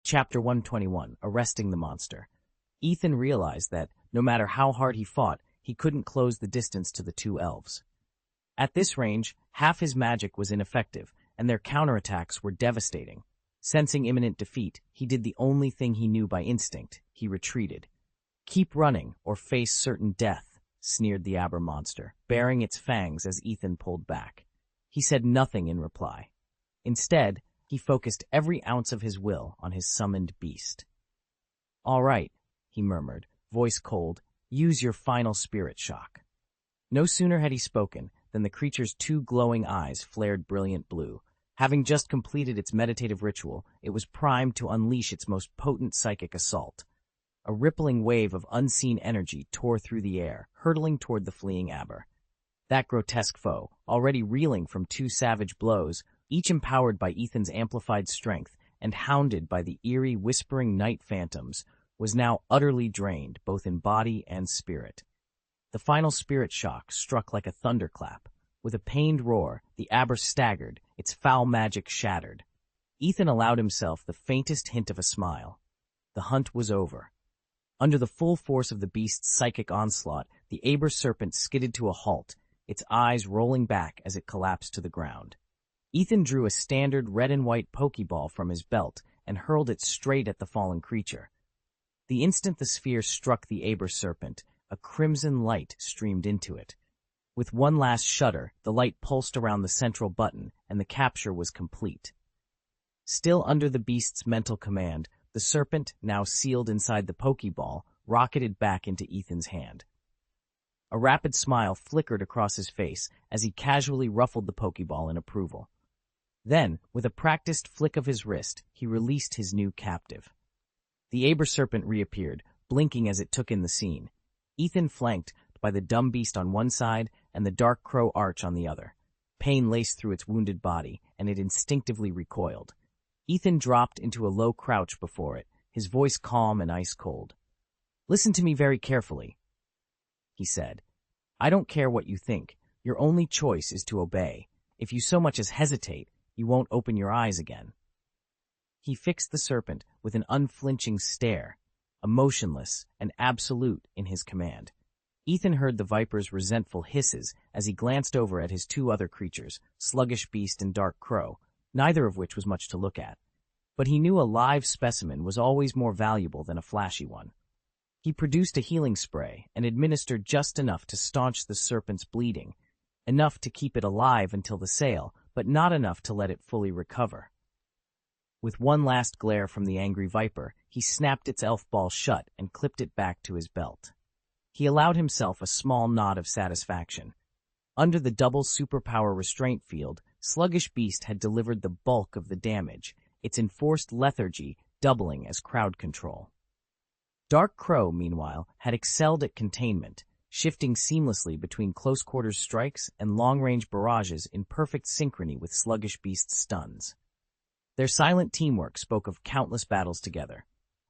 Chapter 121, Arresting the Monster. Ethan realized that, no matter how hard he fought, he couldn't close the distance to the two elves. At this range, half his magic was ineffective, and their counterattacks were devastating. Sensing imminent defeat, he did the only thing he knew by instinct. He retreated. "Keep running, or face certain death," sneered the Aber monster, baring its fangs as Ethan pulled back. He said nothing in reply. Instead, he focused every ounce of his will on his summoned beast. "All right," he murmured, voice cold, "use your final spirit shock." No sooner had he spoken than the creature's two glowing eyes flared brilliant blue. Having just completed its meditative ritual, it was primed to unleash its most potent psychic assault. A rippling wave of unseen energy tore through the air, hurtling toward the fleeing Aber. That grotesque foe, already reeling from two savage blows, each empowered by Ethan's amplified strength and hounded by the eerie, whispering night phantoms, was now utterly drained, both in body and spirit. The final spirit shock struck like a thunderclap. With a pained roar, the Aber staggered, its foul magic shattered. Ethan allowed himself the faintest hint of a smile. The hunt was over. Under the full force of the beast's psychic onslaught, the Aber serpent skidded to a halt, its eyes rolling back as it collapsed to the ground. Ethan drew a standard red and white Pokeball from his belt and hurled it straight at the fallen creature. The instant the sphere struck the Aber serpent, a crimson light streamed into it. With one last shudder, the light pulsed around the central button, and the capture was complete. Still under the beast's mental command, the serpent, now sealed inside the Pokeball, rocketed back into Ethan's hand. A rapid smile flickered across his face as he casually ruffled the Pokeball in approval. Then, with a practiced flick of his wrist, he released his new captive. The Aber serpent reappeared, blinking as it took in the scene. Ethan flanked by the dumb beast on one side and the dark crow arch on the other. Pain laced through its wounded body, and it instinctively recoiled. Ethan dropped into a low crouch before it, his voice calm and ice-cold. "Listen to me very carefully," he said. "I don't care what you think. Your only choice is to obey. If you so much as hesitate, you won't open your eyes again." He fixed the serpent with an unflinching stare, emotionless and absolute in his command. Ethan heard the viper's resentful hisses as he glanced over at his two other creatures, Sluggish Beast and Dark Crow, neither of which was much to look at. But he knew a live specimen was always more valuable than a flashy one. He produced a healing spray and administered just enough to staunch the serpent's bleeding, enough to keep it alive until the sale, but not enough to let it fully recover. With one last glare from the angry viper, he snapped its elf ball shut and clipped it back to his belt. He allowed himself a small nod of satisfaction. Under the double superpower restraint field, Sluggish Beast had delivered the bulk of the damage, its enforced lethargy doubling as crowd control. Dark Crow, meanwhile, had excelled at containment, shifting seamlessly between close-quarters strikes and long-range barrages in perfect synchrony with Sluggish Beast's stuns. Their silent teamwork spoke of countless battles together.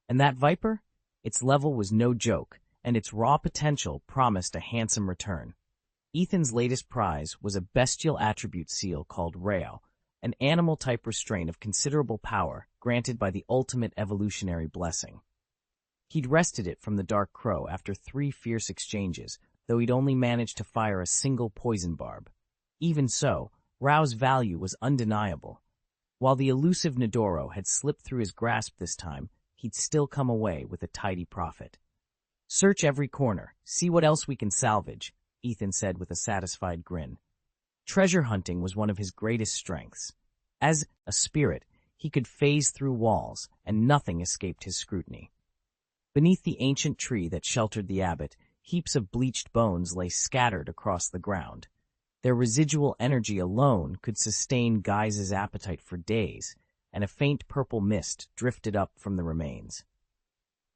And that viper? Its level was no joke, and its raw potential promised a handsome return. Ethan's latest prize was a bestial attribute seal called Rao, an animal-type restraint of considerable power granted by the ultimate evolutionary blessing. He'd wrested it from the Dark Crow after 3 fierce exchanges, though he'd only managed to fire a single poison barb. Even so, Rao's value was undeniable. While the elusive Nidoro had slipped through his grasp this time, he'd still come away with a tidy profit. "Search every corner, see what else we can salvage," Ethan said with a satisfied grin. Treasure hunting was one of his greatest strengths. As a spirit, he could phase through walls, and nothing escaped his scrutiny. Beneath the ancient tree that sheltered the abbot, heaps of bleached bones lay scattered across the ground. Their residual energy alone could sustain Guy's appetite for days, and a faint purple mist drifted up from the remains.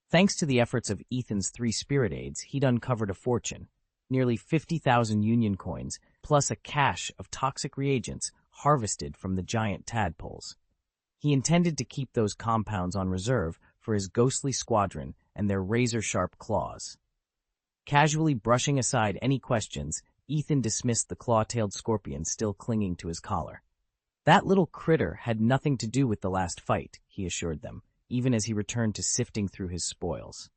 Thanks to the efforts of Ethan's 3 spirit aides, he'd uncovered a fortune, nearly 50,000 Union coins, plus a cache of toxic reagents harvested from the giant tadpoles. He intended to keep those compounds on reserve for his ghostly squadron and their razor-sharp claws. Casually brushing aside any questions, Ethan dismissed the claw-tailed scorpion still clinging to his collar. "That little critter had nothing to do with the last fight," he assured them. even as he returned to sifting through his spoils.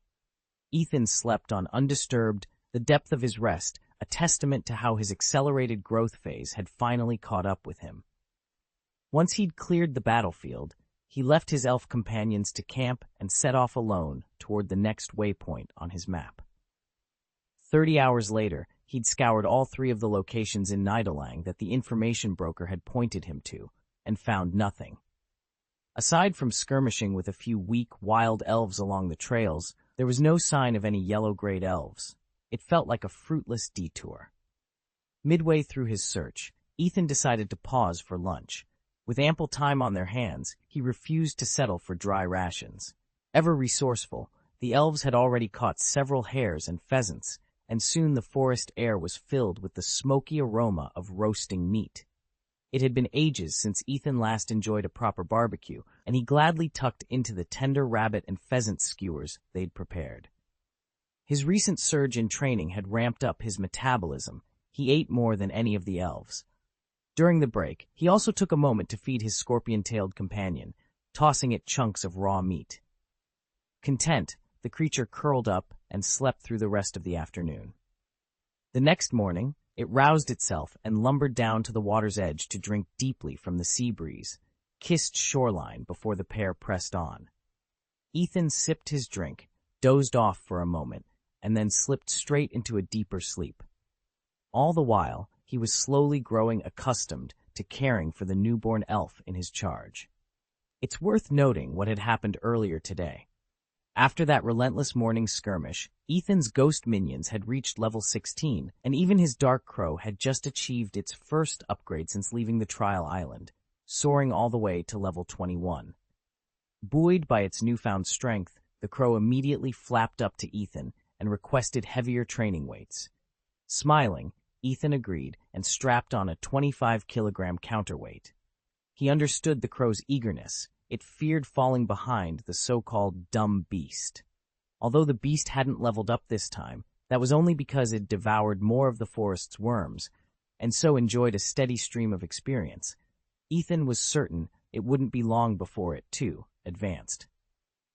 Ethan slept on undisturbed, the depth of his rest, a testament to how his accelerated growth phase had finally caught up with him. Once he'd cleared the battlefield, he left his elf companions to camp and set off alone toward the next waypoint on his map. 30 hours later, he'd scoured all 3 of the locations in Nidalang that the information broker had pointed him to, and found nothing. Aside from skirmishing with a few weak, wild elves along the trails, there was no sign of any yellow-grayed elves. It felt like a fruitless detour. Midway through his search, Ethan decided to pause for lunch. With ample time on their hands, he refused to settle for dry rations. Ever resourceful, the elves had already caught several hares and pheasants, and soon the forest air was filled with the smoky aroma of roasting meat. It had been ages since Ethan last enjoyed a proper barbecue, and he gladly tucked into the tender rabbit and pheasant skewers they'd prepared. His recent surge in training had ramped up his metabolism. He ate more than any of the elves. During the break, he also took a moment to feed his scorpion-tailed companion, tossing it chunks of raw meat. Content, the creature curled up and slept through the rest of the afternoon. The next morning, it roused itself and lumbered down to the water's edge to drink deeply from the sea breeze, kissed shoreline before the pair pressed on. Ethan sipped his drink, dozed off for a moment, and then slipped straight into a deeper sleep. All the while, he was slowly growing accustomed to caring for the newborn elf in his charge. It's worth noting what had happened earlier today. After that relentless morning skirmish, Ethan's ghost minions had reached level 16, and even his Dark Crow had just achieved its first upgrade since leaving the trial island, soaring all the way to level 21. Buoyed by its newfound strength, the crow immediately flapped up to Ethan and requested heavier training weights. Smiling, Ethan agreed and strapped on a 25-kilogram counterweight. He understood the crow's eagerness. It feared falling behind the so-called dumb beast. Although the beast hadn't leveled up this time, that was only because it devoured more of the forest's worms, and so enjoyed a steady stream of experience. Ethan was certain it wouldn't be long before it, too, advanced.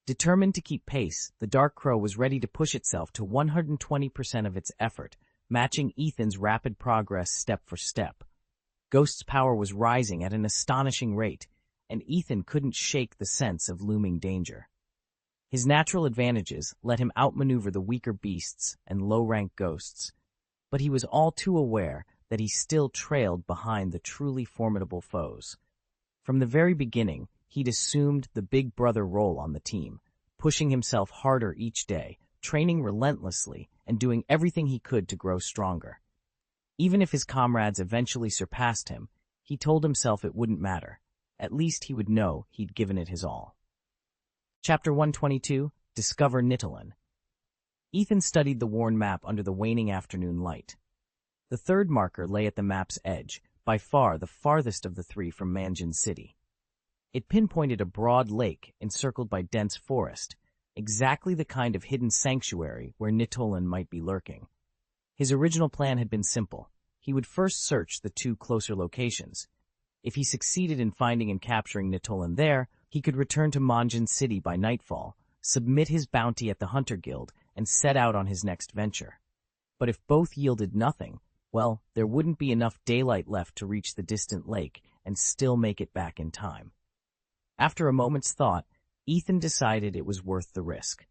Determined to keep pace, the Dark Crow was ready to push itself to 120% of its effort, matching Ethan's rapid progress step for step. Ghost's power was rising at an astonishing rate, and Ethan couldn't shake the sense of looming danger. His natural advantages let him outmaneuver the weaker beasts and low-ranked ghosts, but he was all too aware that he still trailed behind the truly formidable foes. From the very beginning, he'd assumed the big brother role on the team, pushing himself harder each day, training relentlessly, and doing everything he could to grow stronger. Even if his comrades eventually surpassed him, he told himself it wouldn't matter. At least he would know he'd given it his all. Chapter 122, Discover Nidalang. Ethan studied the worn map under the waning afternoon light. The third marker lay at the map's edge, by far the farthest of the 3 from Manjin City. It pinpointed a broad lake encircled by dense forest, exactly the kind of hidden sanctuary where Nidalang might be lurking. His original plan had been simple. He would first search the 2 closer locations. If he succeeded in finding and capturing Nidalang there, he could return to Manjin City by nightfall, submit his bounty at the Hunter Guild, and set out on his next venture. But if both yielded nothing, well, there wouldn't be enough daylight left to reach the distant lake and still make it back in time. After a moment's thought, Ethan decided it was worth the risk.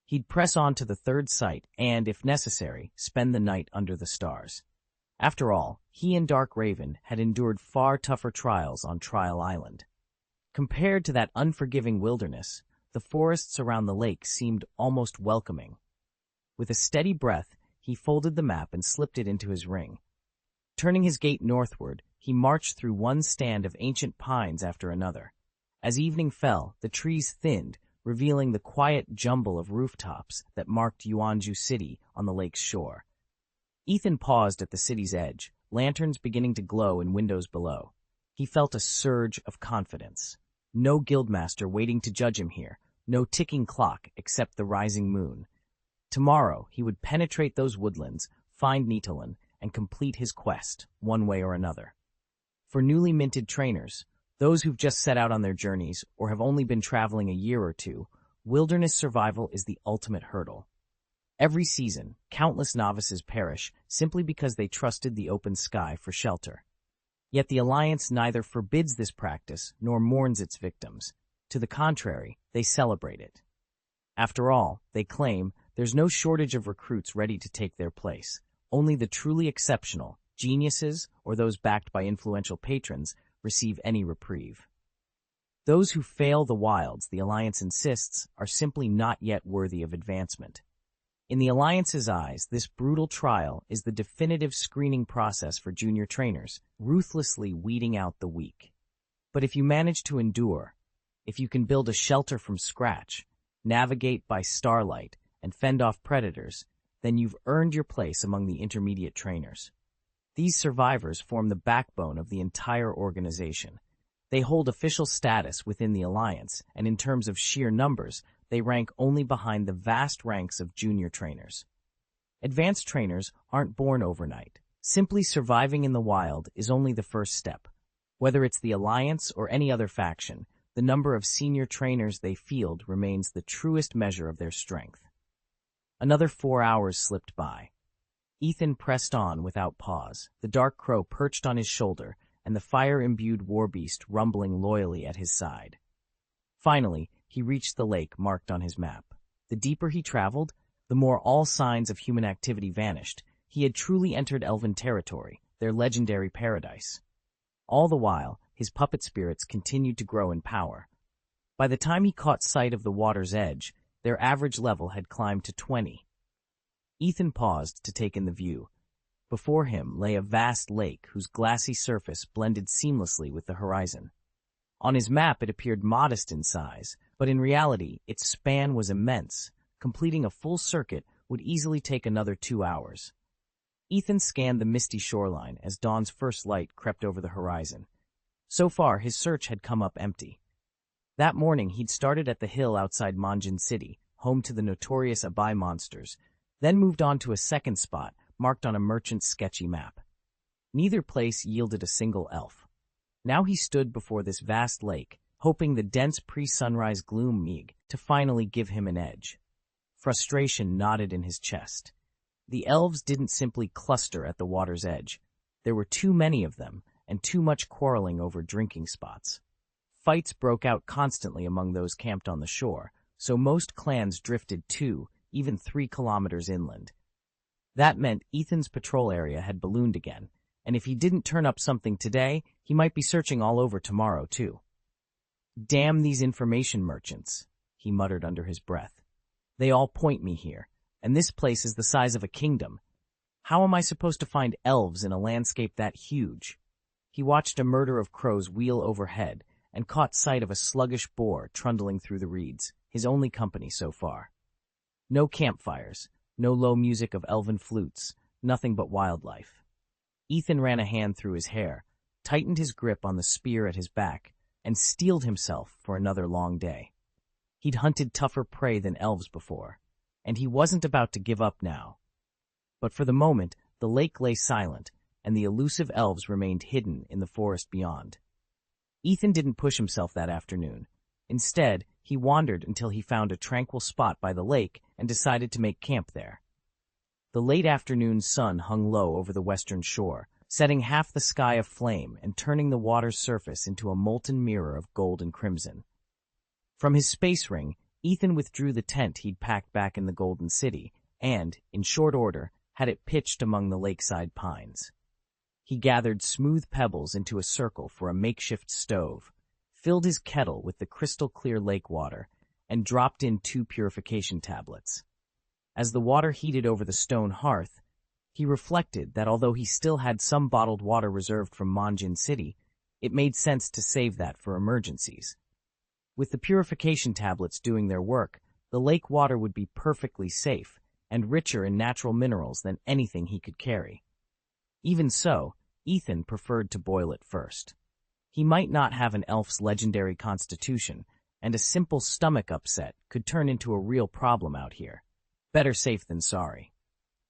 He'd press on to the 3rd site and, if necessary, spend the night under the stars. After all, he and Dark Raven had endured far tougher trials on Trial Island. Compared to that unforgiving wilderness, the forests around the lake seemed almost welcoming. With a steady breath, he folded the map and slipped it into his ring. Turning his gait northward, he marched through one stand of ancient pines after another. As evening fell, the trees thinned, revealing the quiet jumble of rooftops that marked Yuanju City on the lake's shore. Ethan paused at the city's edge, lanterns beginning to glow in windows below. He felt a surge of confidence. No guildmaster waiting to judge him here, no ticking clock except the rising moon. Tomorrow he would penetrate those woodlands, find Nidalang, and complete his quest, one way or another. For newly minted trainers, Those who've just set out on their journeys or have only been traveling a year or two, wilderness survival is the ultimate hurdle. Every season, countless novices perish simply because they trusted the open sky for shelter. Yet the Alliance neither forbids this practice nor mourns its victims. To the contrary, they celebrate it. After all, they claim, there's no shortage of recruits ready to take their place. Only the truly exceptional, geniuses, or those backed by influential patrons, receive any reprieve. Those who fail the wilds, the Alliance insists, are simply not yet worthy of advancement. In the Alliance's eyes, this brutal trial is the definitive screening process for junior trainers, ruthlessly weeding out the weak. But if you manage to endure, if you can build a shelter from scratch, navigate by starlight, and fend off predators, then you've earned your place among the intermediate trainers. These survivors form the backbone of the entire organization. They hold official status within the Alliance, and in terms of sheer numbers, they rank only behind the vast ranks of junior trainers. Advanced trainers aren't born overnight. Simply surviving in the wild is only the first step. Whether it's the Alliance or any other faction, the number of senior trainers they field remains the truest measure of their strength. Another 4 hours slipped by. Ethan pressed on without pause, the dark crow perched on his shoulder, and the fire-imbued warbeast rumbling loyally at his side. Finally, he reached the lake marked on his map. The deeper he traveled, the more all signs of human activity vanished. He had truly entered Elven territory, their legendary paradise. All the while, his puppet spirits continued to grow in power. By the time he caught sight of the water's edge, their average level had climbed to 20. Ethan paused to take in the view. Before him lay a vast lake whose glassy surface blended seamlessly with the horizon. On his map it appeared modest in size, but in reality its span was immense. Completing a full circuit would easily take another 2 hours. Ethan scanned the misty shoreline as dawn's first light crept over the horizon. So far, his search had come up empty. That morning he'd started at the hill outside Manjin City, home to the notorious Abai monsters, then moved on to a second spot marked on a merchant's sketchy map. Neither place yielded a single elf. Now he stood before this vast lake, hoping the dense pre-sunrise gloom meag to finally give him an edge. Frustration knotted in his chest. The elves didn't simply cluster at the water's edge. There were too many of them, and too much quarreling over drinking spots. Fights broke out constantly among those camped on the shore, so most clans drifted 2, even 3 kilometers inland. That meant Ethan's patrol area had ballooned again, and if he didn't turn up something today, he might be searching all over tomorrow, too. "Damn these information merchants," he muttered under his breath. "They all point me here, and this place is the size of a kingdom. How am I supposed to find elves in a landscape that huge?" He watched a murder of crows wheel overhead and caught sight of a sluggish boar trundling through the reeds, his only company so far. No campfires, no low music of elven flutes, nothing but wildlife. Ethan ran a hand through his hair, tightened his grip on the spear at his back, and steeled himself for another long day. He'd hunted tougher prey than elves before, and he wasn't about to give up now. But for the moment, the lake lay silent, and the elusive elves remained hidden in the forest beyond. Ethan didn't push himself that afternoon. Instead, he wandered until he found a tranquil spot by the lake and decided to make camp there. The late afternoon sun hung low over the western shore, setting half the sky aflame and turning the water's surface into a molten mirror of gold and crimson. From his space ring, Ethan withdrew the tent he'd packed back in the Golden City and, in short order, had it pitched among the lakeside pines. He gathered smooth pebbles into a circle for a makeshift stove, filled his kettle with the crystal-clear lake water, and dropped in 2 purification tablets. As the water heated over the stone hearth, he reflected that although he still had some bottled water reserved from Manjin City, it made sense to save that for emergencies. With the purification tablets doing their work, the lake water would be perfectly safe and richer in natural minerals than anything he could carry. Even so, Ethan preferred to boil it first. He might not have an elf's legendary constitution, and a simple stomach upset could turn into a real problem out here. Better safe than sorry.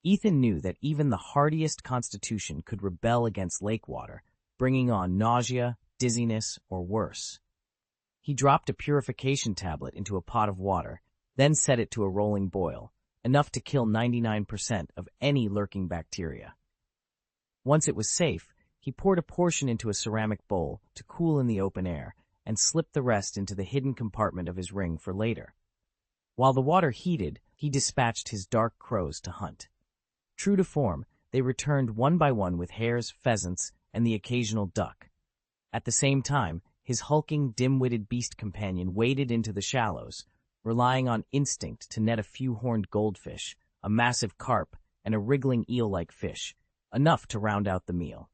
Ethan knew that even the hardiest constitution could rebel against lake water, bringing on nausea, dizziness, or worse. He dropped a purification tablet into a pot of water, then set it to a rolling boil, enough to kill 99% of any lurking bacteria. Once it was safe, he poured a portion into a ceramic bowl to cool in the open air and slipped the rest into the hidden compartment of his ring for later. While the water heated, he dispatched his dark crows to hunt. True to form, they returned one by one with hares, pheasants, and the occasional duck. At the same time, his hulking, dim-witted beast companion waded into the shallows, relying on instinct to net a few horned goldfish, a massive carp, and a wriggling eel-like fish, enough to round out the meal.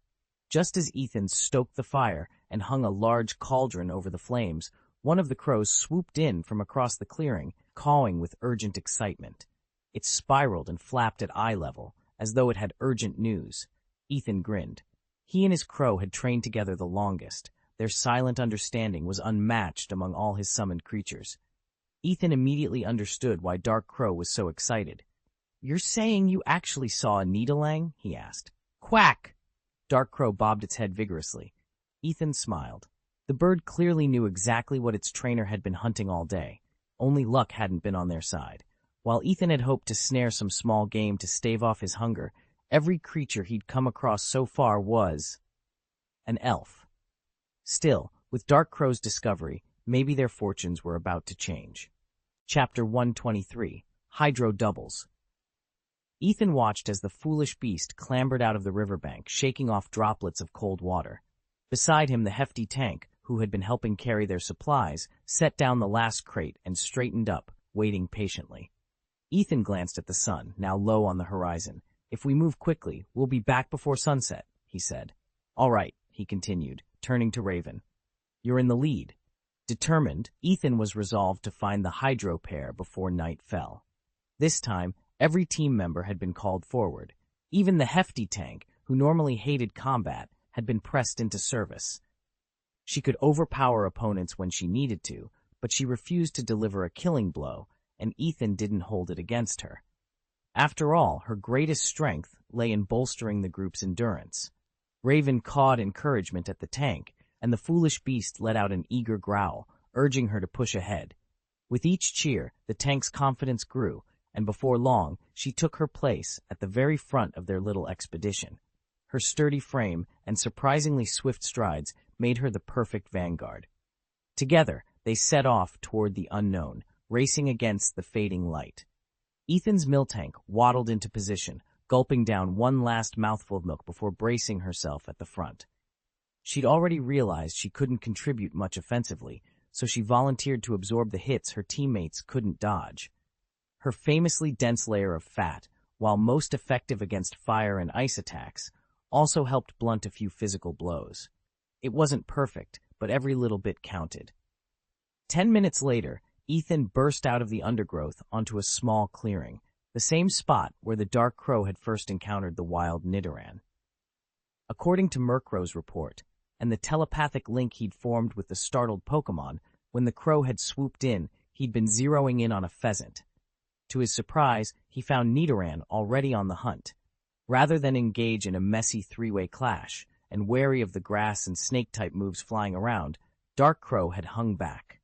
Just as Ethan stoked the fire and hung a large cauldron over the flames, one of the crows swooped in from across the clearing, cawing with urgent excitement. It spiraled and flapped at eye level, as though it had urgent news. Ethan grinned. He and his crow had trained together the longest. Their silent understanding was unmatched among all his summoned creatures. Ethan immediately understood why Dark Crow was so excited. "You're saying you actually saw a Nidalang?" he asked. "Quack!" Dark Crow bobbed its head vigorously. Ethan smiled. The bird clearly knew exactly what its trainer had been hunting all day. Only luck hadn't been on their side. While Ethan had hoped to snare some small game to stave off his hunger, every creature he'd come across so far was an elf. Still, with Dark Crow's discovery, maybe their fortunes were about to change. Chapter 123, Hydro Doubles. Ethan watched as the foolish beast clambered out of the riverbank, shaking off droplets of cold water. Beside him, the hefty tank, who had been helping carry their supplies, set down the last crate and straightened up, waiting patiently. Ethan glanced at the sun, now low on the horizon. "If we move quickly, we'll be back before sunset," he said. "All right," he continued, turning to Raven. "You're in the lead." Determined, Ethan was resolved to find the Hydro pair before night fell. This time, every team member had been called forward. Even the hefty tank, who normally hated combat, had been pressed into service. She could overpower opponents when she needed to, but she refused to deliver a killing blow, and Ethan didn't hold it against her. After all, her greatest strength lay in bolstering the group's endurance. Raven cawed encouragement at the tank, and the foolish beast let out an eager growl, urging her to push ahead. With each cheer, the tank's confidence grew, and before long, she took her place at the very front of their little expedition. Her sturdy frame and surprisingly swift strides made her the perfect vanguard. Together, they set off toward the unknown, racing against the fading light. Ethan's milk tank waddled into position, gulping down one last mouthful of milk before bracing herself at the front. She'd already realized she couldn't contribute much offensively, so she volunteered to absorb the hits her teammates couldn't dodge. Her famously dense layer of fat, while most effective against fire and ice attacks, also helped blunt a few physical blows. It wasn't perfect, but every little bit counted. 10 minutes later, Ethan burst out of the undergrowth onto a small clearing, the same spot where the Dark Crow had first encountered the wild Nidoran. According to Murkrow's report, and the telepathic link he'd formed with the startled Pokémon, when the crow had swooped in, he'd been zeroing in on a pheasant. To his surprise, he found Nidoran already on the hunt. Rather than engage in a messy three-way clash, and wary of the grass and snake-type moves flying around, Dark Crow had hung back.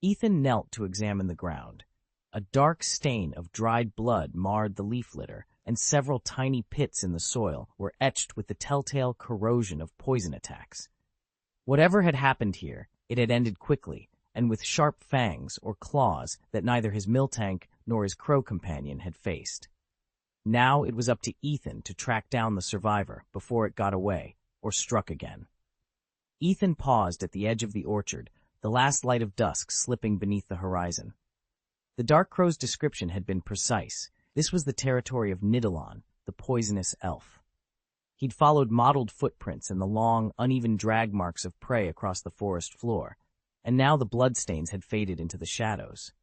Ethan knelt to examine the ground. A dark stain of dried blood marred the leaf litter, and several tiny pits in the soil were etched with the telltale corrosion of poison attacks. Whatever had happened here, it had ended quickly, and with sharp fangs or claws that neither his Miltank nor his crow companion had faced. Now it was up to Ethan to track down the survivor before it got away or struck again. Ethan paused at the edge of the orchard, the last light of dusk slipping beneath the horizon. The Dark Crow's description had been precise. This was the territory of Nidalang, the poisonous elf. He'd followed mottled footprints and the long, uneven drag marks of prey across the forest floor, and now the bloodstains had faded into the shadows.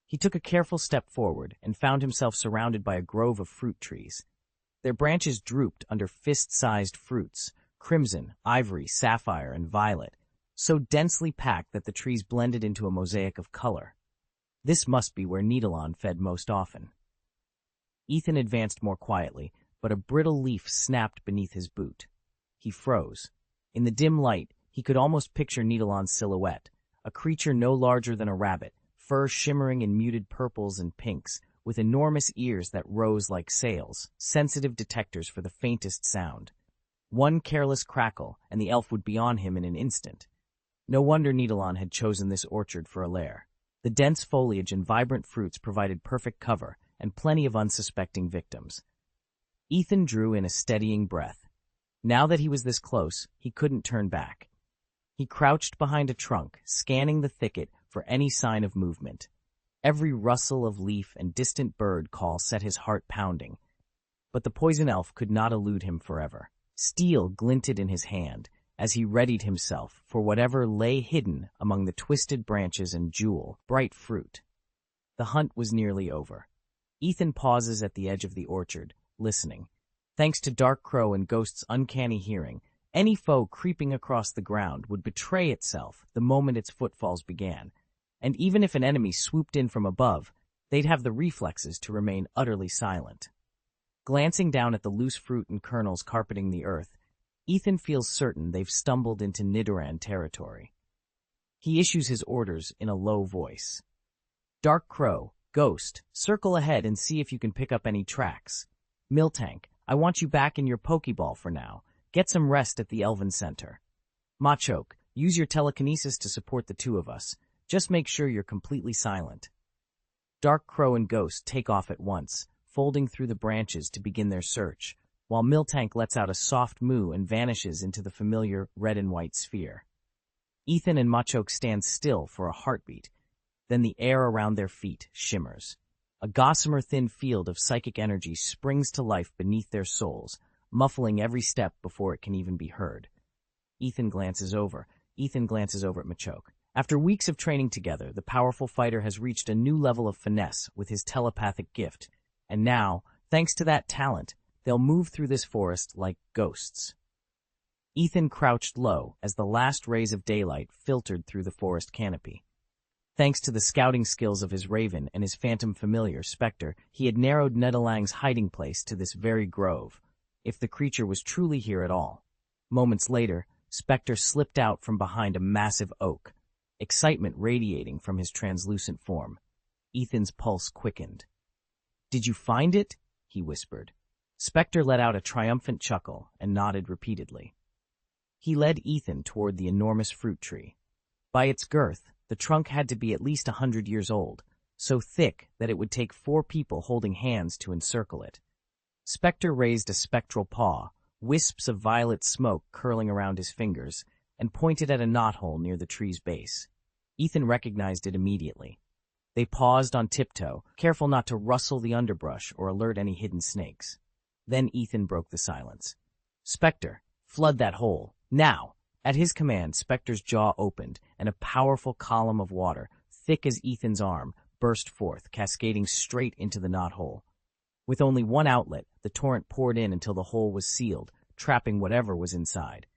He took a careful step forward and found himself surrounded by a grove of fruit trees. Their branches drooped under fist-sized fruits, crimson, ivory, sapphire, and violet, so densely packed that the trees blended into a mosaic of color. This must be where Nidalang fed most often. Ethan advanced more quietly, but a brittle leaf snapped beneath his boot. He froze. In the dim light, he could almost picture Nidalon's silhouette, a creature no larger than a rabbit, fur shimmering in muted purples and pinks, with enormous ears that rose like sails, sensitive detectors for the faintest sound. One careless crackle, and the elf would be on him in an instant. No wonder Nidalon had chosen this orchard for a lair. The dense foliage and vibrant fruits provided perfect cover, and plenty of unsuspecting victims. Ethan drew in a steadying breath. Now that he was this close, he couldn't turn back. He crouched behind a trunk, scanning the thicket for any sign of movement. Every rustle of leaf and distant bird call set his heart pounding. But the poison elf could not elude him forever. Steel glinted in his hand as he readied himself for whatever lay hidden among the twisted branches and bright fruit. The hunt was nearly over. Ethan pauses at the edge of the orchard, listening. Thanks to Dark Crow and Ghost's uncanny hearing, any foe creeping across the ground would betray itself the moment its footfalls began, and even if an enemy swooped in from above, they'd have the reflexes to remain utterly silent. Glancing down at the loose fruit and kernels carpeting the earth, Ethan feels certain they've stumbled into Nidoran territory. He issues his orders in a low voice. Dark Crow, Ghost, circle ahead and see if you can pick up any tracks. Miltank, I want you back in your Pokeball for now. Get some rest at the Elven Center. Machoke, use your telekinesis to support the two of us. Just make sure you're completely silent. Dark Crow and Ghost take off at once, folding through the branches to begin their search, while Miltank lets out a soft moo and vanishes into the familiar red and white sphere. Ethan and Machoke stand still for a heartbeat, then the air around their feet shimmers. A gossamer thin field of psychic energy springs to life beneath their soles, muffling every step before it can even be heard. Ethan glances over at Machoke. After weeks of training together, the powerful fighter has reached a new level of finesse with his telepathic gift, and now, thanks to that talent, they'll move through this forest like ghosts. Ethan crouched low as the last rays of daylight filtered through the forest canopy. Thanks to the scouting skills of his raven and his phantom familiar, Spectre, he had narrowed Nedalang's hiding place to this very grove, if the creature was truly here at all. Moments later, Spectre slipped out from behind a massive oak, excitement radiating from his translucent form. Ethan's pulse quickened. "Did you find it?" he whispered. Spectre let out a triumphant chuckle and nodded repeatedly. He led Ethan toward the enormous fruit tree. By its girth, the trunk had to be at least 100 years old, so thick that it would take 4 people holding hands to encircle it. Spectre raised a spectral paw, wisps of violet smoke curling around his fingers, and pointed at a knothole near the tree's base. Ethan recognized it immediately. They paused on tiptoe, careful not to rustle the underbrush or alert any hidden snakes. Then Ethan broke the silence. "Spectre, flood that hole, now!" At his command, Spectre's jaw opened, and a powerful column of water, thick as Ethan's arm, burst forth, cascading straight into the knothole. With only one outlet, the torrent poured in until the hole was sealed, trapping whatever was inside.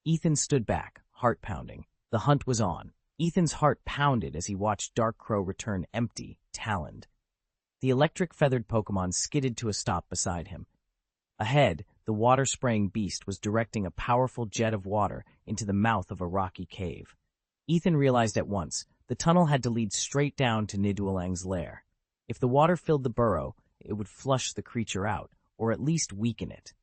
Ethan stood back, heart pounding. The hunt was on. Ethan's heart pounded as he watched Dark Crow return empty, taloned. The electric-feathered Pokémon skidded to a stop beside him. Ahead, the water-spraying beast was directing a powerful jet of water into the mouth of a rocky cave. Ethan realized at once the tunnel had to lead straight down to Nidalang's lair. If the water filled the burrow, it would flush the creature out, or at least weaken it.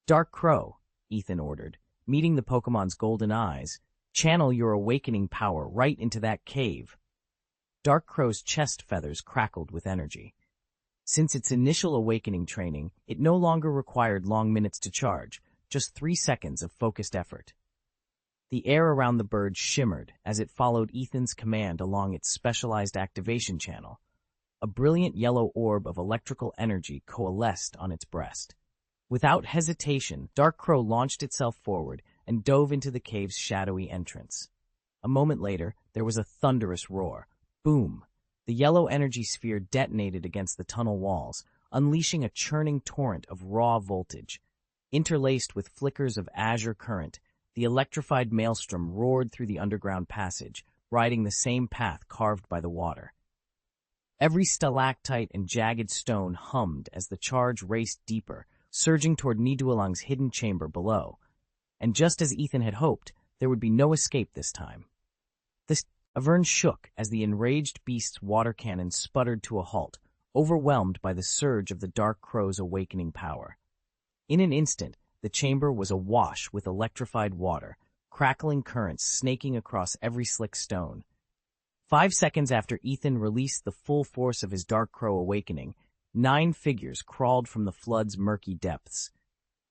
"Dark Crow," Ethan ordered, meeting the Pokemon's golden eyes, "channel your awakening power right into that cave." Dark Crow's chest feathers crackled with energy. Since its initial awakening training, it no longer required long minutes to charge, just 3 seconds of focused effort. The air around the bird shimmered as it followed Ethan's command along its specialized activation channel. A brilliant yellow orb of electrical energy coalesced on its breast. Without hesitation, Dark Crow launched itself forward and dove into the cave's shadowy entrance. A moment later, there was a thunderous roar. Boom! The yellow energy sphere detonated against the tunnel walls, unleashing a churning torrent of raw voltage. Interlaced with flickers of azure current, the electrified maelstrom roared through the underground passage, riding the same path carved by the water. Every stalactite and jagged stone hummed as the charge raced deeper, surging toward Nidalang's hidden chamber below. And just as Ethan had hoped, there would be no escape this time. The Avern shook as the enraged beast's water cannon sputtered to a halt, overwhelmed by the surge of the dark crow's awakening power. In an instant, the chamber was awash with electrified water, crackling currents snaking across every slick stone. 5 seconds after Ethan released the full force of his dark crow awakening, 9 figures crawled from the flood's murky depths.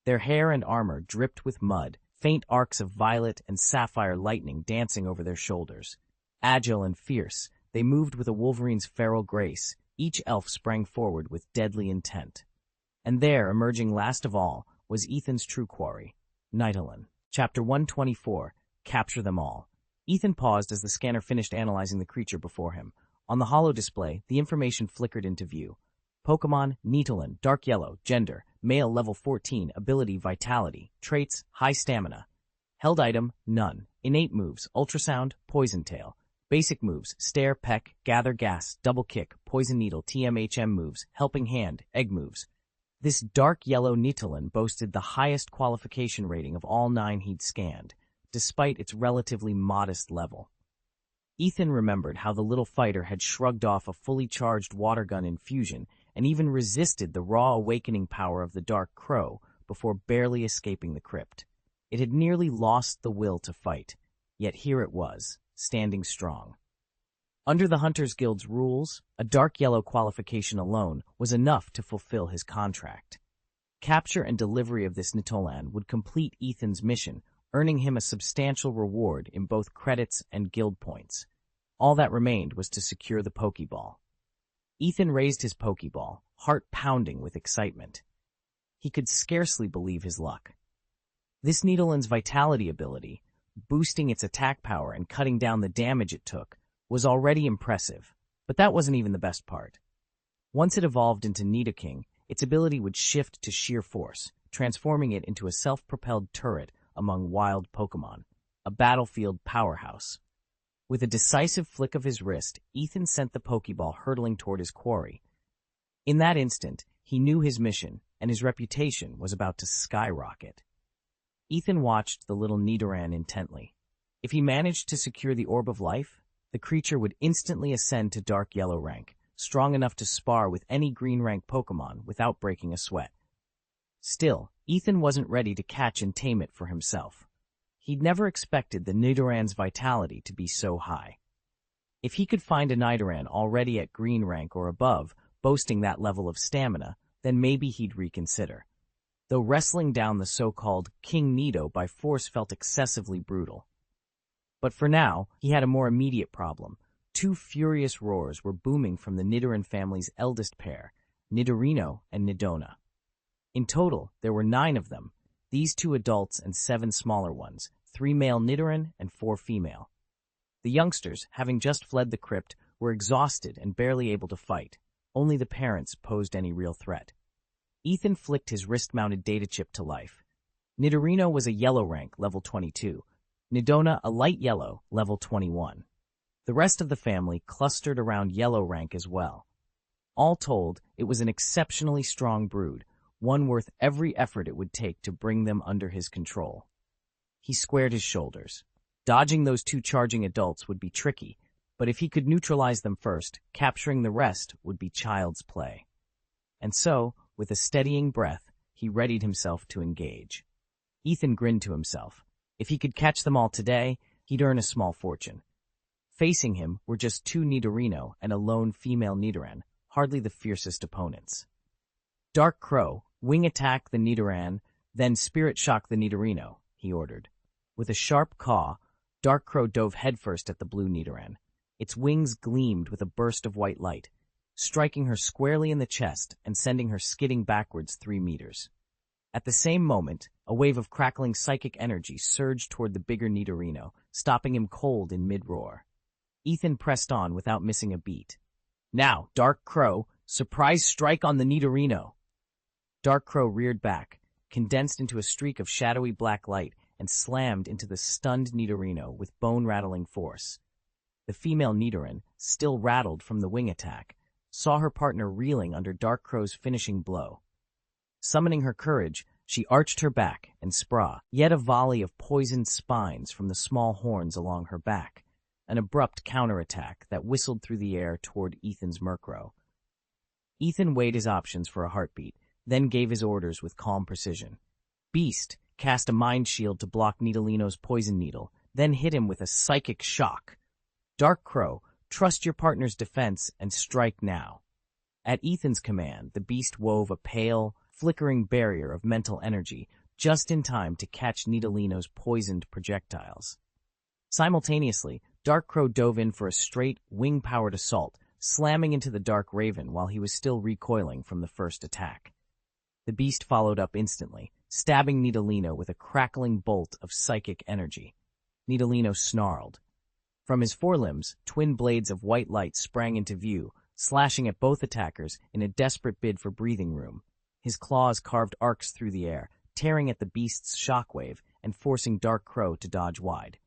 Their hair and armor dripped with mud, faint arcs of violet and sapphire lightning dancing over their shoulders. Agile and fierce, they moved with a wolverine's feral grace. Each elf sprang forward with deadly intent. And there, emerging last of all, was Ethan's true quarry, Nidolin. Chapter 124, Capture Them All. Ethan paused as the scanner finished analyzing the creature before him. On the holo display, the information flickered into view. Pokémon, Nidolin, dark yellow, gender, male level 14, ability, vitality, traits, high stamina. Held item, none. Innate moves, ultrasound, poison tail. Basic moves, stare, peck, gather gas, double kick, poison needle, TMHM moves, helping hand, egg moves. This dark yellow Nidolin boasted the highest qualification rating of all 9 he'd scanned, despite its relatively modest level. Ethan remembered how the little fighter had shrugged off a fully charged water gun infusion and even resisted the raw awakening power of the dark crow before barely escaping the crypt. It had nearly lost the will to fight, yet here it was, standing strong. Under the Hunters Guild's rules, a dark yellow qualification alone was enough to fulfill his contract. Capture and delivery of this Nidolin would complete Ethan's mission, earning him a substantial reward in both credits and guild points. All that remained was to secure the Pokeball. Ethan raised his Pokeball, heart pounding with excitement. He could scarcely believe his luck. This Nidolin's vitality ability, boosting its attack power and cutting down the damage it took, was already impressive, but that wasn't even the best part. Once it evolved into Nidoking, its ability would shift to sheer force, transforming it into a self-propelled turret among wild Pokémon, a battlefield powerhouse. With a decisive flick of his wrist, Ethan sent the Pokeball hurtling toward his quarry. In that instant, he knew his mission, and his reputation was about to skyrocket. Ethan watched the little Nidoran intently. If he managed to secure the Orb of Life, the creature would instantly ascend to dark yellow rank, strong enough to spar with any green rank Pokémon without breaking a sweat. Still, Ethan wasn't ready to catch and tame it for himself. He'd never expected the Nidoran's vitality to be so high. If he could find a Nidoran already at green rank or above, boasting that level of stamina, then maybe he'd reconsider. Though wrestling down the so-called King Nido by force felt excessively brutal. But for now, he had a more immediate problem. 2 furious roars were booming from the Nidoran family's eldest pair, Nidorino and Nidona. In total, there were 9 of them, these 2 adults and 7 smaller ones, 3 male Nidoran and 4 female. The youngsters, having just fled the crypt, were exhausted and barely able to fight. Only the parents posed any real threat. Ethan flicked his wrist-mounted data chip to life. Nidorino was a yellow rank, level 22. Nidona a light yellow, level 21. The rest of the family clustered around yellow rank as well. All told, it was an exceptionally strong brood, one worth every effort it would take to bring them under his control. He squared his shoulders. Dodging those 2 charging adults would be tricky, but if he could neutralize them first, capturing the rest would be child's play. And so, with a steadying breath, he readied himself to engage. Ethan grinned to himself. If he could catch them all today, he'd earn a small fortune. Facing him were just 2 Nidorino and a lone female Nidoran, hardly the fiercest opponents. Dark Crow, wing attack the Nidoran, then spirit shock the Nidorino, he ordered. With a sharp caw, Dark Crow dove headfirst at the blue Nidoran. Its wings gleamed with a burst of white light, striking her squarely in the chest and sending her skidding backwards 3 meters. At the same moment, a wave of crackling psychic energy surged toward the bigger Nidorino, stopping him cold in mid-roar. Ethan pressed on without missing a beat. Now, Dark Crow, surprise strike on the Nidorino! Dark Crow reared back, condensed into a streak of shadowy black light, and slammed into the stunned Nidorino with bone-rattling force. The female Nidoran, still rattled from the wing attack, saw her partner reeling under Dark Crow's finishing blow. Summoning her courage, She arched her back and sprah, yet a volley of poisoned spines from the small horns along her back, an abrupt counterattack that whistled through the air toward Ethan's Murkrow. Ethan weighed his options for a heartbeat, then gave his orders with calm precision. Beast cast a mind shield to block Nidaleeno's poison needle, then hit him with a psychic shock. Dark Crow, trust your partner's defense and strike now. At Ethan's command, the beast wove a pale, flickering barrier of mental energy just in time to catch Nidaleeno's poisoned projectiles. Simultaneously, Dark Crow dove in for a straight, wing-powered assault, slamming into the Dark Raven while he was still recoiling from the first attack. The beast followed up instantly, stabbing Nidaleeno with a crackling bolt of psychic energy. Nidaleeno snarled. From his forelimbs, twin blades of white light sprang into view, slashing at both attackers in a desperate bid for breathing room. His claws carved arcs through the air, tearing at the beast's shockwave and forcing Dark Crow to dodge wide.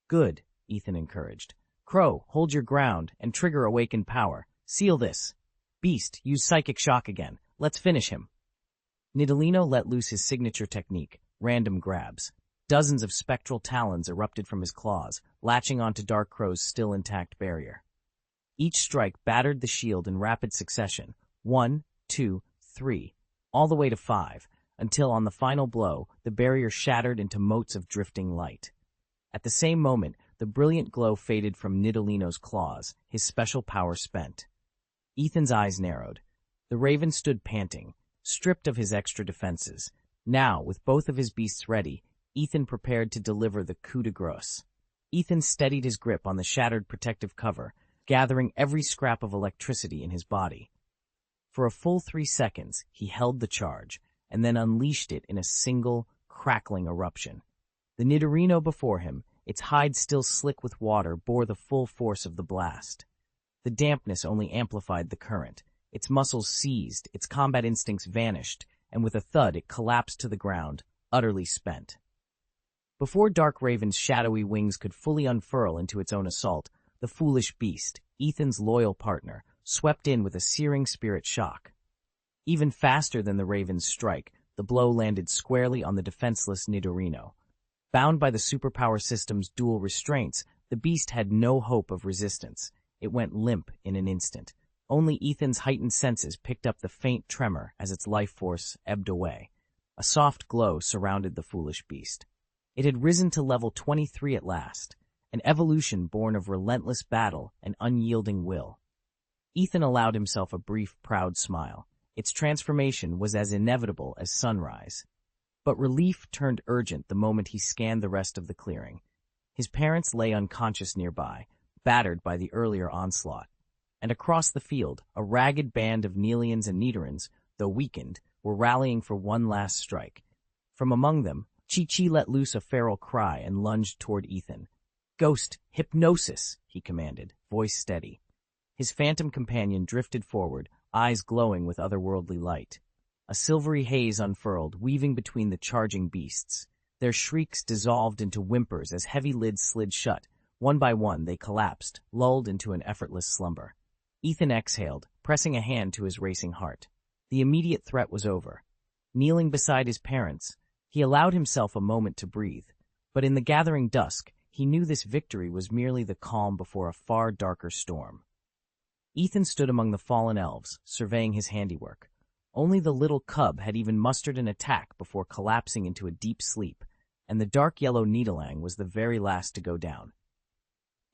Good, Ethan encouraged. Crow, hold your ground and trigger awakened power. Seal this. Beast, use psychic shock again. Let's finish him. Nidaleeno let loose his signature technique, random grabs. Dozens of spectral talons erupted from his claws, latching onto Dark Crow's still intact barrier. Each strike battered the shield in rapid succession, 1, 2, 3, all the way to 5, until on the final blow, the barrier shattered into motes of drifting light. At the same moment, the brilliant glow faded from Nidaleeno's claws, his special power spent. Ethan's eyes narrowed. The Raven stood panting, stripped of his extra defenses. Now, with both of his beasts ready, Ethan prepared to deliver the coup de grace. Ethan steadied his grip on the shattered protective cover, gathering every scrap of electricity in his body. For a full 3 seconds, he held the charge, and then unleashed it in a single, crackling eruption. The Nidaleeno before him, its hide still slick with water, bore the full force of the blast. The dampness only amplified the current. Its muscles seized, its combat instincts vanished, and with a thud it collapsed to the ground, utterly spent. Before Dark Raven's shadowy wings could fully unfurl into its own assault, the foolish beast, Ethan's loyal partner, swept in with a searing spirit shock. Even faster than the Raven's strike, the blow landed squarely on the defenseless Nidaleeno. Bound by the superpower system's dual restraints, the beast had no hope of resistance. It went limp in an instant. Only Ethan's heightened senses picked up the faint tremor as its life force ebbed away. A soft glow surrounded the foolish beast. It had risen to level 23 at last, an evolution born of relentless battle and unyielding will. Ethan allowed himself a brief, proud smile. Its transformation was as inevitable as sunrise. But relief turned urgent the moment he scanned the rest of the clearing. His parents lay unconscious nearby, battered by the earlier onslaught. And across the field, a ragged band of Neleans and Nidorans, though weakened, were rallying for one last strike. From among them, Chi-Chi let loose a feral cry and lunged toward Ethan. "Ghost, hypnosis," he commanded, voice steady. His phantom companion drifted forward, eyes glowing with otherworldly light. A silvery haze unfurled, weaving between the charging beasts. Their shrieks dissolved into whimpers as heavy lids slid shut. One by one, they collapsed, lulled into an effortless slumber. Ethan exhaled, pressing a hand to his racing heart. The immediate threat was over. Kneeling beside his parents, he allowed himself a moment to breathe. But in the gathering dusk, he knew this victory was merely the calm before a far darker storm. Ethan stood among the fallen elves, surveying his handiwork. Only the little cub had even mustered an attack before collapsing into a deep sleep, and the dark yellow Nidolang was the very last to go down.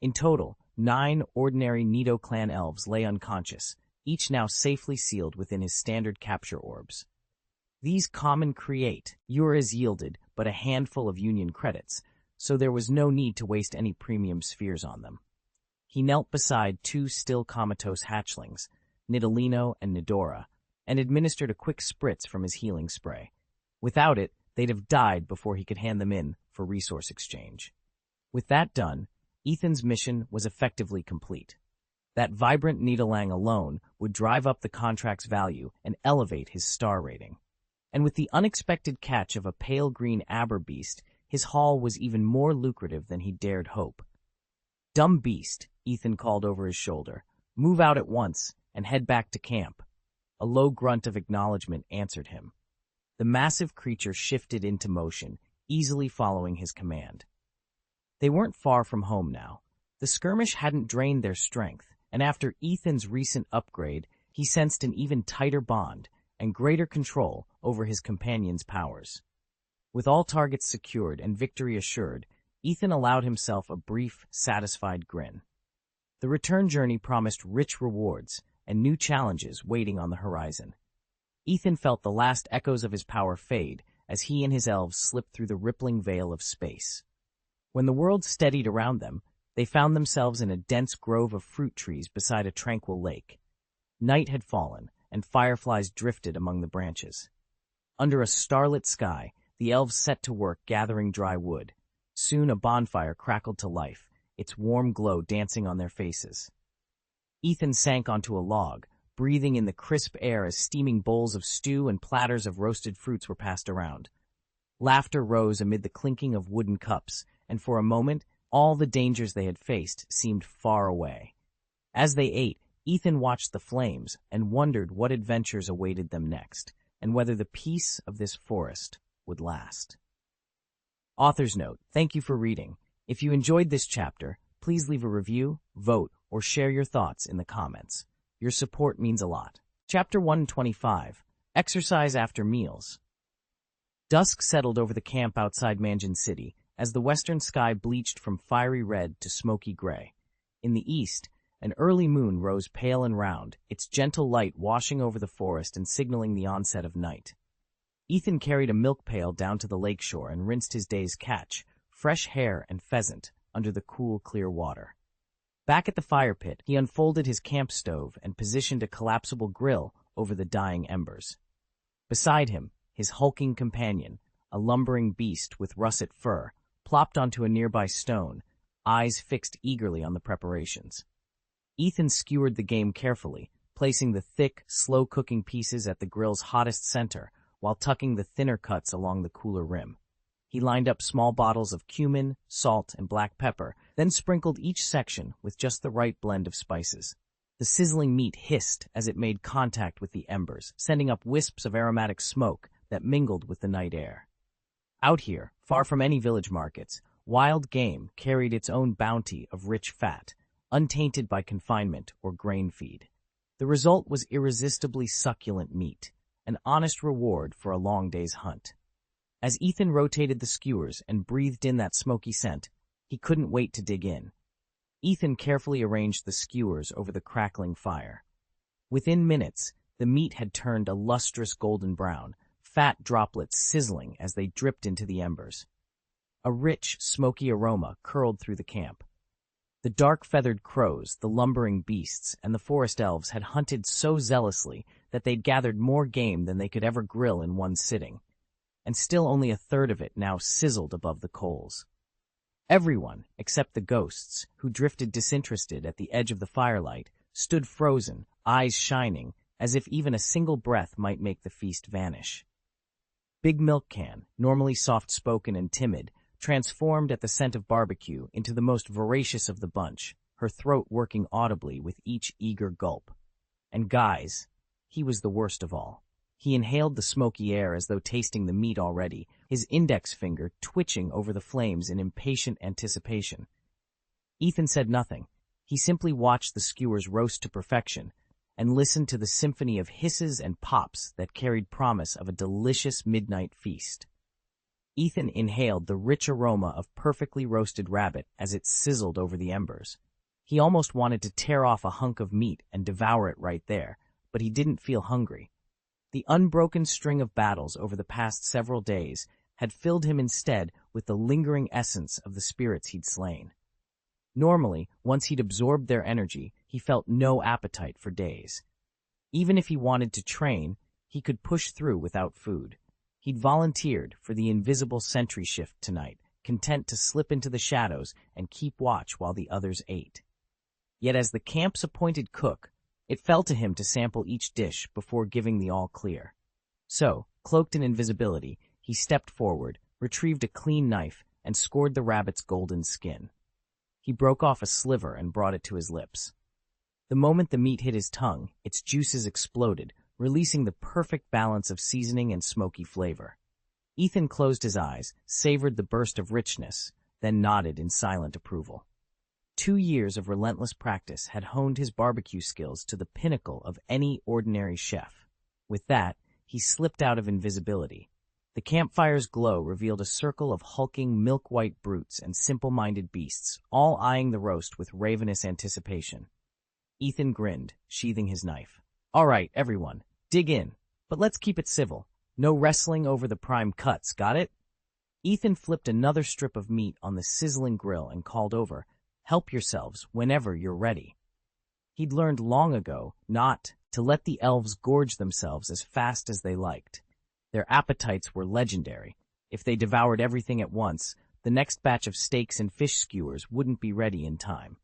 In total, 9 ordinary Nido clan elves lay unconscious, each now safely sealed within his standard capture orbs. These common create, Euras yielded but a handful of Union credits, so there was no need to waste any premium spheres on them. He knelt beside 2 still comatose hatchlings, Nidaleeno and Nidora, and administered a quick spritz from his healing spray. Without it, they'd have died before he could hand them in for resource exchange. With that done, Ethan's mission was effectively complete. That vibrant Nidolang alone would drive up the contract's value and elevate his star rating. And with the unexpected catch of a pale green aber beast, his haul was even more lucrative than he dared hope. "Dumb beast," Ethan called over his shoulder. "Move out at once and head back to camp." A low grunt of acknowledgement answered him. The The massive creature shifted into motion, easily following his command. They weren't far from home now. The skirmish hadn't drained their strength, and after Ethan's recent upgrade, he sensed an even tighter bond and greater control over his companion's powers. With all targets secured and victory assured, Ethan allowed himself a brief, satisfied grin. The return journey promised rich rewards and new challenges waiting on the horizon. Ethan felt the last echoes of his power fade as he and his elves slipped through the rippling veil of space. When the world steadied around them, they found themselves in a dense grove of fruit trees beside a tranquil lake. Night had fallen, and fireflies drifted among the branches. Under a starlit sky, the elves set to work gathering dry wood. Soon a bonfire crackled to life, its warm glow dancing on their faces. Ethan sank onto a log, breathing in the crisp air as steaming bowls of stew and platters of roasted fruits were passed around. Laughter rose amid the clinking of wooden cups, and for a moment, all the dangers they had faced seemed far away. As they ate, Ethan watched the flames and wondered what adventures awaited them next, and whether the peace of this forest would last. Author's note: thank you for reading. If you enjoyed this chapter, please leave a review, vote, or share your thoughts in the comments. Your support means a lot. Chapter 125, Exercise After Meals. Dusk settled over the camp outside Manjin City as the western sky bleached from fiery red to smoky gray. In the east, an early moon rose pale and round, its gentle light washing over the forest and signaling the onset of night. Ethan carried a milk pail down to the lakeshore and rinsed his day's catch, fresh hare and pheasant, under the cool, clear water. Back at the fire pit, he unfolded his camp stove and positioned a collapsible grill over the dying embers. Beside him, his hulking companion, a lumbering beast with russet fur, plopped onto a nearby stone, eyes fixed eagerly on the preparations. Ethan skewered the game carefully, placing the thick, slow-cooking pieces at the grill's hottest center, while tucking the thinner cuts along the cooler rim. He lined up small bottles of cumin, salt, and black pepper, then sprinkled each section with just the right blend of spices. The sizzling meat hissed as it made contact with the embers, sending up wisps of aromatic smoke that mingled with the night air. Out here, far from any village markets, wild game carried its own bounty of rich fat, untainted by confinement or grain feed. The result was irresistibly succulent meat, an honest reward for a long day's hunt. As Ethan rotated the skewers and breathed in that smoky scent, he couldn't wait to dig in. Ethan carefully arranged the skewers over the crackling fire. Within minutes, the meat had turned a lustrous golden brown, fat droplets sizzling as they dripped into the embers. A rich, smoky aroma curled through the camp. The dark-feathered crows, the lumbering beasts, and the forest elves had hunted so zealously that they'd gathered more game than they could ever grill in one sitting, and still only a third of it now sizzled above the coals. Everyone, except the ghosts, who drifted disinterested at the edge of the firelight, stood frozen, eyes shining, as if even a single breath might make the feast vanish. Big Milk Can, normally soft-spoken and timid, transformed at the scent of barbecue into the most voracious of the bunch, her throat working audibly with each eager gulp. And Guys, he was the worst of all. He inhaled the smoky air as though tasting the meat already, his index finger twitching over the flames in impatient anticipation. Ethan said nothing. He simply watched the skewers roast to perfection and listened to the symphony of hisses and pops that carried promise of a delicious midnight feast. Ethan inhaled the rich aroma of perfectly roasted rabbit as it sizzled over the embers. He almost wanted to tear off a hunk of meat and devour it right there, but he didn't feel hungry. The unbroken string of battles over the past several days had filled him instead with the lingering essence of the spirits he'd slain. Normally, once he'd absorbed their energy, he felt no appetite for days. Even if he wanted to train, he could push through without food. He'd volunteered for the invisible sentry shift tonight, content to slip into the shadows and keep watch while the others ate. Yet as the camp's appointed cook, it fell to him to sample each dish before giving the all-clear. So, cloaked in invisibility, he stepped forward, retrieved a clean knife, and scored the rabbit's golden skin. He broke off a sliver and brought it to his lips. The moment the meat hit his tongue, its juices exploded, releasing the perfect balance of seasoning and smoky flavor. Ethan closed his eyes, savored the burst of richness, then nodded in silent approval. 2 years of relentless practice had honed his barbecue skills to the pinnacle of any ordinary chef. With that, he slipped out of invisibility. The campfire's glow revealed a circle of hulking, milk-white brutes and simple-minded beasts, all eyeing the roast with ravenous anticipation. Ethan grinned, sheathing his knife. "All right, everyone, dig in, but let's keep it civil. No wrestling over the prime cuts, got it?" Ethan flipped another strip of meat on the sizzling grill and called over, "Help yourselves whenever you're ready." He'd learned long ago not to let the elves gorge themselves as fast as they liked. Their appetites were legendary. If they devoured everything at once, the next batch of steaks and fish skewers wouldn't be ready in time.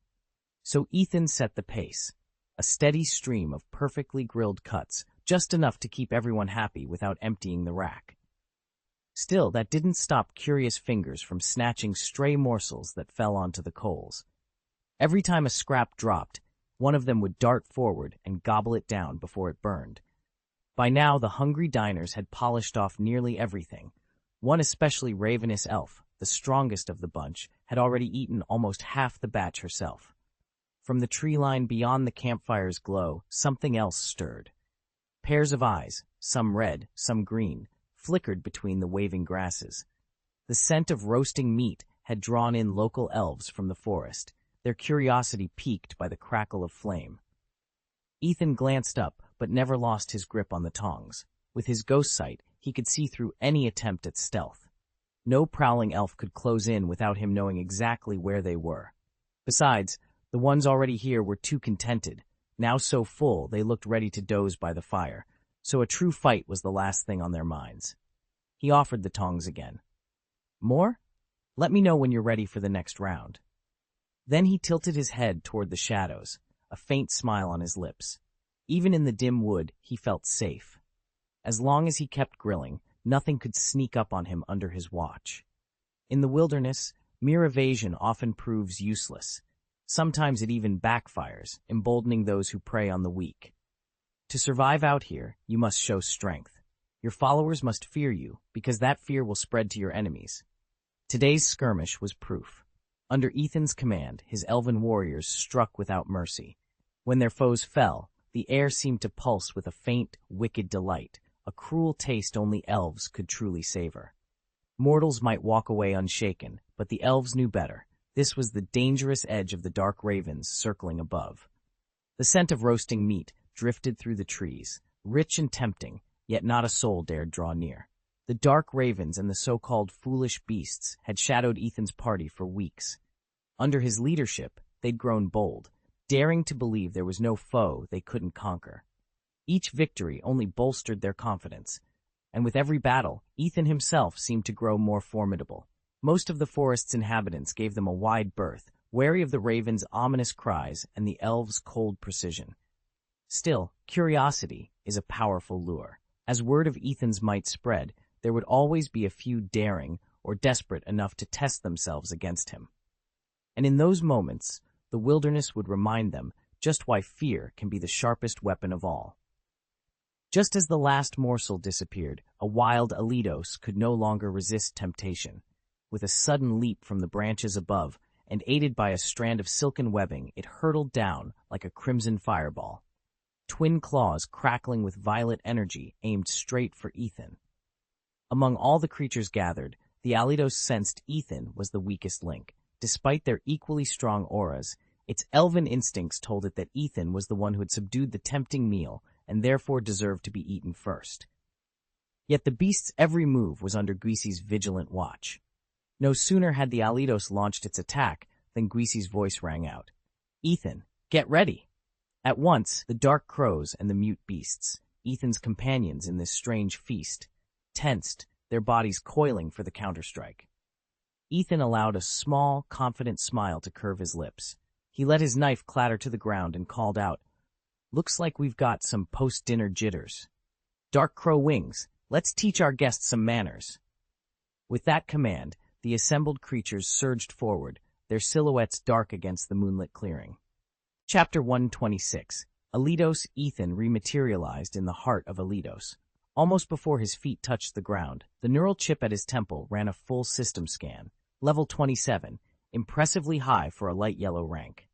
So Ethan set the pace, a steady stream of perfectly grilled cuts, just enough to keep everyone happy without emptying the rack. Still, that didn't stop curious fingers from snatching stray morsels that fell onto the coals. Every time a scrap dropped, one of them would dart forward and gobble it down before it burned. By now, the hungry diners had polished off nearly everything. One especially ravenous elf, the strongest of the bunch, had already eaten almost half the batch herself. From the tree line beyond the campfire's glow, something else stirred. Pairs of eyes, some red, some green, flickered between the waving grasses. The scent of roasting meat had drawn in local elves from the forest, their curiosity piqued by the crackle of flame. Ethan glanced up, but never lost his grip on the tongs. With his ghost sight, he could see through any attempt at stealth. No prowling elf could close in without him knowing exactly where they were. Besides, the ones already here were too contented, now so full they looked ready to doze by the fire, so a true fight was the last thing on their minds. He offered the tongs again. "More? Let me know when you're ready for the next round." Then he tilted his head toward the shadows, a faint smile on his lips. Even in the dim wood, he felt safe. As long as he kept grilling, nothing could sneak up on him under his watch. In the wilderness, mere evasion often proves useless. Sometimes it even backfires, emboldening those who prey on the weak. To survive out here, you must show strength. Your followers must fear you, because that fear will spread to your enemies. Today's skirmish was proof. Under Ethan's command, his elven warriors struck without mercy. When their foes fell, the air seemed to pulse with a faint, wicked delight, a cruel taste only elves could truly savor. Mortals might walk away unshaken, but the elves knew better. This was the dangerous edge of the dark ravens circling above. The scent of roasting meat drifted through the trees, rich and tempting, yet not a soul dared draw near. The dark ravens and the so-called foolish beasts had shadowed Ethan's party for weeks. Under his leadership, they'd grown bold, daring to believe there was no foe they couldn't conquer. Each victory only bolstered their confidence, and with every battle, Ethan himself seemed to grow more formidable. Most of the forest's inhabitants gave them a wide berth, wary of the ravens' ominous cries and the elves' cold precision. Still, curiosity is a powerful lure. As word of Ethan's might spread, there would always be a few daring or desperate enough to test themselves against him. And in those moments, the wilderness would remind them just why fear can be the sharpest weapon of all. Just as the last morsel disappeared, a wild Alidos could no longer resist temptation. With a sudden leap from the branches above, and aided by a strand of silken webbing, it hurtled down like a crimson fireball. Twin claws crackling with violet energy aimed straight for Ethan. Among all the creatures gathered, the Alidos sensed Ethan was the weakest link. Despite their equally strong auras, its elven instincts told it that Ethan was the one who had subdued the tempting meal and therefore deserved to be eaten first. Yet the beast's every move was under Greasy's vigilant watch. No sooner had the Alidos launched its attack than Greasy's voice rang out. "Ethan, get ready!" At once, the dark crows and the mute beasts, Ethan's companions in this strange feast, tensed, their bodies coiling for the counterstrike. Ethan allowed a small, confident smile to curve his lips. He let his knife clatter to the ground and called out, "Looks like we've got some post-dinner jitters. Dark Crow Wings, let's teach our guests some manners." With that command, the assembled creatures surged forward, their silhouettes dark against the moonlit clearing. Chapter 126. Alitos Ethan rematerialized in the heart of Alitos. Almost before his feet touched the ground, the neural chip at his temple ran a full system scan, level 27, impressively high for a light yellow rank.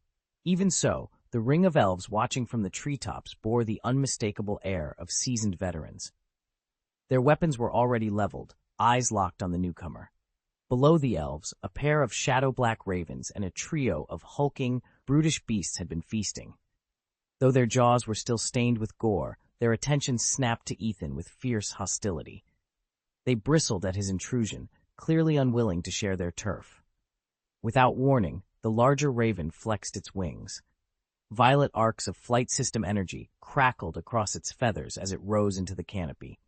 Even so, the ring of elves watching from the treetops bore the unmistakable air of seasoned veterans. Their weapons were already leveled, eyes locked on the newcomer. Below the elves, a pair of shadow-black ravens and a trio of hulking, brutish beasts had been feasting. Though their jaws were still stained with gore, their attention snapped to Ethan with fierce hostility. They bristled at his intrusion, clearly unwilling to share their turf. Without warning, the larger raven flexed its wings. Violet arcs of flight system energy crackled across its feathers as it rose into the canopy.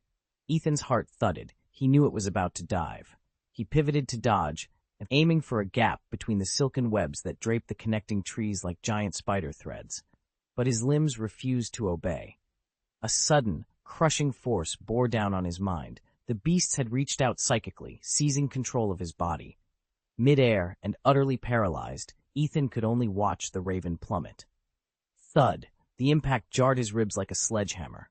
Ethan's heart thudded. He knew it was about to dive. He pivoted to dodge, aiming for a gap between the silken webs that draped the connecting trees like giant spider threads. But his limbs refused to obey. A sudden, crushing force bore down on his mind. The beasts had reached out psychically, seizing control of his body. Mid-air and utterly paralyzed, Ethan could only watch the raven plummet. Thud! The impact jarred his ribs like a sledgehammer.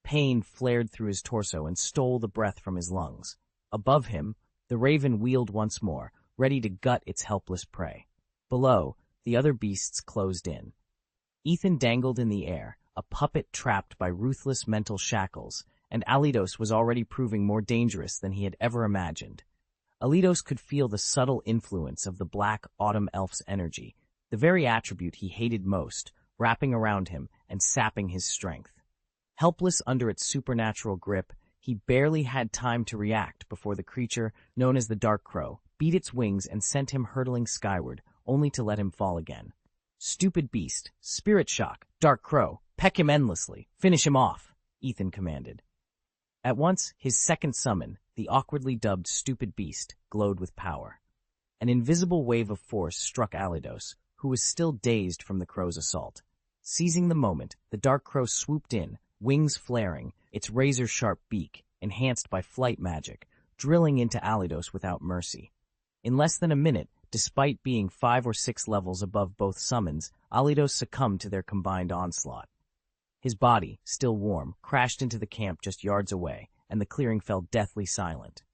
Pain flared through his torso and stole the breath from his lungs. Above him, the raven wheeled once more, ready to gut its helpless prey. Below, the other beasts closed in. Ethan dangled in the air, a puppet trapped by ruthless mental shackles, and Alitos was already proving more dangerous than he had ever imagined. Alitos could feel the subtle influence of the black autumn elf's energy, the very attribute he hated most, wrapping around him and sapping his strength. Helpless under its supernatural grip, he barely had time to react before the creature, known as the Dark Crow, beat its wings and sent him hurtling skyward, only to let him fall again. "Stupid beast, spirit shock, Dark Crow, peck him endlessly, finish him off," Ethan commanded. At once, his second summon, the awkwardly dubbed Stupid Beast, glowed with power. An invisible wave of force struck Alitos, who was still dazed from the crow's assault. Seizing the moment, the Dark Crow swooped in, wings flaring, its razor-sharp beak, enhanced by flight magic, drilling into Alitos without mercy. In less than a minute, despite being 5 or 6 levels above both summons, Alitos succumbed to their combined onslaught. His body, still warm, crashed into the camp just yards away, and the clearing fell deathly silent.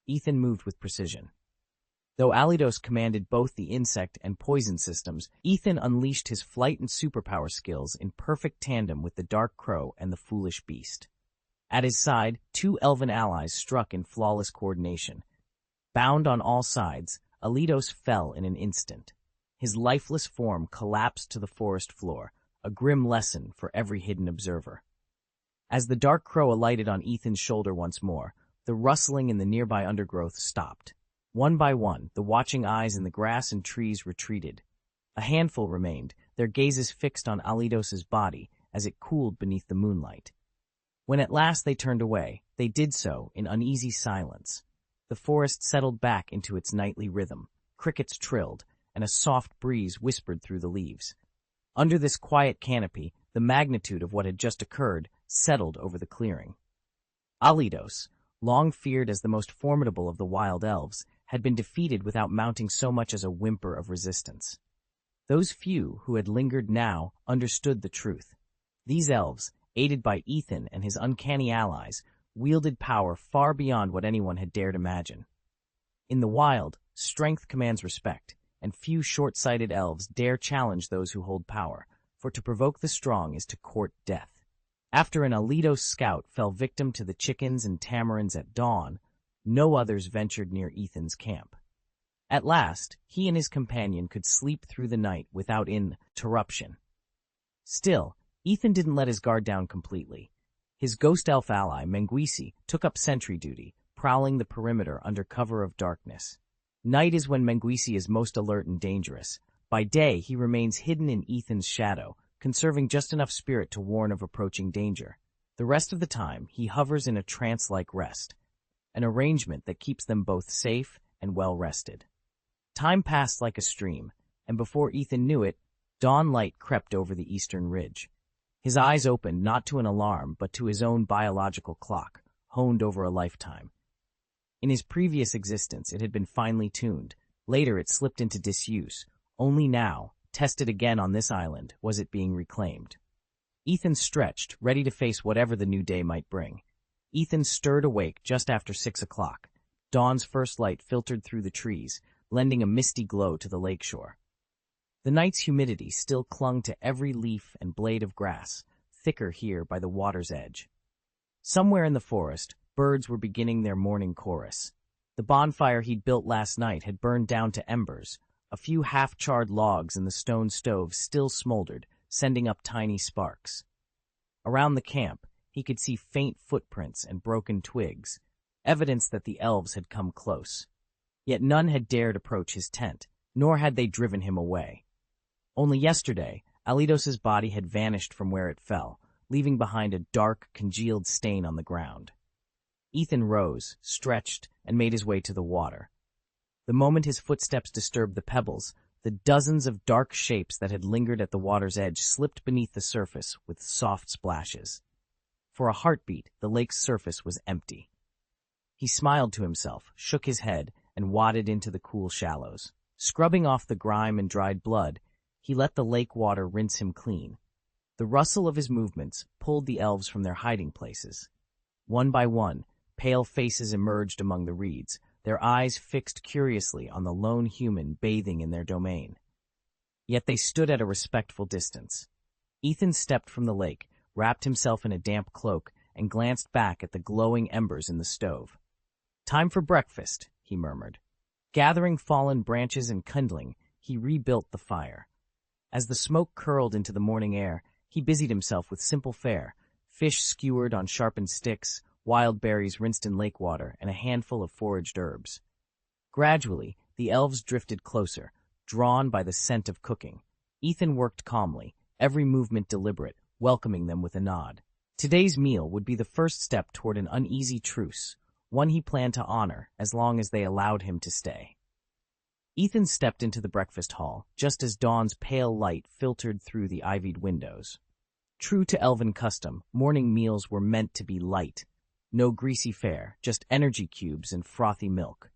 Ethan moved with precision. Though Alitos commanded both the insect and poison systems, Ethan unleashed his flight and superpower skills in perfect tandem with the Dark Crow and the foolish beast. At his side, 2 elven allies struck in flawless coordination. Bound on all sides, Alitos fell in an instant. His lifeless form collapsed to the forest floor, a grim lesson for every hidden observer. As the Dark Crow alighted on Ethan's shoulder once more, the rustling in the nearby undergrowth stopped. One by one, the watching eyes in the grass and trees retreated. A handful remained, their gazes fixed on Alitos's body as it cooled beneath the moonlight. When at last they turned away, they did so in uneasy silence. The forest settled back into its nightly rhythm, crickets trilled, and a soft breeze whispered through the leaves. Under this quiet canopy, the magnitude of what had just occurred settled over the clearing. Alitos, long feared as the most formidable of the wild elves, had been defeated without mounting so much as a whimper of resistance. Those few who had lingered now understood the truth. These elves, aided by Ethan and his uncanny allies, wielded power far beyond what anyone had dared imagine. In the wild, strength commands respect, and few short-sighted elves dare challenge those who hold power, for to provoke the strong is to court death. After an Alitos scout fell victim to the chickens and tamarins at dawn, no others ventured near Ethan's camp. At last, he and his companion could sleep through the night without interruption. Still, Ethan didn't let his guard down completely. His ghost elf ally, Menguisi, took up sentry duty, prowling the perimeter under cover of darkness. Night is when Menguisi is most alert and dangerous. By day, he remains hidden in Ethan's shadow, conserving just enough spirit to warn of approaching danger. The rest of the time, he hovers in a trance-like rest, an arrangement that keeps them both safe and well-rested. Time passed like a stream, and before Ethan knew it, dawn light crept over the eastern ridge. His eyes opened not to an alarm, but to his own biological clock, honed over a lifetime. In his previous existence, it had been finely tuned. Later, it slipped into disuse. Only now, tested again on this island, was it being reclaimed. Ethan stretched, ready to face whatever the new day might bring. Ethan stirred awake just after 6 o'clock. Dawn's first light filtered through the trees, lending a misty glow to the lakeshore. The night's humidity still clung to every leaf and blade of grass, thicker here by the water's edge. Somewhere in the forest, birds were beginning their morning chorus. The bonfire he'd built last night had burned down to embers. A few half-charred logs in the stone stove still smoldered, sending up tiny sparks. Around the camp, he could see faint footprints and broken twigs, evidence that the elves had come close. Yet none had dared approach his tent, nor had they driven him away. Only yesterday, Alidos's body had vanished from where it fell, leaving behind a dark, congealed stain on the ground. Ethan rose, stretched, and made his way to the water. The moment his footsteps disturbed the pebbles, the dozens of dark shapes that had lingered at the water's edge slipped beneath the surface with soft splashes. For a heartbeat, the lake's surface was empty. He smiled to himself, shook his head, and waded into the cool shallows. Scrubbing off the grime and dried blood, he let the lake water rinse him clean. The rustle of his movements pulled the elves from their hiding places. One by one, pale faces emerged among the reeds, their eyes fixed curiously on the lone human bathing in their domain. Yet they stood at a respectful distance. Ethan stepped from the lake, wrapped himself in a damp cloak, and glanced back at the glowing embers in the stove. "Time for breakfast," he murmured. Gathering fallen branches and kindling, he rebuilt the fire. As the smoke curled into the morning air, he busied himself with simple fare, fish skewered on sharpened sticks, wild berries rinsed in lake water, and a handful of foraged herbs. Gradually, the elves drifted closer, drawn by the scent of cooking. Ethan worked calmly, every movement deliberate, welcoming them with a nod. Today's meal would be the first step toward an uneasy truce, one he planned to honor as long as they allowed him to stay. Ethan stepped into the breakfast hall, just as dawn's pale light filtered through the ivied windows. True to elven custom, morning meals were meant to be light. No greasy fare, just energy cubes and frothy milk.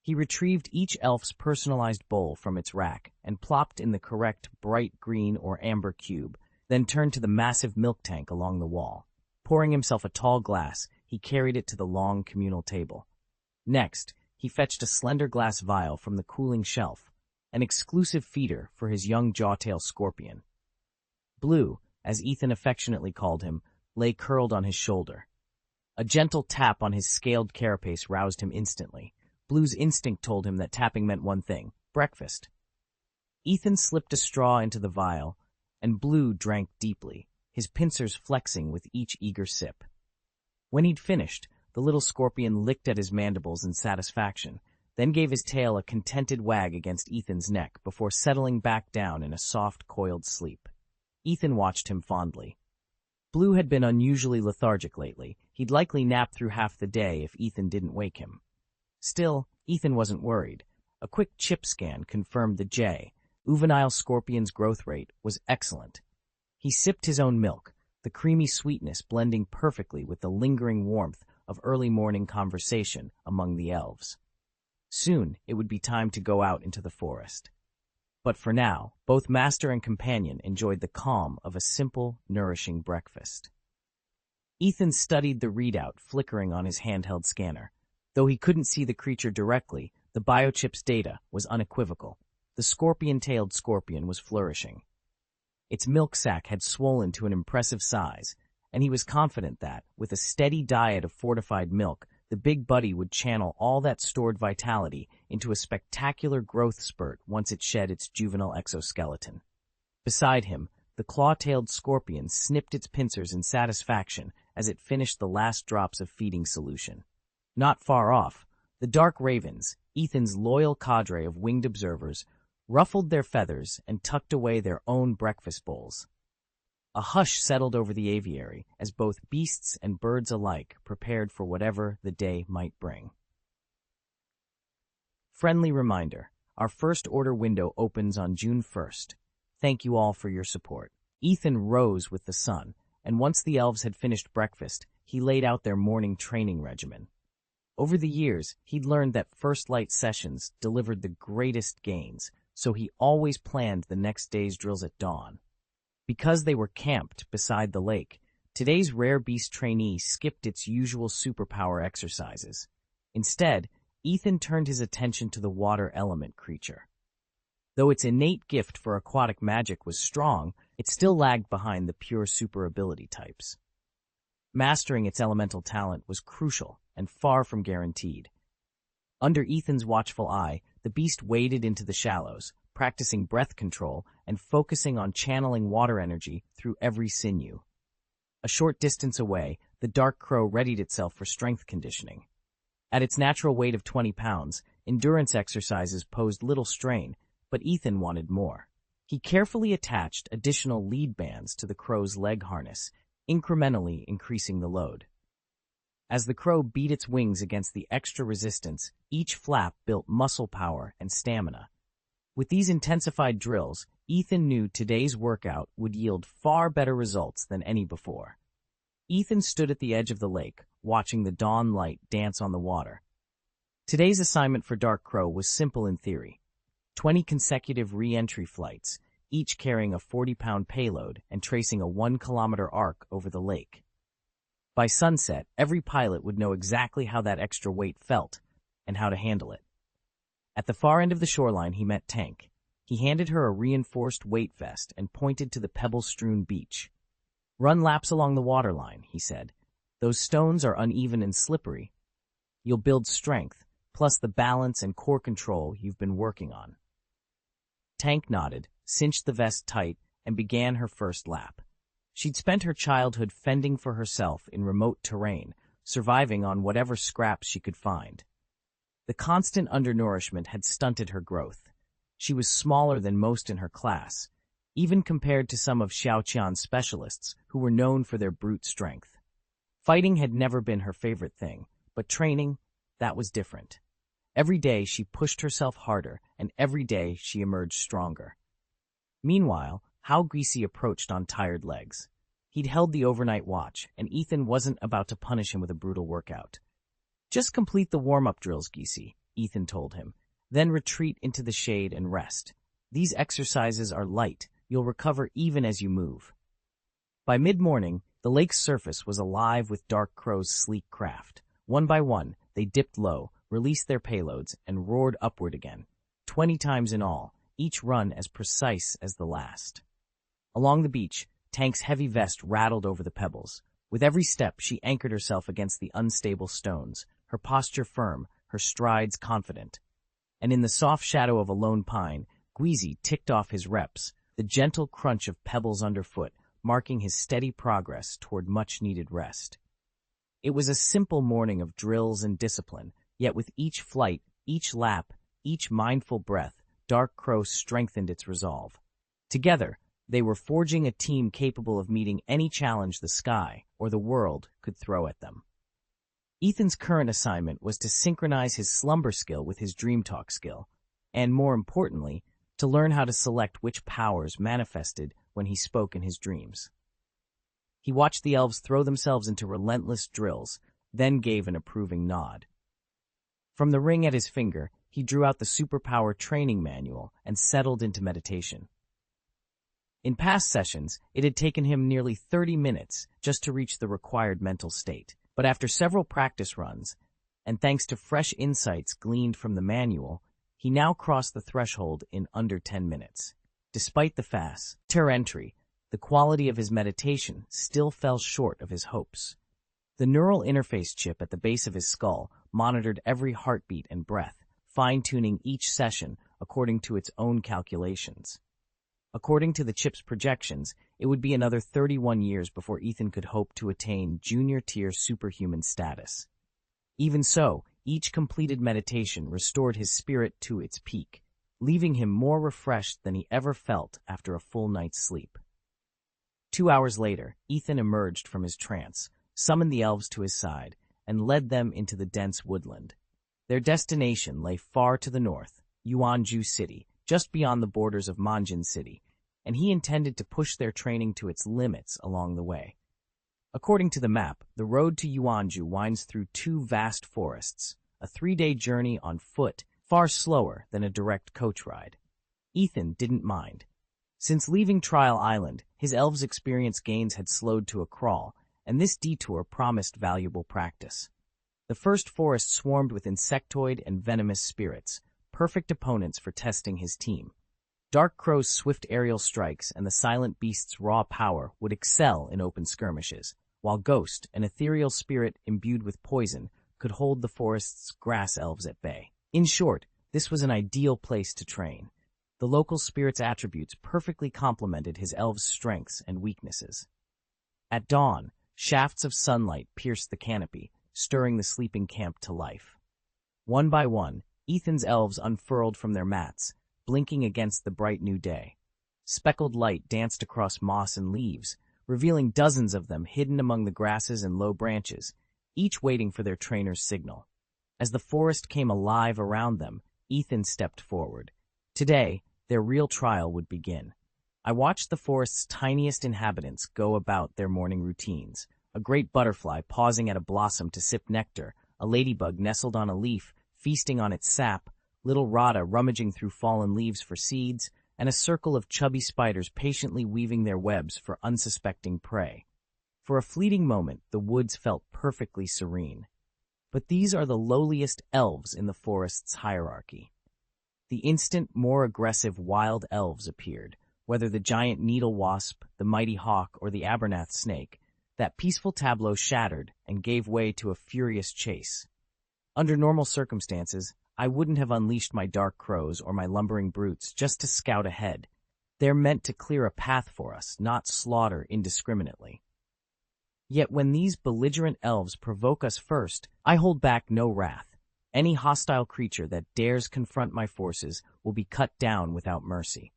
He retrieved each elf's personalized bowl from its rack and plopped in the correct bright green or amber cube, then turned to the massive milk tank along the wall. Pouring himself a tall glass, he carried it to the long communal table. Next, he fetched a slender glass vial from the cooling shelf, an exclusive feeder for his young jawtail scorpion. Blue, as Ethan affectionately called him, lay curled on his shoulder. A gentle tap on his scaled carapace roused him instantly. Blue's instinct told him that tapping meant one thing: breakfast. Ethan slipped a straw into the vial, and Blue drank deeply, his pincers flexing with each eager sip. When he'd finished, the little scorpion licked at his mandibles in satisfaction, then gave his tail a contented wag against Ethan's neck before settling back down in a soft, coiled sleep. Ethan watched him fondly. Blue had been unusually lethargic lately. He'd likely nap through half the day if Ethan didn't wake him. Still, Ethan wasn't worried. A quick chip scan confirmed the juvenile scorpion's growth rate was excellent. He sipped his own milk, the creamy sweetness blending perfectly with the lingering warmth of early morning conversation among the elves. Soon it would be time to go out into the forest. But for now, both master and companion enjoyed the calm of a simple, nourishing breakfast. Ethan studied the readout flickering on his handheld scanner. Though he couldn't see the creature directly, the biochip's data was unequivocal. The scorpion-tailed scorpion was flourishing. Its milk sac had swollen to an impressive size, and he was confident that, with a steady diet of fortified milk, the big buddy would channel all that stored vitality into a spectacular growth spurt once it shed its juvenile exoskeleton. Beside him, the claw-tailed scorpion snipped its pincers in satisfaction as it finished the last drops of feeding solution. Not far off, the dark ravens, Ethan's loyal cadre of winged observers, ruffled their feathers and tucked away their own breakfast bowls. A hush settled over the aviary as both beasts and birds alike prepared for whatever the day might bring. Friendly reminder, our first order window opens on June 1st. Thank you all for your support. Ethan rose with the sun, and once the elves had finished breakfast, he laid out their morning training regimen. Over the years, he'd learned that first light sessions delivered the greatest gains, so he always planned the next day's drills at dawn. Because they were camped beside the lake, today's rare beast trainee skipped its usual superpower exercises. Instead, Ethan turned his attention to the water element creature. Though its innate gift for aquatic magic was strong, it still lagged behind the pure super ability types. Mastering its elemental talent was crucial and far from guaranteed. Under Ethan's watchful eye, the beast waded into the shallows, practicing breath control and focusing on channeling water energy through every sinew. A short distance away, the dark crow readied itself for strength conditioning. At its natural weight of 20 pounds, endurance exercises posed little strain, but Ethan wanted more. He carefully attached additional lead bands to the crow's leg harness, incrementally increasing the load. As the crow beat its wings against the extra resistance, each flap built muscle power and stamina. With these intensified drills, Ethan knew today's workout would yield far better results than any before. Ethan stood at the edge of the lake, watching the dawn light dance on the water. Today's assignment for Dark Crow was simple in theory. 20 consecutive re-entry flights, each carrying a 40-pound payload and tracing a 1-kilometer arc over the lake. By sunset, every pilot would know exactly how that extra weight felt and how to handle it. At the far end of the shoreline, he met Tank. He handed her a reinforced weight vest and pointed to the pebble-strewn beach. "Run laps along the waterline," he said. "Those stones are uneven and slippery. You'll build strength, plus the balance and core control you've been working on." Tank nodded, cinched the vest tight, and began her first lap. She'd spent her childhood fending for herself in remote terrain, surviving on whatever scraps she could find. The constant undernourishment had stunted her growth. She was smaller than most in her class, even compared to some of Xiaoqian's specialists who were known for their brute strength. Fighting had never been her favorite thing, but training, that was different. Every day she pushed herself harder, and every day she emerged stronger. Meanwhile, Hao Guisi approached on tired legs. He'd held the overnight watch, and Ethan wasn't about to punish him with a brutal workout. "Just complete the warm-up drills, Guisi," Ethan told him. "Then retreat into the shade and rest. These exercises are light. You'll recover even as you move." By mid-morning, the lake's surface was alive with Dark Crow's sleek craft. One by one, they dipped low, released their payloads, and roared upward again, 20 times in all, each run as precise as the last. Along the beach, Tank's heavy vest rattled over the pebbles. With every step, she anchored herself against the unstable stones, her posture firm, her strides confident. And in the soft shadow of a lone pine, Guisi ticked off his reps, the gentle crunch of pebbles underfoot, marking his steady progress toward much-needed rest. It was a simple morning of drills and discipline, yet with each flight, each lap, each mindful breath, Dark Crow strengthened its resolve. Together, they were forging a team capable of meeting any challenge the sky or the world could throw at them. Ethan's current assignment was to synchronize his slumber skill with his dream talk skill, and more importantly, to learn how to select which powers manifested when he spoke in his dreams. He watched the elves throw themselves into relentless drills, then gave an approving nod. From the ring at his finger, he drew out the superpower training manual and settled into meditation. In past sessions, it had taken him nearly 30 minutes just to reach the required mental state. But after several practice runs, and thanks to fresh insights gleaned from the manual, he now crossed the threshold in under 10 minutes. Despite the fast entry, the quality of his meditation still fell short of his hopes. The neural interface chip at the base of his skull monitored every heartbeat and breath, fine-tuning each session according to its own calculations. According to the chip's projections, it would be another 31 years before Ethan could hope to attain junior-tier superhuman status. Even so, each completed meditation restored his spirit to its peak, leaving him more refreshed than he ever felt after a full night's sleep. 2 hours later, Ethan emerged from his trance, summoned the elves to his side, and led them into the dense woodland. Their destination lay far to the north, Yuanju City, just beyond the borders of Manjin City, and he intended to push their training to its limits along the way. According to the map, the road to Yuanju winds through 2 vast forests, a 3-day journey on foot, far slower than a direct coach ride. Ethan didn't mind. Since leaving Trial Island, his elves' experience gains had slowed to a crawl, and this detour promised valuable practice. The first forest swarmed with insectoid and venomous spirits, perfect opponents for testing his team. Dark Crow's swift aerial strikes and the silent beast's raw power would excel in open skirmishes, while Ghost, an ethereal spirit imbued with poison, could hold the forest's grass elves at bay. In short, this was an ideal place to train. The local spirit's attributes perfectly complemented his elves' strengths and weaknesses. At dawn, shafts of sunlight pierced the canopy, stirring the sleeping camp to life. One by one, Ethan's elves unfurled from their mats, blinking against the bright new day. Speckled light danced across moss and leaves, revealing dozens of them hidden among the grasses and low branches, each waiting for their trainer's signal. As the forest came alive around them, Ethan stepped forward. Today, their real trial would begin. I watched the forest's tiniest inhabitants go about their morning routines. A great butterfly pausing at a blossom to sip nectar, a ladybug nestled on a leaf, feasting on its sap, little Rada rummaging through fallen leaves for seeds, and a circle of chubby spiders patiently weaving their webs for unsuspecting prey. For a fleeting moment, the woods felt perfectly serene. But these are the lowliest elves in the forest's hierarchy. The instant more aggressive wild elves appeared, whether the giant needle wasp, the mighty hawk, or the Abernath snake. That peaceful tableau shattered and gave way to a furious chase. Under normal circumstances, I wouldn't have unleashed my dark crows or my lumbering brutes just to scout ahead. They're meant to clear a path for us, not slaughter indiscriminately. Yet when these belligerent elves provoke us first, I hold back no wrath. Any hostile creature that dares confront my forces will be cut down without mercy.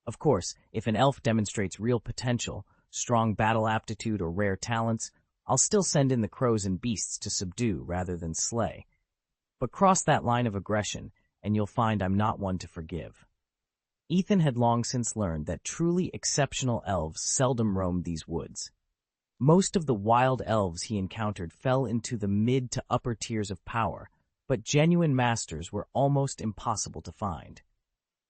Of course, if an elf demonstrates real potential, strong battle aptitude, or rare talents, I'll still send in the crows and beasts to subdue rather than slay. But cross that line of aggression, and you'll find I'm not one to forgive. Ethan had long since learned that truly exceptional elves seldom roamed these woods. Most of the wild elves he encountered fell into the mid to upper tiers of power, but genuine masters were almost impossible to find.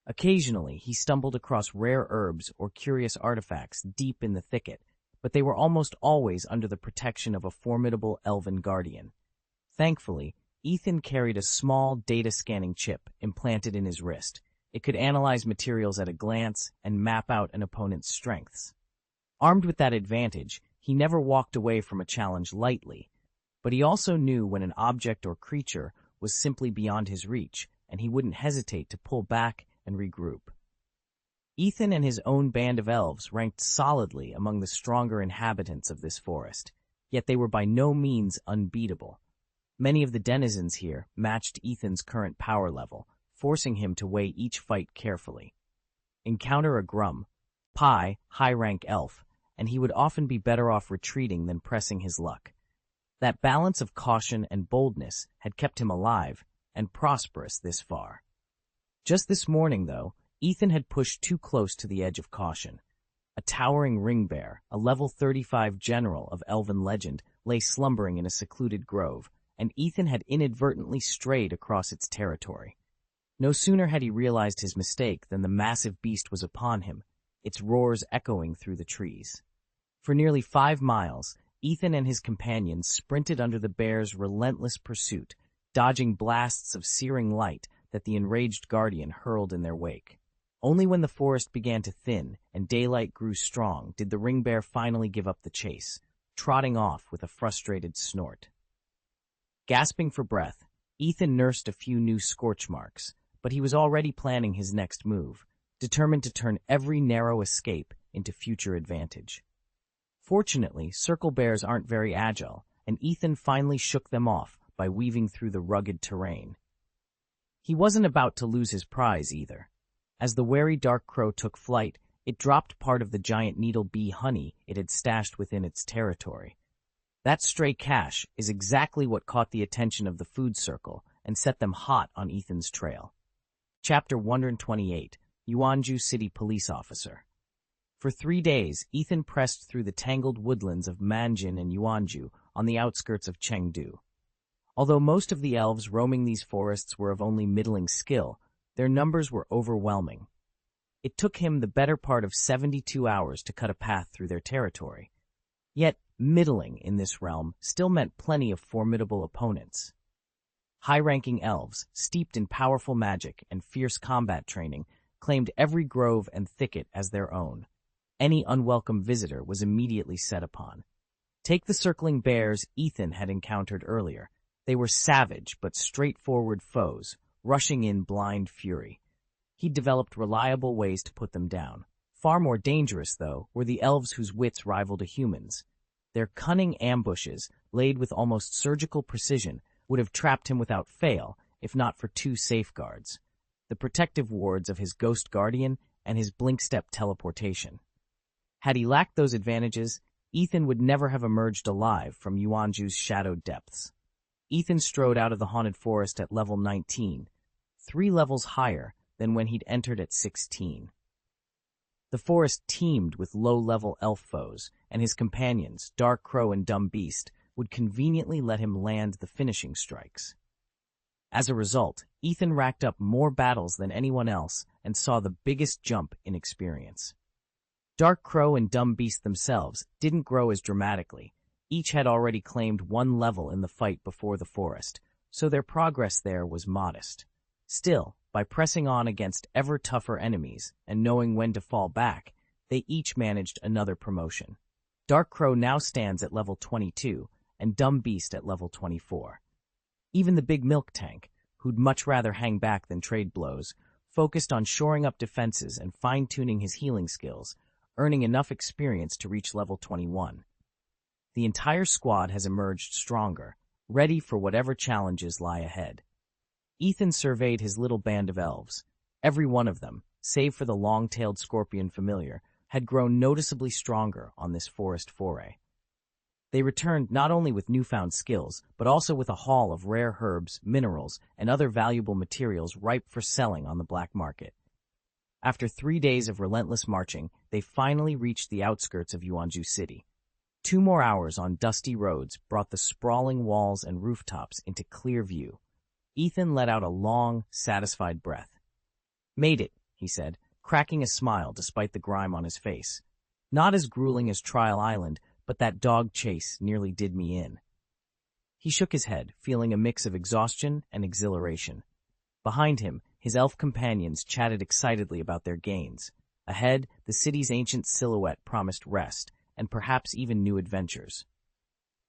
Occasionally, he stumbled across rare herbs or curious artifacts deep in the thicket, but they were almost always under the protection of a formidable elven guardian. Thankfully, Ethan carried a small data-scanning chip implanted in his wrist. It could analyze materials at a glance and map out an opponent's strengths. Armed with that advantage, he never walked away from a challenge lightly, but he also knew when an object or creature was simply beyond his reach, and he wouldn't hesitate to pull back and regroup. Ethan and his own band of elves ranked solidly among the stronger inhabitants of this forest, yet they were by no means unbeatable. Many of the denizens here matched Ethan's current power level, forcing him to weigh each fight carefully. Encounter a Grum, high-rank elf, and he would often be better off retreating than pressing his luck. That balance of caution and boldness had kept him alive and prosperous this far. Just this morning, though, Ethan had pushed too close to the edge of caution. A towering ring bear, a level 35 general of elven legend, lay slumbering in a secluded grove, and Ethan had inadvertently strayed across its territory. No sooner had he realized his mistake than the massive beast was upon him, its roars echoing through the trees. For nearly 5 miles, Ethan and his companions sprinted under the bear's relentless pursuit, dodging blasts of searing light that the enraged guardian hurled in their wake. Only when the forest began to thin and daylight grew strong did the ring bear finally give up the chase, trotting off with a frustrated snort. Gasping for breath, Ethan nursed a few new scorch marks, but he was already planning his next move, determined to turn every narrow escape into future advantage. Fortunately, circle bears aren't very agile, and Ethan finally shook them off by weaving through the rugged terrain. He wasn't about to lose his prize either. As the wary dark crow took flight, it dropped part of the giant needle bee honey it had stashed within its territory. That stray cache is exactly what caught the attention of the food circle and set them hot on Ethan's trail. Chapter 128, Yuanju City Police Officer. For 3 days, Ethan pressed through the tangled woodlands of Manjin and Yuanju on the outskirts of Chengdu. Although most of the elves roaming these forests were of only middling skill, their numbers were overwhelming. It took him the better part of 72 hours to cut a path through their territory. Yet, middling in this realm still meant plenty of formidable opponents. High-ranking elves, steeped in powerful magic and fierce combat training, claimed every grove and thicket as their own. Any unwelcome visitor was immediately set upon. Take the circling bears Ethan had encountered earlier. They were savage but straightforward foes, rushing in blind fury. He'd developed reliable ways to put them down. Far more dangerous, though, were the elves whose wits rivaled a human's. Their cunning ambushes, laid with almost surgical precision, would have trapped him without fail, if not for two safeguards: the protective wards of his ghost guardian and his blink-step teleportation. Had he lacked those advantages, Ethan would never have emerged alive from Yuanju's shadowed depths. Ethan strode out of the haunted forest at level 19, 3 levels higher than when he'd entered at 16. The forest teemed with low-level elf foes, and his companions, Dark Crow and Dumb Beast, would conveniently let him land the finishing strikes. As a result, Ethan racked up more battles than anyone else and saw the biggest jump in experience. Dark Crow and Dumb Beast themselves didn't grow as dramatically. Each had already claimed 1 level in the fight before the forest, so their progress there was modest. Still, by pressing on against ever tougher enemies and knowing when to fall back, they each managed another promotion. Dark Crow now stands at level 22, and Dumb Beast at level 24. Even the big milk tank, who'd much rather hang back than trade blows, focused on shoring up defenses and fine-tuning his healing skills, earning enough experience to reach level 21. The entire squad has emerged stronger, ready for whatever challenges lie ahead. Ethan surveyed his little band of elves. Every one of them, save for the long-tailed scorpion familiar, had grown noticeably stronger on this forest foray. They returned not only with newfound skills, but also with a haul of rare herbs, minerals, and other valuable materials ripe for selling on the black market. After 3 days of relentless marching, they finally reached the outskirts of Yuanju City. 2 more hours on dusty roads brought the sprawling walls and rooftops into clear view. Ethan let out a long, satisfied breath. "Made it," he said, cracking a smile despite the grime on his face. "Not as grueling as Trial Island, but that dog chase nearly did me in." He shook his head, feeling a mix of exhaustion and exhilaration. Behind him, his elf companions chatted excitedly about their gains. Ahead, the city's ancient silhouette promised rest, and perhaps even new adventures.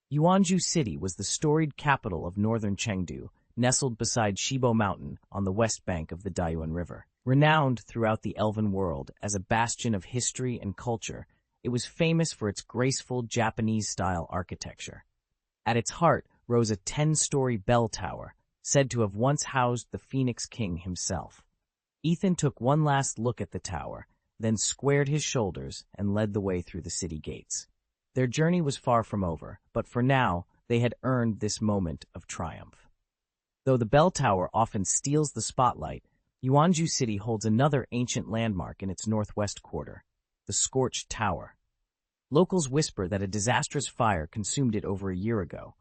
Yuanju City was the storied capital of northern Chengdu, nestled beside Shibo Mountain on the west bank of the Dayuan River. Renowned throughout the elven world as a bastion of history and culture, it was famous for its graceful Japanese-style architecture. At its heart rose a 10-story bell tower, said to have once housed the Phoenix King himself. Ethan took one last look at the tower, then squared his shoulders and led the way through the city gates. Their journey was far from over, but for now, they had earned this moment of triumph. Though the bell tower often steals the spotlight, Yuanju City holds another ancient landmark in its northwest quarter, the Scorched Tower. Locals whisper that a disastrous fire consumed it over a year ago.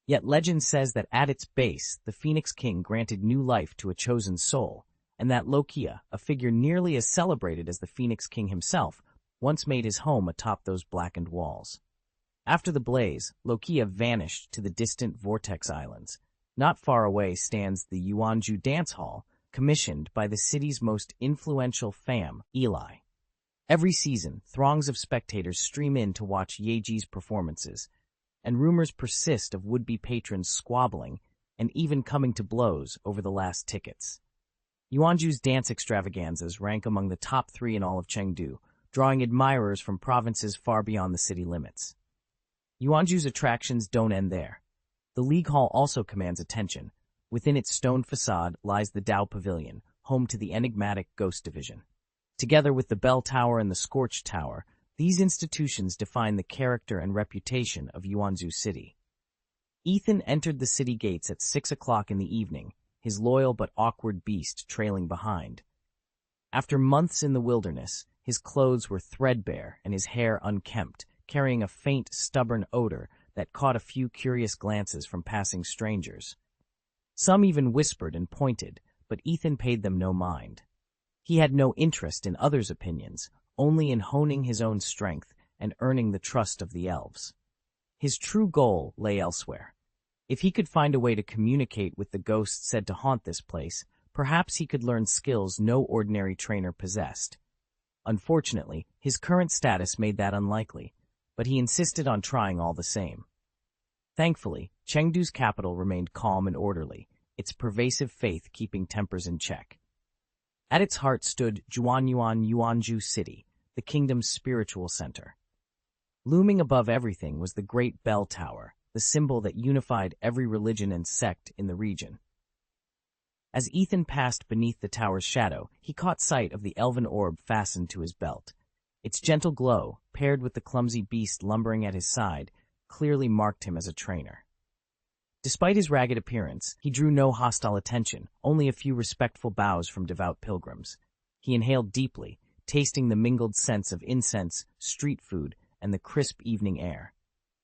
Yet legend says that at its base, the Phoenix King granted new life to a chosen soul, and that Lokia, a figure nearly as celebrated as the Phoenix King himself, once made his home atop those blackened walls. After the blaze, Lokia vanished to the distant Vortex Islands. Not far away stands the Yuanju Dance Hall, commissioned by the city's most influential fam, Eli. Every season, throngs of spectators stream in to watch Yeji's performances, and rumors persist of would-be patrons squabbling and even coming to blows over the last tickets. Yuanju's dance extravaganzas rank among the top 3 in all of Chengdu, drawing admirers from provinces far beyond the city limits. Yuanju's attractions don't end there. The League Hall also commands attention. Within its stone facade lies the Dao Pavilion, home to the enigmatic Ghost Division. Together with the Bell Tower and the Scorched Tower, these institutions define the character and reputation of Yuanju City. Ethan entered the city gates at 6 o'clock in the evening, his loyal but awkward beast trailing behind. After months in the wilderness, his clothes were threadbare and his hair unkempt, carrying a faint, stubborn odor that caught a few curious glances from passing strangers. Some even whispered and pointed, but Ethan paid them no mind. He had no interest in others' opinions, only in honing his own strength and earning the trust of the elves. His true goal lay elsewhere. If he could find a way to communicate with the ghosts said to haunt this place, perhaps he could learn skills no ordinary trainer possessed. Unfortunately, his current status made that unlikely, but he insisted on trying all the same. Thankfully, Chengdu's capital remained calm and orderly, its pervasive faith keeping tempers in check. At its heart stood Juanyuan Yuanzhu City, the kingdom's spiritual center. Looming above everything was the Great Bell Tower, the symbol that unified every religion and sect in the region. As Ethan passed beneath the tower's shadow, he caught sight of the elven orb fastened to his belt. Its gentle glow, paired with the clumsy beast lumbering at his side, clearly marked him as a trainer. Despite his ragged appearance, he drew no hostile attention, only a few respectful bows from devout pilgrims. He inhaled deeply, tasting the mingled scents of incense, street food, and the crisp evening air.